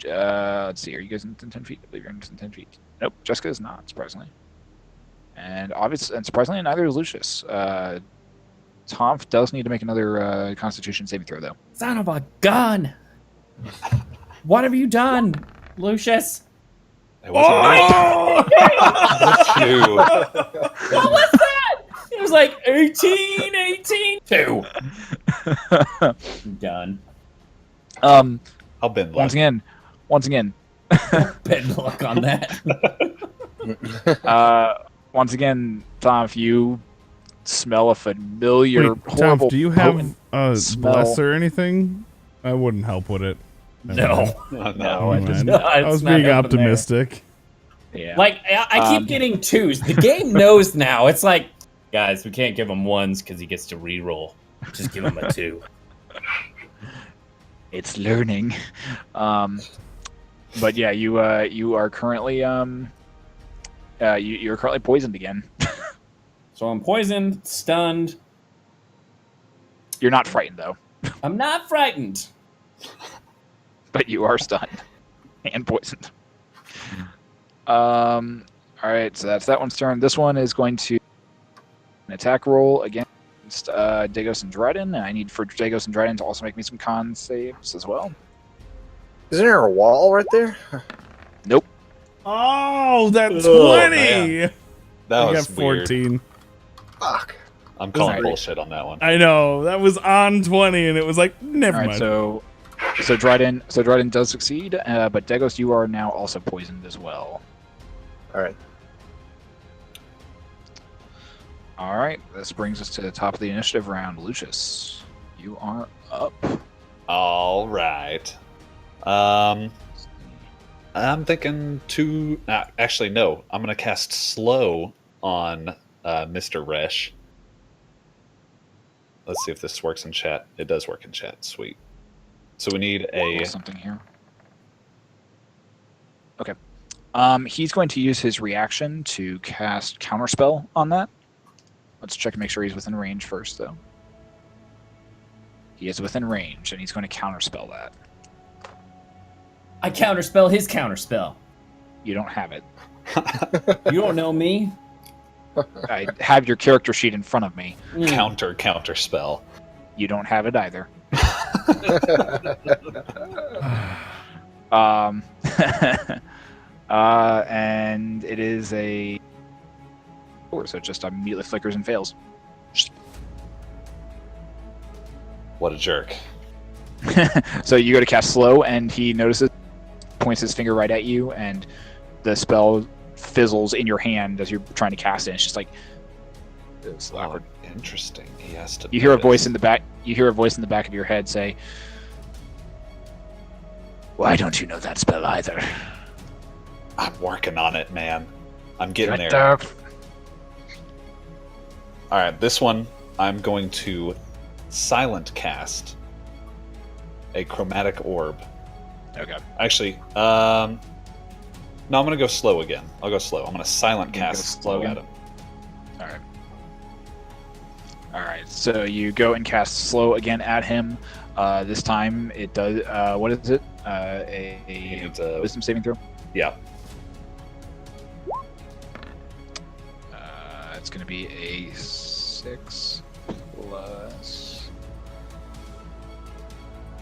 Let's see. Are you guys in 10 feet? I believe you're in 10 feet. Nope. Jessica is not, surprisingly. And surprisingly, neither is Lucius. Tomf does need to make another Constitution saving throw, though. Son of a gun! What have you done, Lucius? It wasn't Two. What was that? It was like 18, 2. I'm done. I'll bend Once again. Bad luck on that. Once again, Tom, if you smell a familiar, Wait, Tom, horrible, do you have potent a smell. bless or anything? I wouldn't help with it. No. No, it does Man. not. I was It's not being helping there. optimistic. Yeah. Like, I keep getting 2s. The game knows now. It's like, guys, we can't give him 1s because he gets to reroll. Just give him a 2. It's learning. But yeah, you are currently you're currently poisoned again. So I'm poisoned, stunned. You're not frightened though, I'm not frightened. but you are stunned and poisoned. All right, so that's that one's turn. This one is going to an attack roll against Dagos and Dryden. And I need for Dagos and Dryden to also make me some con saves as well. Isn't there a wall right there? Nope. Oh, that 20! man. That I was got weird. 14. Fuck. I'm calling Alright. bullshit on that one. I know. That was on 20, and it was like, never All right, mind. so Dryden does succeed, but Dagos, you are now also poisoned as well. All right. All right, this brings us to the top of the initiative round. Lucius, you are up. All right. I'm thinking actually, no. I'm going to cast Slow on Mr. Resh. Let's see if this works in chat. It does work in chat. Sweet. So we need Something here. Okay. He's going to use his reaction to cast Counterspell on that. Let's check and make sure he's within range first, though. He is within range, and he's going to Counterspell that. I counterspell his counterspell. You don't have it. You don't know me. I have your character sheet in front of me. counter spell. You don't have it either. And it is a... So it just immediately flickers and fails. What a jerk. So you go to cast Slow, and he notices, points his finger right at you, and the spell fizzles in your hand as you're trying to cast it. And it's just like... It's awkward. Interesting. He has to. You hear a voice in the back. You hear a voice in the back of your head say, "Why don't you know that spell either?" I'm working on it, man. I'm getting Right there. All right, this one I'm going to silent cast a chromatic orb. Okay. Actually, no, I'm gonna go slow again. I'll go slow. I'm gonna silent You're gonna cast go slow slow? at him. All right. All right. So you go and cast Slow again at him. This time it does. What is it? He needs a Wisdom saving throw. yeah. It's going to be a 6 plus.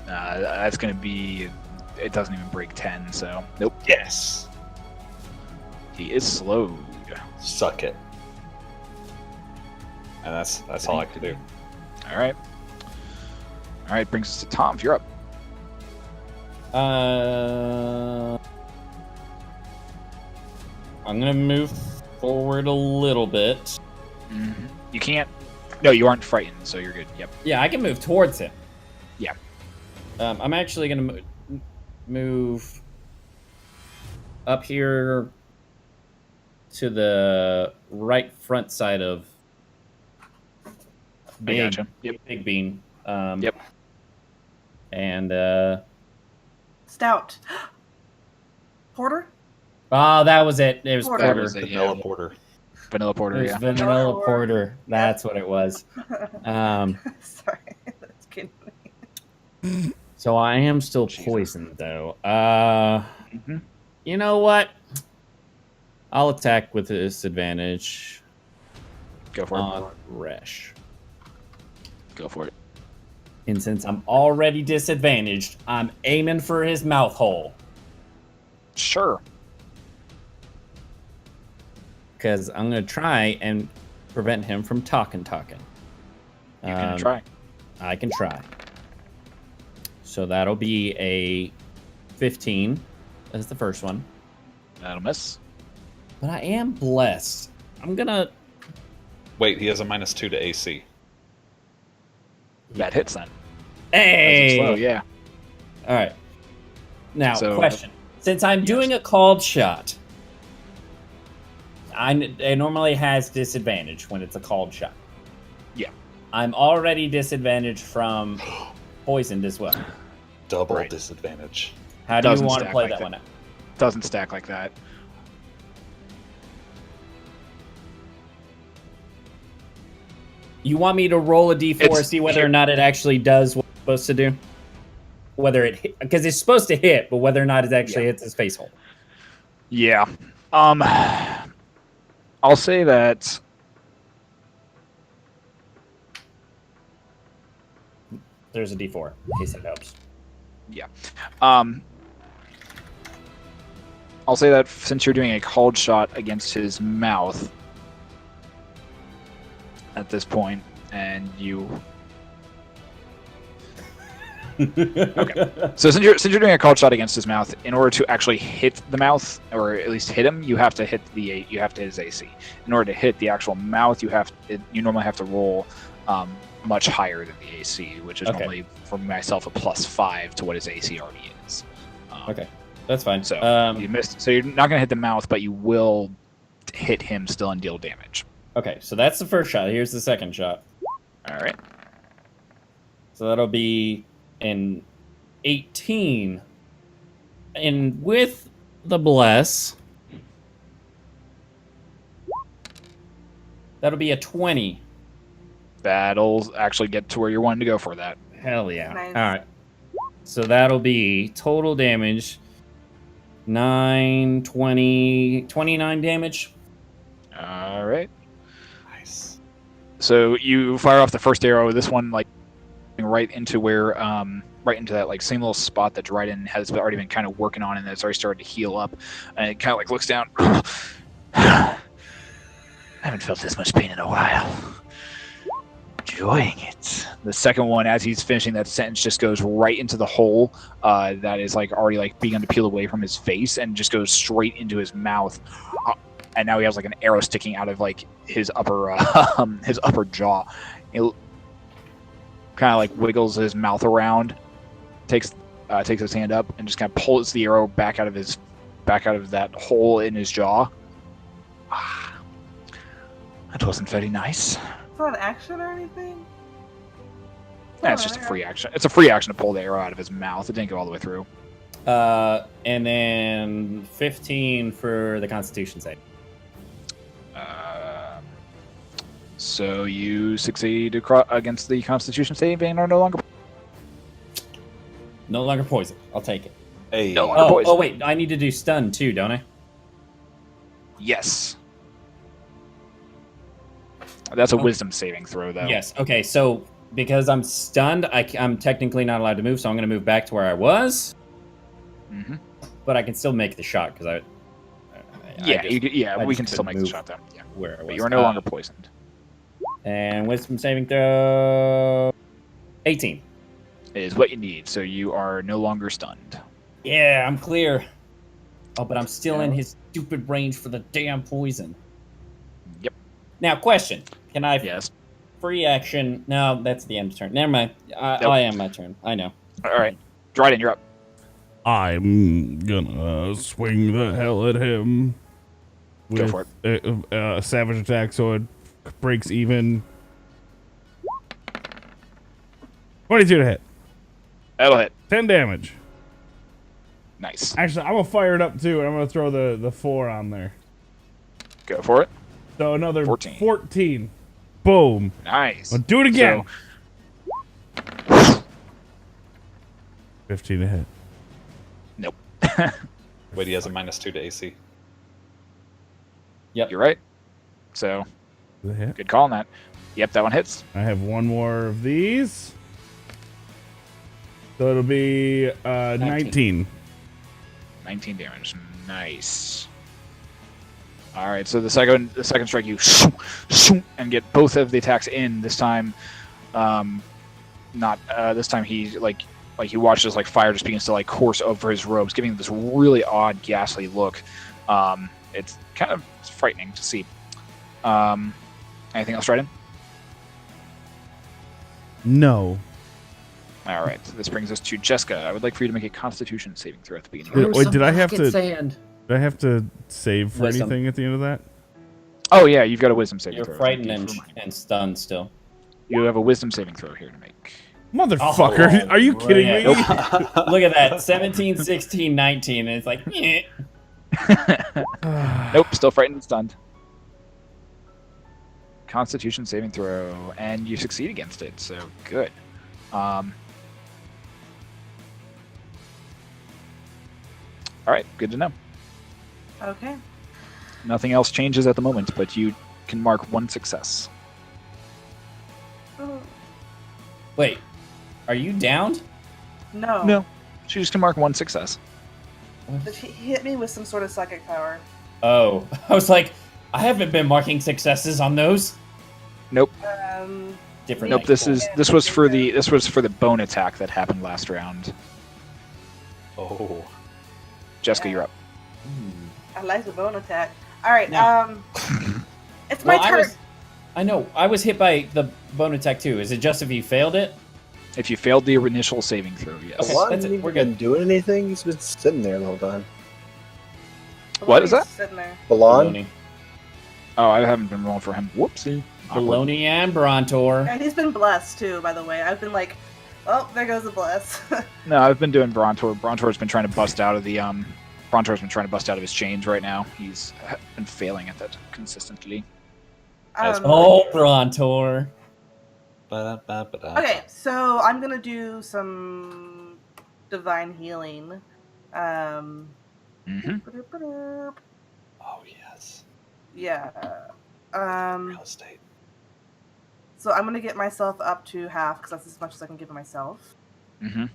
That's going to be. It doesn't even break 10. So nope. Yes. He is slowed. Suck it. And that's all I can do. All right. All right. Brings us to Tom. You're up. I'm gonna move forward a little bit. Mm-hmm. You can't. No, you aren't frightened, so you're good. Yep. Yeah, I can move towards him. Yeah. I'm actually gonna move up here to the right front side of I gotcha. Yep. Big Bean. Yep. And Stout. Porter? oh, that was it. It was Porter. Porter. Was it? Vanilla Yeah. Porter. Vanilla Porter. It was Yeah. Vanilla Porter. Porter. That's what it was. Sorry, that's kidding me. So I am still Jesus. poisoned, though. Mm-hmm. You know what? I'll attack with disadvantage Go for it. on Resh. Go for it. And since I'm already disadvantaged, I'm aiming for his mouth hole. Sure. Because I'm going to try and prevent him from talking. You can try. I can try. So that'll be a 15 as the first one. That'll miss. But I am blessed. I'm going to... Wait, he has a -2 to AC. That hits then. Hey! Slow, yeah. All right. Now, So- question. Since I'm doing a called shot, it normally has disadvantage when it's a called shot. Yeah. I'm already disadvantaged from poisoned as well. Double Right. disadvantage. How do Doesn't you want to stack play like that that. one out? Doesn't stack like that. You want me to roll a d4 It's- see whether or not it actually does what it's supposed to do? Whether it because it's supposed to hit, but whether or not it actually hits his face hole. Yeah. I'll say that. There's a D4 in case that helps. Yeah. I'll say that since you're doing a called shot against his mouth at this point, and you. Okay. So since you're doing a called shot against his mouth, in order to actually hit the mouth, or at least hit hit his AC. In order to hit the actual mouth, you normally have to roll much higher than the AC, which is normally for myself a +5 to what his AC already is. Okay, that's fine. So you missed. So you're not going to hit the mouth, but you will hit him still and deal damage. Okay, so that's the first shot. Here's the second shot. All right. So that'll be an 18. And with the bless, that'll be a 20. That'll actually get to where you're wanting to go for that. Hell yeah. Nice. All right. So that'll be total damage 9, 20, 29 damage. All right. Nice. So you fire off the first arrow. This one, like, right into where, right into that, like, same little spot that Dryden has already been kind of working on, and it's already started to heal up. And it kind of like looks down. I haven't felt this much pain in a while. Enjoying it. The second one, as he's finishing that sentence, just goes right into the hole that is like already like begun to peel away from his face, and just goes straight into his mouth. And now he has like an arrow sticking out of like his upper jaw. It kind of like wiggles his mouth around, takes his hand up, and just kind of pulls the arrow back out of that hole in his jaw. That wasn't very nice. It's not an action or anything? Yeah, it's just a free action. It's a free action to pull the arrow out of his mouth. It didn't go all the way through. And then 15 for the Constitution save. So you succeed against the Constitution save and are no longer poisoned. I'll take it. Hey. No longer poisoned. Oh, wait. I need to do stun too, don't I? Yes. That's a wisdom saving throw, though. Yes. Okay, so because I'm stunned, I'm technically not allowed to move, so I'm going to move back to where I was. Mm-hmm. But I can still make the shot because we can still make the shot, though. Yeah. Where I was. But you are no longer poisoned. And wisdom saving throw 18 is what you need, so you are no longer stunned. Yeah, I'm clear. Oh, but I'm still in his stupid range for the damn poison. Yep. Now, question. Can I Yes. free action? No, that's the end of turn. Never mind. Nope. I am my turn. I know. All right. Dryden, you're up. I'm gonna swing the hell at him. Go for it. Savage attack, so it breaks even. 22 to hit. That'll hit. 10 damage. Nice. Actually, I'm gonna fire it up too, and I'm gonna throw the 4 on there. Go for it. So another 14. 14. Boom. Nice. I'll do it again. 15 to hit. Nope. Wait, he has a -2 to AC. Yep. You're right. So, Does it hit? good call on that. Yep, that one hits. I have one more of these. So it'll be 19. 19 damage. Nice. All right, so the second strike, you and get both of the attacks in. This time, this time he like he watches like fire just begins to like course over his robes, giving him this really odd, ghastly look. It's kind of frightening to see. Anything else, Dryden? No. All right, so this brings us to Jessica. I would like for you to make a Constitution saving throw at the beginning. Wait, did I have to? Sand. Did I have to save for Wisdom. anything at the end of that? Oh yeah, you've got a Wisdom saving You're throw. frightened Thank you for reminding me. and stunned still. You have a Wisdom saving throw here to make. Motherfucker, are you kidding me? Look at that. 17, 16, 19, and it's like, eh. Nope, still frightened and stunned. Constitution saving throw, and you succeed against it, so good. All right, good to know. Okay. Nothing else changes at the moment, but you can mark 1 success. Wait, are you downed? No. No, she just can mark 1 success. But he hit me with some sort of psychic power. Oh, I was like, I haven't been marking successes on those. Nope. Different. Nope. This was for the bone attack that happened last round. Oh. Jessica, you're up. I like the bone attack. All right. No. It's my turn. I know. I was hit by the bone attack too. Is it just if you failed it? If you failed the initial saving throw, yes. Okay. Alon that's it. hasn't We're even good. been doing anything. He's been sitting there the whole time. What is that? Sitting there. Alon? Baloney. Oh, I haven't been rolling for him. Whoopsie. Baloney and Brontor. And he's been blessed too, by the way. I've been like, oh, there goes the bless. No, I've been doing Brontor. Brontor's been trying to bust out of the Brontor's been trying to bust out of his chains right now. He's been failing at that consistently. Oh, Brontor. Okay, so I'm gonna do some divine healing. Mm-hmm. Oh, yes. Yeah. Real estate. So I'm gonna get myself up to half because that's as much as I can give myself. Mm-hmm.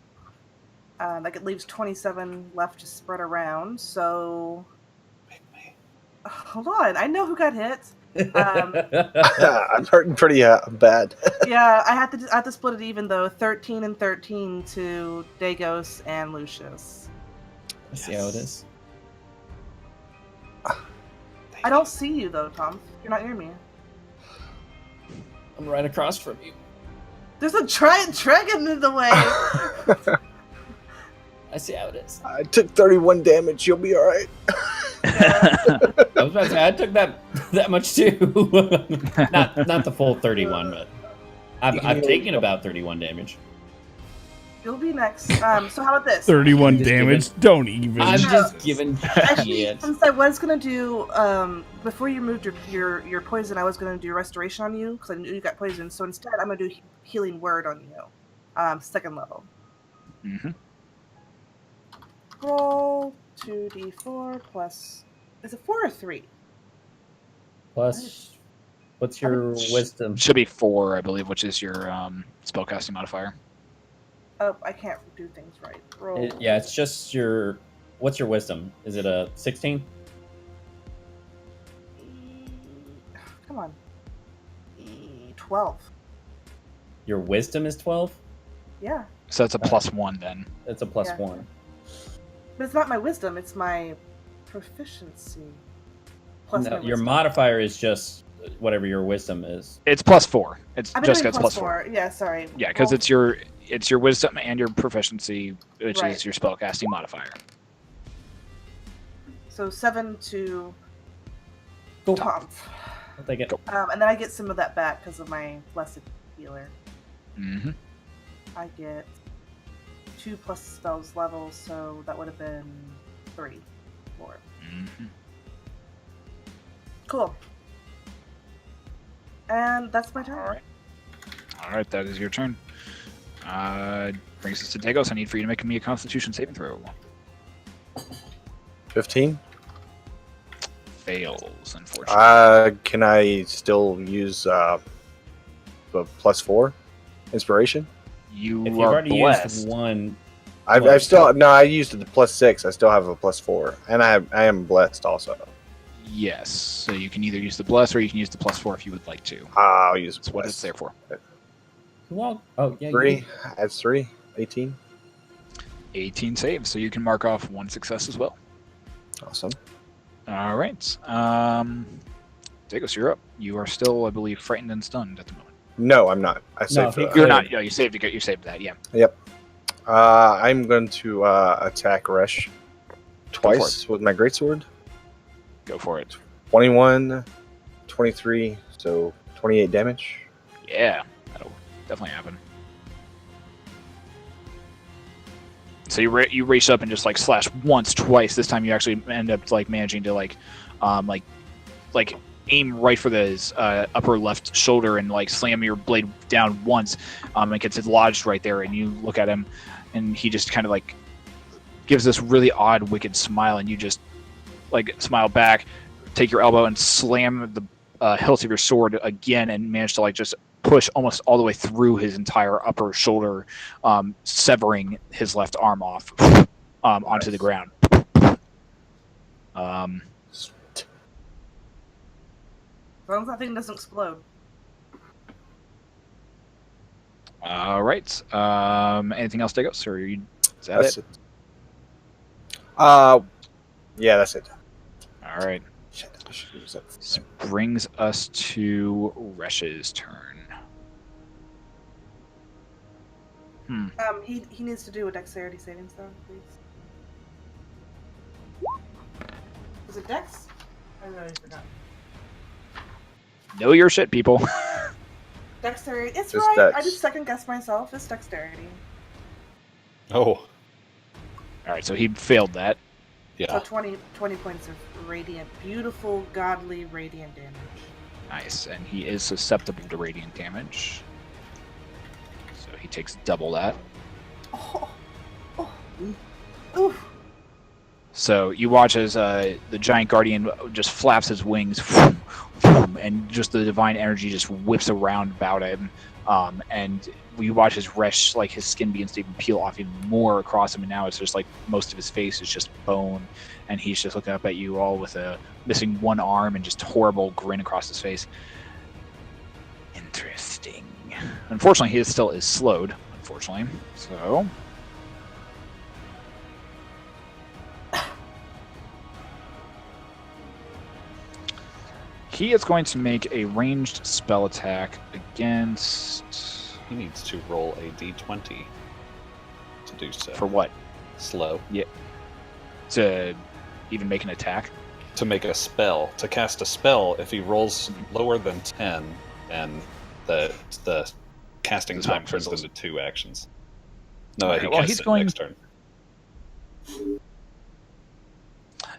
Like it leaves 27 left to spread around. So Pick me. hold on, I know who got hit. I'm hurting pretty bad. Yeah, I have to split it even though. 13 and 13 to Dagos and Lucius. Let's see how it is. I don't see you though, Tom. You're not near me. I'm right across from you. There's a giant dragon in the way. I see how it is. I took 31 damage. You'll be all right. I was about to say I took that much too. not the full 31, but I've taken about 31 damage. You'll be next. So how about this? 31 Just damage. Don't even. I'm just giving Actually, shit. since I was gonna do before you moved your poison, I was gonna do restoration on you because I knew you got poisoned. So instead, I'm gonna do healing word on you, second level. Mm-hmm. Roll 2d4 plus. Is it 4 or 3? Plus, what's your wisdom? Should be 4, I believe, which is your spellcasting modifier. Oh, I can't do things right. Roll. Yeah, it's just your. What's your wisdom? Is it a 16? Come on. 12. Your wisdom is 12. Yeah, So that's a +1 then. That's a plus Yeah. 1. but it's not my wisdom. It's my proficiency. Plus No, my your wisdom. modifier is just whatever your wisdom is. It's +4. It's I've been just doing gets +4. Yeah, sorry. Yeah, because Roll- it's your wisdom and your proficiency, which Right. is your spellcasting modifier. So 7 to Go. Tom. I'll take it. Go. And then I get some of that back because of my blessed healer. Mm-hmm. I get 2 plus spells level, so that would have been 3. 4. Mm-hmm. Cool. And that's my turn. All right. All right, that is your turn. Brings us to Dagos. I need for you to make me a Constitution saving throw. 15. Fails, unfortunately. Can I still use the +4 inspiration? You If you've are already blessed. used one, I've still no. I used the +6. I still have a +4, and I am blessed also. Yes. So you can either use the bless or you can use the +4 if you would like to. I'll use That's what it's there for. well, oh yeah, 3. That's 3. 18. 18 saves, so you can mark off 1 success as well. Awesome. All right. Dagos, you're up. You are still, I believe, frightened and stunned at the moment. No, I'm not. I saved for he that. You're Good. not. Yeah, you saved it. You saved that. Yeah. Yep. I'm going to attack Resh twice with my greatsword. Go for it. 21, 23, so 28 damage. Yeah, that'll definitely happen. So you race up and just like slash once, twice. This time you actually end up like managing to like aim right for his upper left shoulder and like slam your blade down once. It gets lodged right there, and you look at him, and he just kind of like gives this really odd, wicked smile, and you just like smile back, take your elbow and slam the hilt of your sword again, and manage to like just push almost all the way through his entire upper shoulder, severing his left arm off onto the ground. As long as that thing doesn't explode. All right. Anything else, Dagos, or is that That's it? Yeah, that's it. All right. Shit, I should use that. This brings us to Resh's turn. He needs to do a dexterity saving throw, please. Was it dex? I already forgot. Know your shit, people. Dexterity. It's Just right. dex. I just second guessed myself. It's dexterity. Oh, All right, so he failed that. yeah. So 20 points of radiant, beautiful, godly radiant damage. Nice, and he is susceptible to radiant damage. So he takes double that. Oh, oof. So you watch as the giant guardian just flaps his wings, and just the divine energy just whips around about him. And you watch as Resh, like his skin begins to even peel off even more across him, and now it's just like most of his face is just bone, and he's just looking up at you all with a missing one arm and just horrible grin across his face. Interesting. Unfortunately, he still is slowed. Unfortunately, so. He is going to make a ranged spell attack against... He needs to roll a d20 to do so. For what? Slow. Yeah. To even make an attack? To make a spell. To cast a spell, if he rolls lower than 10, then the casting This time one turns fizzles. into 2 actions. No, Alright, he well, casts he's it going- next turn.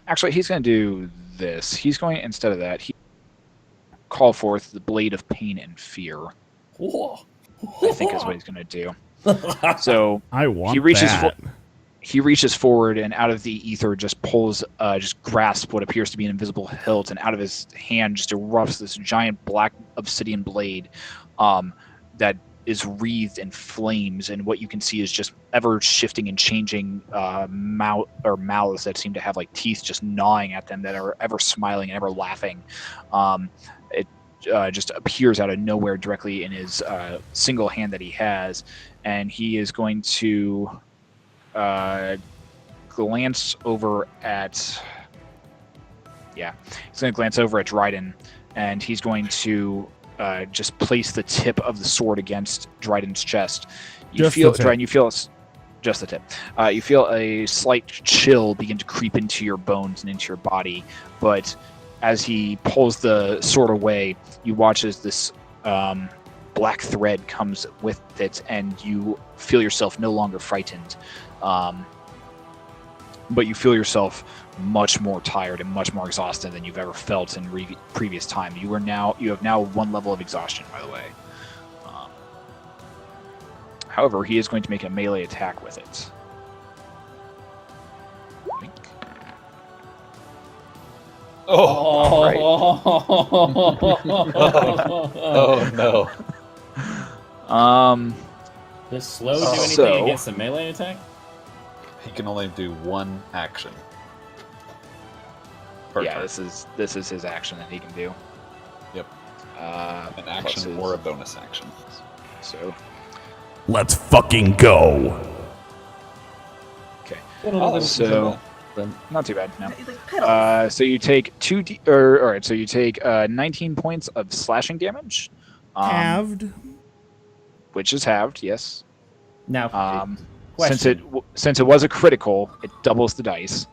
Actually, he's going to do this. He's going, instead of that, he call forth the Blade of Pain and Fear, I think is what he's going to do. So I want he reaches that. he reaches forward and out of the ether just pulls, just grasps what appears to be an invisible hilt, and out of his hand just erupts this giant black obsidian blade that is wreathed in flames, and what you can see is just ever shifting and changing mouths that seem to have like teeth just gnawing at them, that are ever smiling and ever laughing. It just appears out of nowhere directly in his single hand that he has, and he is going to glance over at Dryden, and he's going to just place the tip of the sword against Dryden's chest. Dryden, you feel just the tip. You feel a slight chill begin to creep into your bones and into your body, but as he pulls the sword away, you watch as this black thread comes with it, and you feel yourself no longer frightened. But you feel yourself much more tired and much more exhausted than you've ever felt in previous time. You have now 1 level of exhaustion, by the way. However, he is going to make a melee attack with it. Oh, Right. oh no. Does slow do anything So- against a melee attack? He can only do 1 action. Per Yeah, turn. this is his action that he can do. Yep. An An action or a bonus action. So Let's fucking go. okay. Oh, So not too bad. No. He's like, pedal. So you take 19 points of slashing damage, Halved. which is halved. Yes. Now, Since question. it was a critical, it doubles the dice.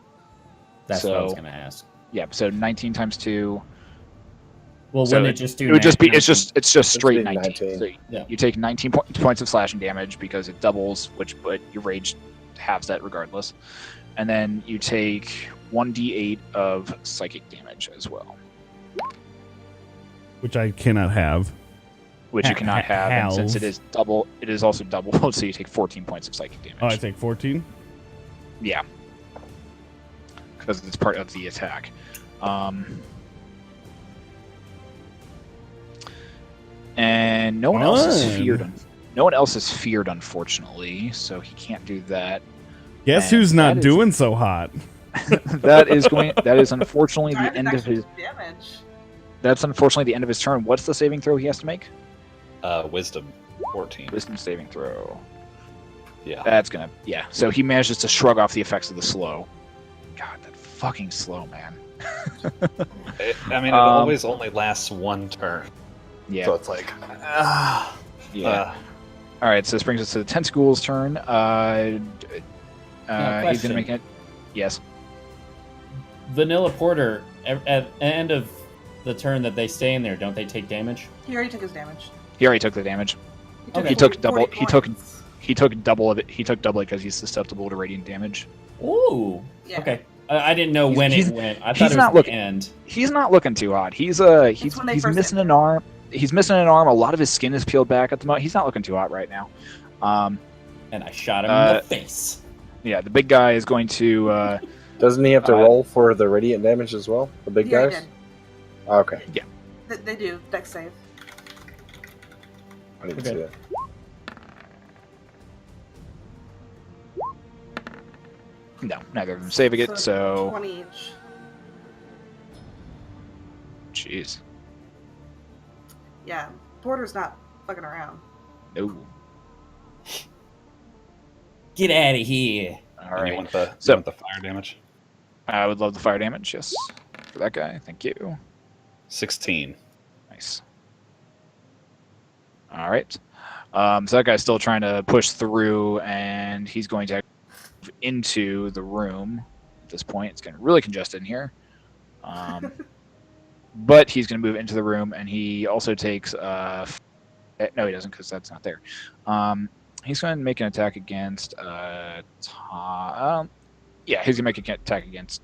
That's what I was so- going to ask. Yeah. So 19 times 2. Well, So wouldn't it just do? It would just be. 19? It's just straight be 19. 19. So Yeah. you take 19 points of slashing damage because it doubles, but your rage halves that regardless. And then you take 1d8 of psychic damage as well, Which I cannot have. which you cannot have. And since halve. it is double, it is also double. So you take 14 points of psychic damage. Oh, I take 14. Yeah, because it's part of the attack. And no one else is feared. No one else is feared, unfortunately, so he can't do that. Guess And who's not that is- doing so hot? That is unfortunately the Dragon end of actually his. took damage. That's unfortunately the end of his turn. What's the saving throw he has to make? Wisdom 14. Wisdom saving throw. Yeah. That's gonna. Yeah. So he manages to shrug off the effects of the slow. God, that fucking slow, man. It always only lasts one turn. Yeah. So it's like, Yeah. All right. So this brings us to the Tentacle's turn. He's question. gonna make it. Yes. Vanilla Porter, at the end of the turn that they stay in there, don't they take damage? He already took his damage. He already took the damage. Okay. He took 40 double. He took. points. He took double of it. He took double because he's susceptible to radiant damage. Ooh. Yeah. Okay. I didn't know when He's- it went. I he's thought it was not the looking- end. He's not looking too hot. He's when they he's first missing enter. an arm. He's missing an arm. A lot of his skin is peeled back at the moment. He's not looking too hot right now. And I shot him in the face. Yeah, the big guy is going to. Doesn't he have to roll for the radiant damage as well? The big He already guys? did. Okay. They do. Dex save. I didn't Okay. see that. No, neither of them saving it. So, 20 each. jeez, Yeah. Porter's not fucking around. no. Get out of here. All and you right. want the So- you want the fire damage? I would love the fire damage. Yes, for that guy. Thank you. 16. Nice. All right. So that guy's still trying to push through, and he's going to move into the room. At this point, it's getting really congested in here. But he's going to move into the room, and he also takes. No, he doesn't, because that's not there. He's going to make an attack against Tom. Yeah, he's going to make an attack against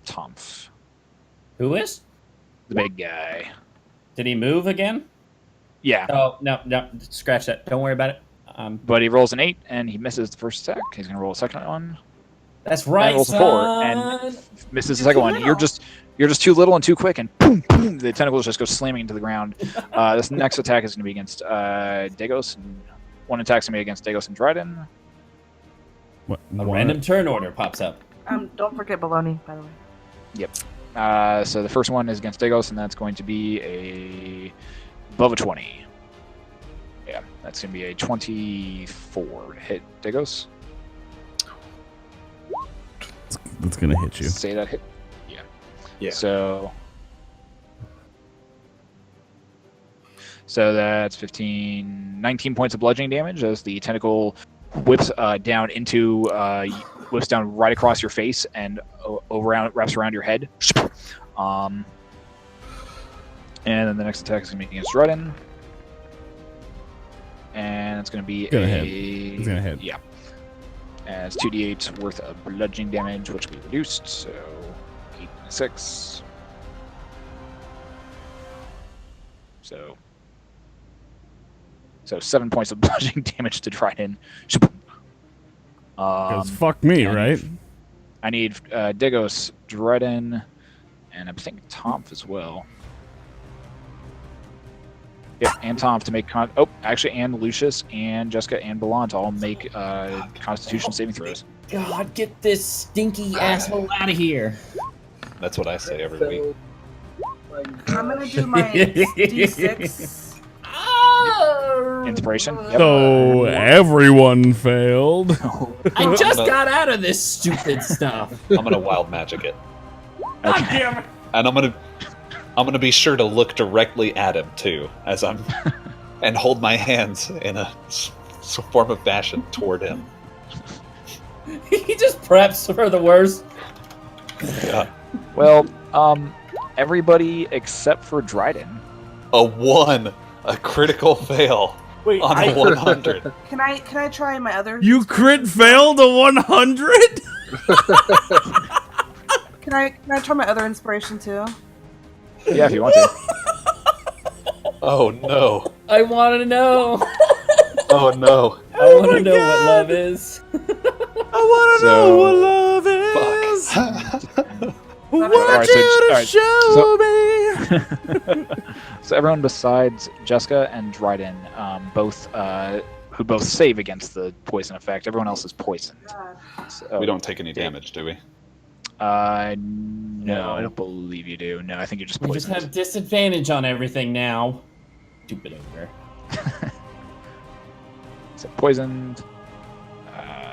Tomf, Who is? the big guy. Did he move again? Yeah. Oh, no. Scratch that. Don't worry about it. But he rolls an 8 and he misses the first attack. He's gonna roll a second one. That's right, rolls a son. 4 and misses the second too one. little. You're just too little and too quick, and boom, boom, the tentacles just go slamming into the ground. This next attack is gonna be against Dagos. And one attack's gonna be against Dagos and Dryden. What? A random turn order pops up. Don't forget baloney, by the way. So the first one is against Dagos, and that's going to be above a 20. Yeah, that's gonna be a 24 to hit Dagos. That's gonna hit you. Say that hit. Yeah. Yeah. So that's 15, 19 points of bludgeoning damage as the tentacle whips down whips down right across your face and wraps around your head. And then the next attack is going to be against Dryden. And it's going to be It's gonna hit. Yeah. And it's 2d8 worth of bludgeoning damage, which will be reduced. So 8 and 6. So 7 points of bludgeoning damage to Dryden. Because fuck me, and right? I need Dagos, Dryden, and I think Tomf as well. Yep, and Tomf to make and Lucius and Jessica and Belant all make Constitution saving throws. God, get this stinky asshole out of here. That's what I say every week. I'm gonna do my D6. Inspiration. Yep. So everyone failed. I just got out of this stupid stuff. I'm gonna wild magic it, God damn it. and I'm gonna be sure to look directly at him too, as I'm, and hold my hands in a form of fashion toward him. He just preps for the worst. Yeah. Well, everybody except for Dryden. A 1, a critical fail. Wait, on a 100. Can I try my other? You crit failed a 100? Can I try my other inspiration too? Yeah, if you want to. Oh no. I want to know. Oh no. I want to know what love is. I want to know what love is. Fuck. Want Alright, you so- to alright, show me. So everyone besides Jessica and Dryden, who both save against the poison effect. Everyone else is poisoned. So, We don't take any damage, do we? No, I don't believe you do. No, I think you're just We poisoned. just have disadvantage on everything now. Stupid ogre. So poisoned.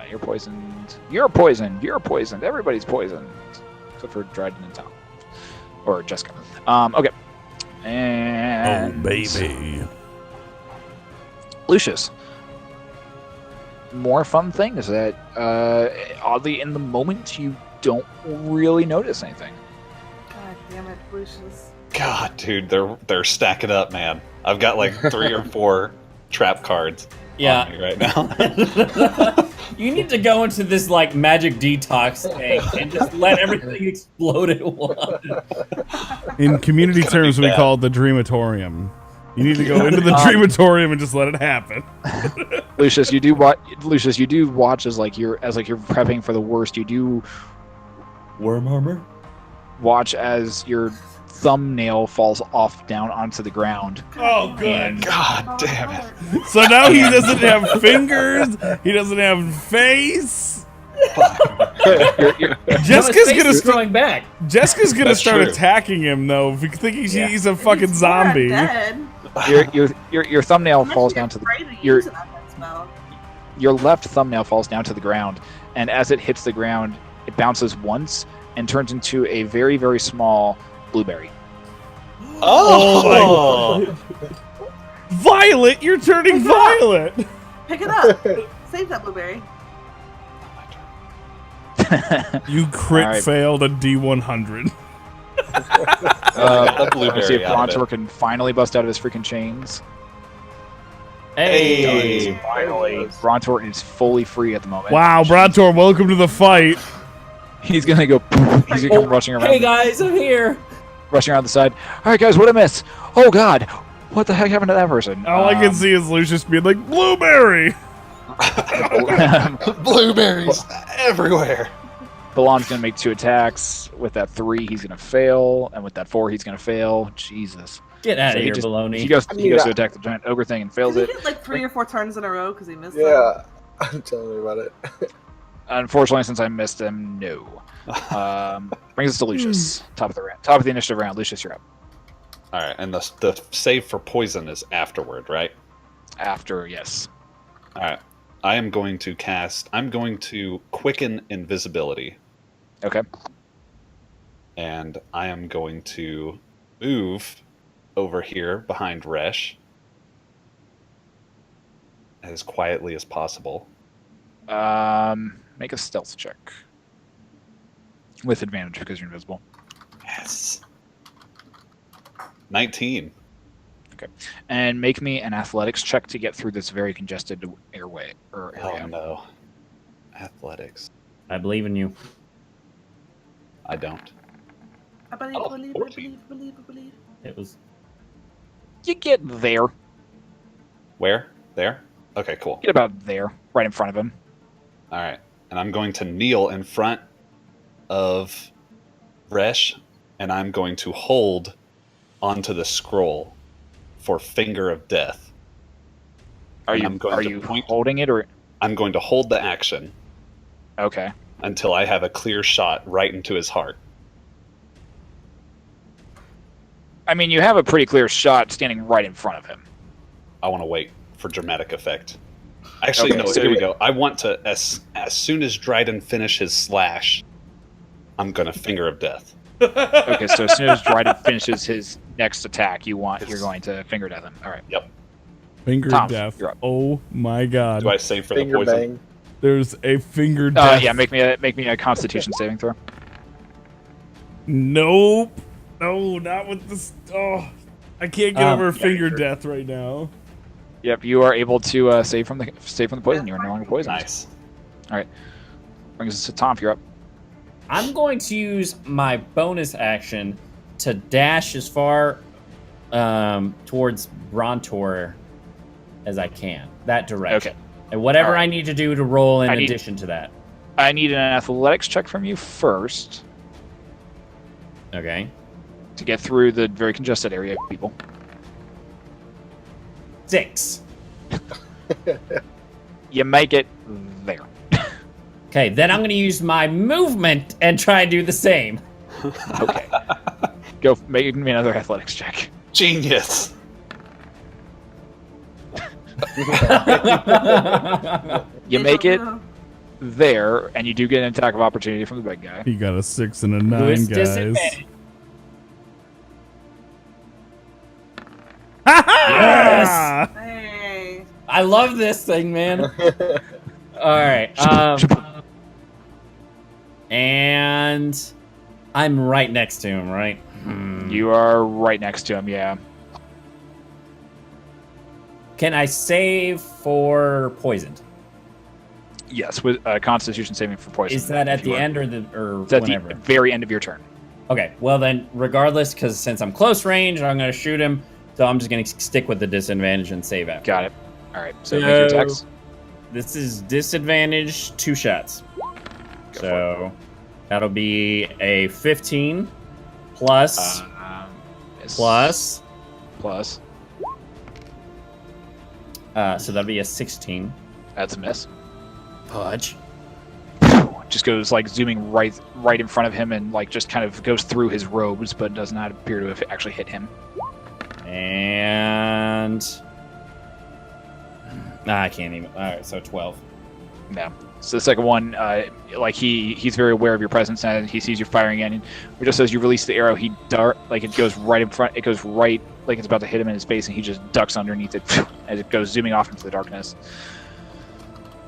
You're poisoned. You're poisoned. You're poisoned. Everybody's poisoned. Except for Dryden and Tom. Or Jessica. Okay. And... Oh, baby. Lucius. More fun thing is that, oddly, in the moment, you don't really notice anything. God damn it, Lucius. God, dude, they're stacking up, man. I've got like 3 or 4 trap cards on me right now. You need to go into this like magic detox tank and just let everything explode at once. In community terms, we call it the Dreamatorium. You need to go into the Dreamatorium and just let it happen. Lucius, you do watch as you're prepping for the worst. You do worm armor. Watch as your thumbnail falls off down onto the ground. Oh, good. God damn it. So now he doesn't have fingers. He doesn't have face. Jessica's gonna start back. Jessica's gonna That's start true. attacking him though, thinking he's a fucking He's zombie. dead. Your thumbnail falls down to Afraid the to your use it on that spell. your left thumbnail falls down to the ground, and as it hits the ground, it bounces once and turns into a very, very small blueberry. Oh! Violet, you're turning violet. Pick it up. Save that blueberry. You crit Alright. failed a D100. The blueberry Let's see if out of Brontor it. can finally bust out of his freaking chains. Hey! Finally, Brontor is fully free at the moment. Wow, Brontor, welcome to the fight. He's gonna go. He's gonna come rushing around. Hey guys, I'm here. Rushing around the side. All right, guys, what a miss! Oh God, what the heck happened to that person? All I can see is Lucius being like, blueberry. Blueberries everywhere. Balan's gonna make 2 attacks. With that 3, he's gonna fail, and with that 4, he's gonna fail. Jesus. Get out So of he here, just- baloney. He goes to attack the giant ogre thing and fails Did he it. hit like 3 or 4 turns in a row because he missed Yeah, tell me about it. Unfortunately, since I missed him, no. Brings us to Lucius. Top of the initiative round. Lucius, you're up. All right, and the save for poison is afterward, right? After, yes. All right. I'm going to quicken invisibility, Okay. and I am going to move over here behind Resh as quietly as possible. Make a stealth check. With advantage because you're invisible. Yes. 19. And make me an athletics check to get through this very congested area. Oh no. Athletics. I believe in you. I don't. I believe, Oh, believe, 14. believe. It was. You get there. Where? There? Okay, cool. Get about there, right in front of him. All right. And I'm going to kneel in front of Resh, and I'm going to hold onto the scroll for Finger of Death. Are And you I'm going to point- holding it or I'm going to hold the action okay? until I have a clear shot right into his heart. I mean, you have a pretty clear shot standing right in front of him. I want to wait for dramatic effect. Actually, Okay, no, so- here we go. I want to, as soon as Dryden finish his slash, I'm going to Finger of Death. Okay, so as soon as Dryden finishes his next attack, you're going to finger death him. All right. Yep. Finger Tom, death. you're up. Oh my god. Do I save for Finger the poison? bang. There's a finger death. Yeah, make me a Constitution saving throw. Nope. No, not with this. Oh, I can't get over Yeah, finger sure. death right now. Yep, you are able to save from the poison. You are no longer poisoned. Nice. All right. Brings us to Tom. You're up. I'm going to use my bonus action to dash as far towards Brontor as I can. That direction. Okay. And whatever All right. I need to do to roll in I need- addition to that. I need an athletics check from you first. Okay. to get through the very congested area, people. 6. You make it there. Okay, then I'm going to use my movement and try and do the same. Okay. Go make me another athletics check. Genius. You make it there, and you do get an attack of opportunity from the big guy. He got a 6 and a 9, Who's guys. disadvantage? Yes! Hey. I love this thing, man. All right. And I'm right next to him, right? You are right next to him, yeah. Can I save for poisoned? Yes, with Constitution saving for poison. Is that at if the you are. end or It's at whenever? the very end of your turn. Okay, well then, regardless, because since I'm close range, I'm going to shoot him, so I'm just going to stick with the disadvantage and save after. Got it. All right, so make your attacks. This is disadvantage 2 shots. So that'll be a 15 plus plus. So that'll be a 16. That's a miss. Pudge. Just goes like zooming right in front of him and like just kind of goes through his robes, but does not appear to have actually hit him. And I can't even. All right, so 12. Yeah. So the second one, like he's very aware of your presence and he sees you firing in. And just as you release the arrow, he it goes right in front. It goes right like it's about to hit him in his face, and he just ducks underneath it as it goes zooming off into the darkness.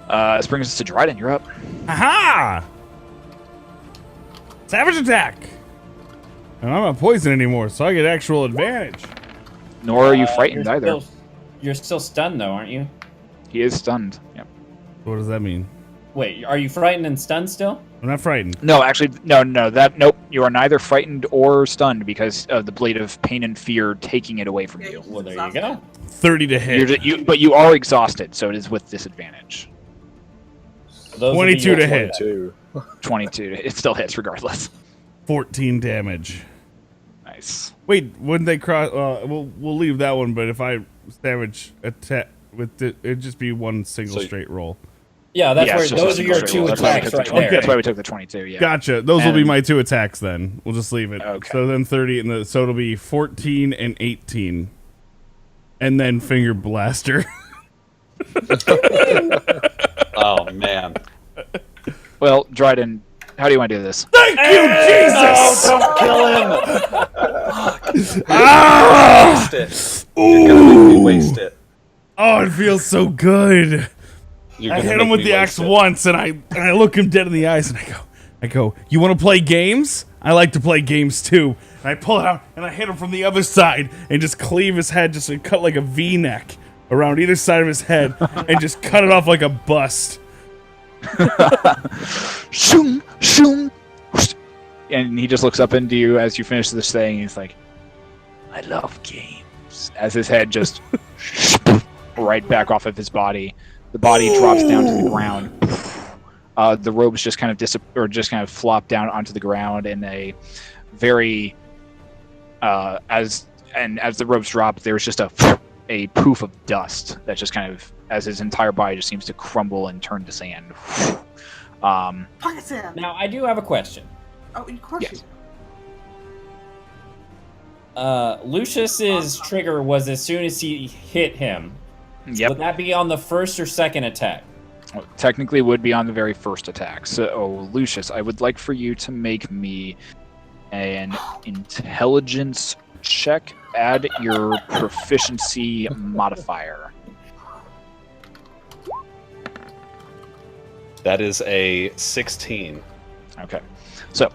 This brings us to Dryden. You're up. Aha! Savage attack! And I'm not poisoned anymore, so I get actual advantage. Nor are you frightened either. You're still stunned, though, aren't you? He is stunned. Yep. What does that mean? Wait, are you frightened and stunned still? I'm not frightened. No, actually, no. Nope. You are neither frightened or stunned because of the blade of pain and fear taking it away from you. Well, there you go. 30 to hit. But you are exhausted, so it is with disadvantage. Those 22 to hit. 22. It still hits regardless. 14 damage. Nice. Wait, wouldn't they cross? We'll leave that one. But if I savage attack with it'd just be one single straight roll. Yeah, that's Yeah, where it's just those a are your single two roll. That's why we attacks took right the 20 there. That's why we took the 22. Yeah. Gotcha. Those will be And- my 2 attacks then. We'll just leave it. Okay. So then 30 and so it'll be 14 and 18, and then finger blaster. Oh man. Well, Dryden, how do you want to do this? Thank you, Jesus! Don't kill him. Ah! Waste it. You're gonna make me waste it. Oh, it feels so good. You're I gonna hit make him with me the waste axe it. once, and I look him dead in the eyes, and I go, you want to play games? I like to play games too. And I pull it out, and I hit him from the other side, and just cleave his head, just cut like a V-neck around either side of his head, and just cut it off like a bust. Shoom, shoom. And he just looks up into you as you finish this thing. He's like, I love games. As his head just right back off of his body. The body drops down to the ground. The robes just kind of flop down onto the ground in a very as the robes drop, there's just a poof of dust that just kind of, as his entire body just seems to crumble and turn to sand. Pocket sand. Now, I do have a question. Oh, of course Yes. Lucius's trigger was as soon as he hit him. Yep. Would that be on the first or second attack? Well, technically would be on the very first attack. So, Lucius, I would like for you to make me an intelligence check. Add your proficiency modifier. That is a 16. Okay. So,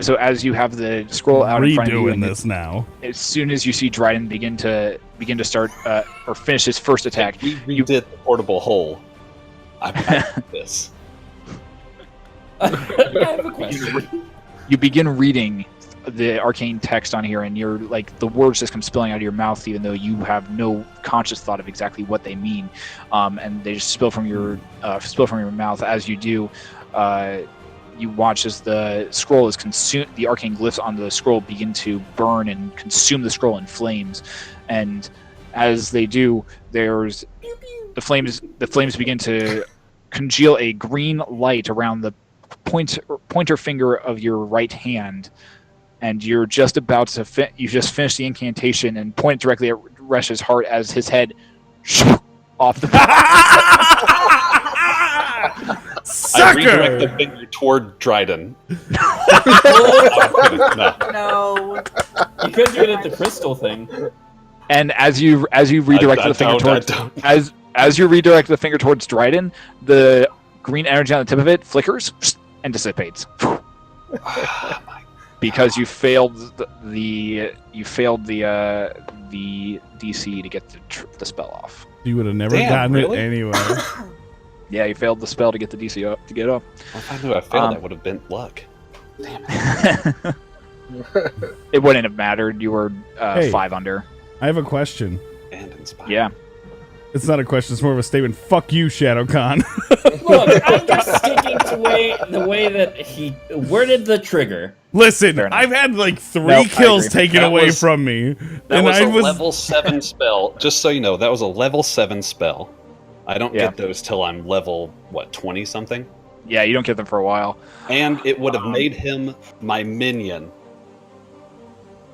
so as you have the scroll out in front of you, Redoing and this now. as soon as you see Dryden begin to start or finish his first attack, We redid the portable hole. I got this. I have a question. you begin reading the arcane text on here, and you're like, the words just come spilling out of your mouth, even though you have no conscious thought of exactly what they mean, and they just spill from your mouth. As you do, you watch as the scroll is consumed. The arcane glyphs on the scroll begin to burn and consume the scroll in flames, and as they do, there's the flames. The flames begin to congeal a green light around the pointer finger of your right hand, and you're just about to you just finished the incantation and point directly at Resh's heart as his head off the I redirect the finger toward Dryden. No. You could do it at the crystal thing. And as you redirect the finger towards as you redirect the finger towards Dryden, the green energy on the tip of it flickers and dissipates. Because you failed the DC to get the spell off. You would have never gotten really? it anyway. Yeah, you failed the spell to get the DC up to get up. Well, if I knew I failed, that would have been luck. Damn it. It wouldn't have mattered. You were Hey. 5 under. I have a question. And inspired. Yeah. It's not a question. It's more of a statement. Fuck you, ShadowCon. Look, I'm just sticking to the way that he worded the trigger. Listen, Fair enough. I've had like 3 Nope, I kills agree. taken That away was- from me. That and was I a level 7 spell. Just so you know, that was a level 7 spell. I don't Yeah. get those till I'm level, 20 something? Yeah, you don't get them for a while. And it would have made him my minion.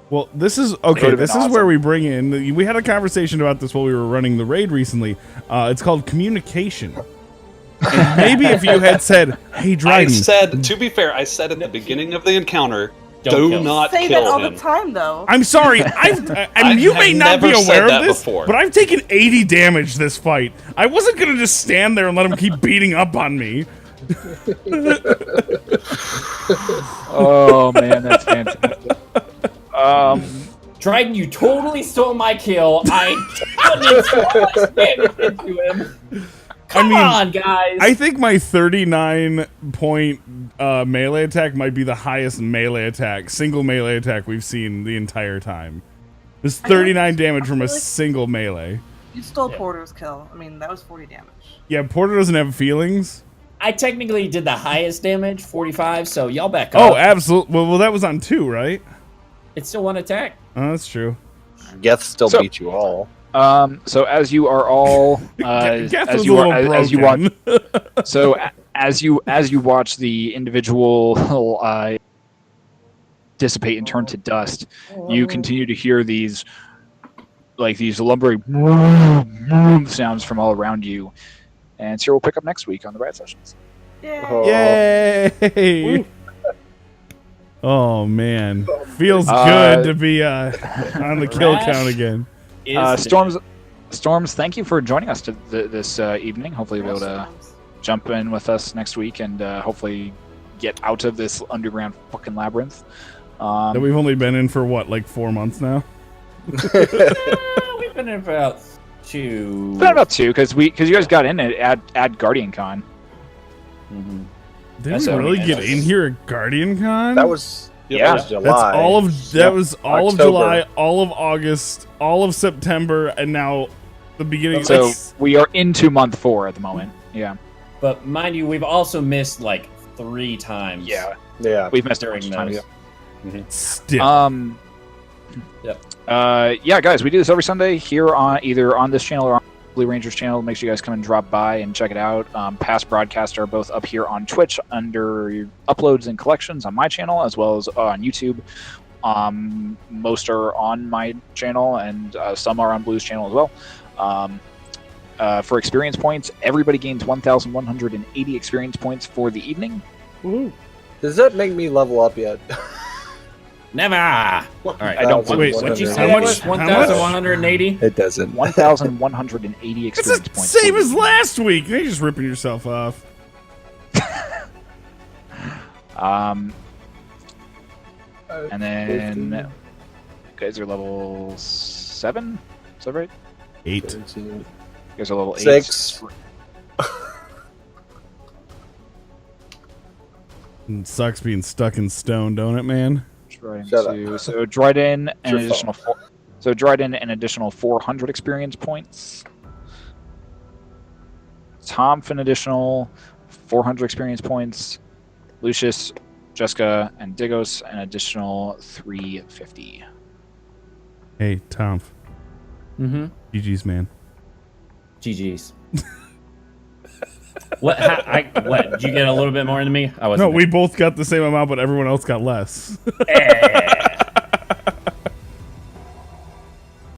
Well, this is It okay. would've This been is awesome. where we bring in. We had a conversation about this while we were running the raid recently. It's called communication. And maybe if you had said, "Hey, I Dryden," said, to be fair, I said at the beginning of the encounter, Don't do kill. not Say kill that all him. the time, though. I'm sorry. And you I may have not be never said aware of that this, before. but I've taken 80 damage this fight. I wasn't gonna just stand there and let him keep beating up on me. Oh man, that's fantastic. Dryden, you totally stole my kill. I put so much damage into him. Come on, guys. I think my 39 point melee attack might be the highest melee attack, single melee attack we've seen the entire time. There's 39 damage from a single melee. You stole Porter's kill. I mean, that was 40 damage. Yeah, Porter doesn't have feelings. I technically did the highest damage, 45, so y'all back up. Oh, absolutely. Well, that was on 2, right? It's still one attack. Oh, that's true. Geth still So- beat you all. So as you are all Geth as was you a are little as you watch broken. so as you watch the individual dissipate and turn to dust, you continue to hear these lumbering sounds from all around you. And Cyril will pick up next week on the Riot Sessions. Yeah. Oh. Yay! Oh man, feels good to be on the kill Rash count again. Storms, thank you for joining us this evening. Hopefully you'll be able to jump in with us next week and hopefully get out of this underground fucking labyrinth. That we've only been in for what, like 4 months now? We've been in about 2. It's been about 2 because you guys got in at Guardian Con. Mhm. Did That's we really okay. get in here at Guardian Con? That was Yeah. that was That's July. all of of October. July, all of August, all of September, and now the beginning. So That's- we are into month 4 at the moment. Yeah. But mind you, we've also missed like 3 times. Yeah. Yeah. We've missed During during time. those. still. Yep. Yeah, guys, we do this every Sunday here on either on this channel or on Blue Rangers channel. Make sure you guys come and drop by and check it out. Past broadcasts are both up here on Twitch under uploads and collections on my channel, as well as on YouTube. Most are on my channel, and some are on Blue's channel as well. For experience points, everybody gains 1,180 experience points for the evening. Does that make me level up yet? Never. All right. I don't want Wait, What'd you how say? much- That was how much? 1,180? It doesn't. 1,180 It's experience the points. same for the as last week. You're just ripping yourself off. And then guys are level 7. Is that right? 8. You guys are level 8. 6. It sucks being stuck in stone, don't it, man? Shut up. So Dryden an Your additional 4. So Dryden an additional 400 experience points. Tom for an additional 400 experience points. Lucius, Jessica, and Digos an additional 350. Hey, Tom. Mm-hmm. GG's, man. GG's. What? What? Did you get a little bit more than me? I wasn't. No, we both got the same amount, but everyone else got less.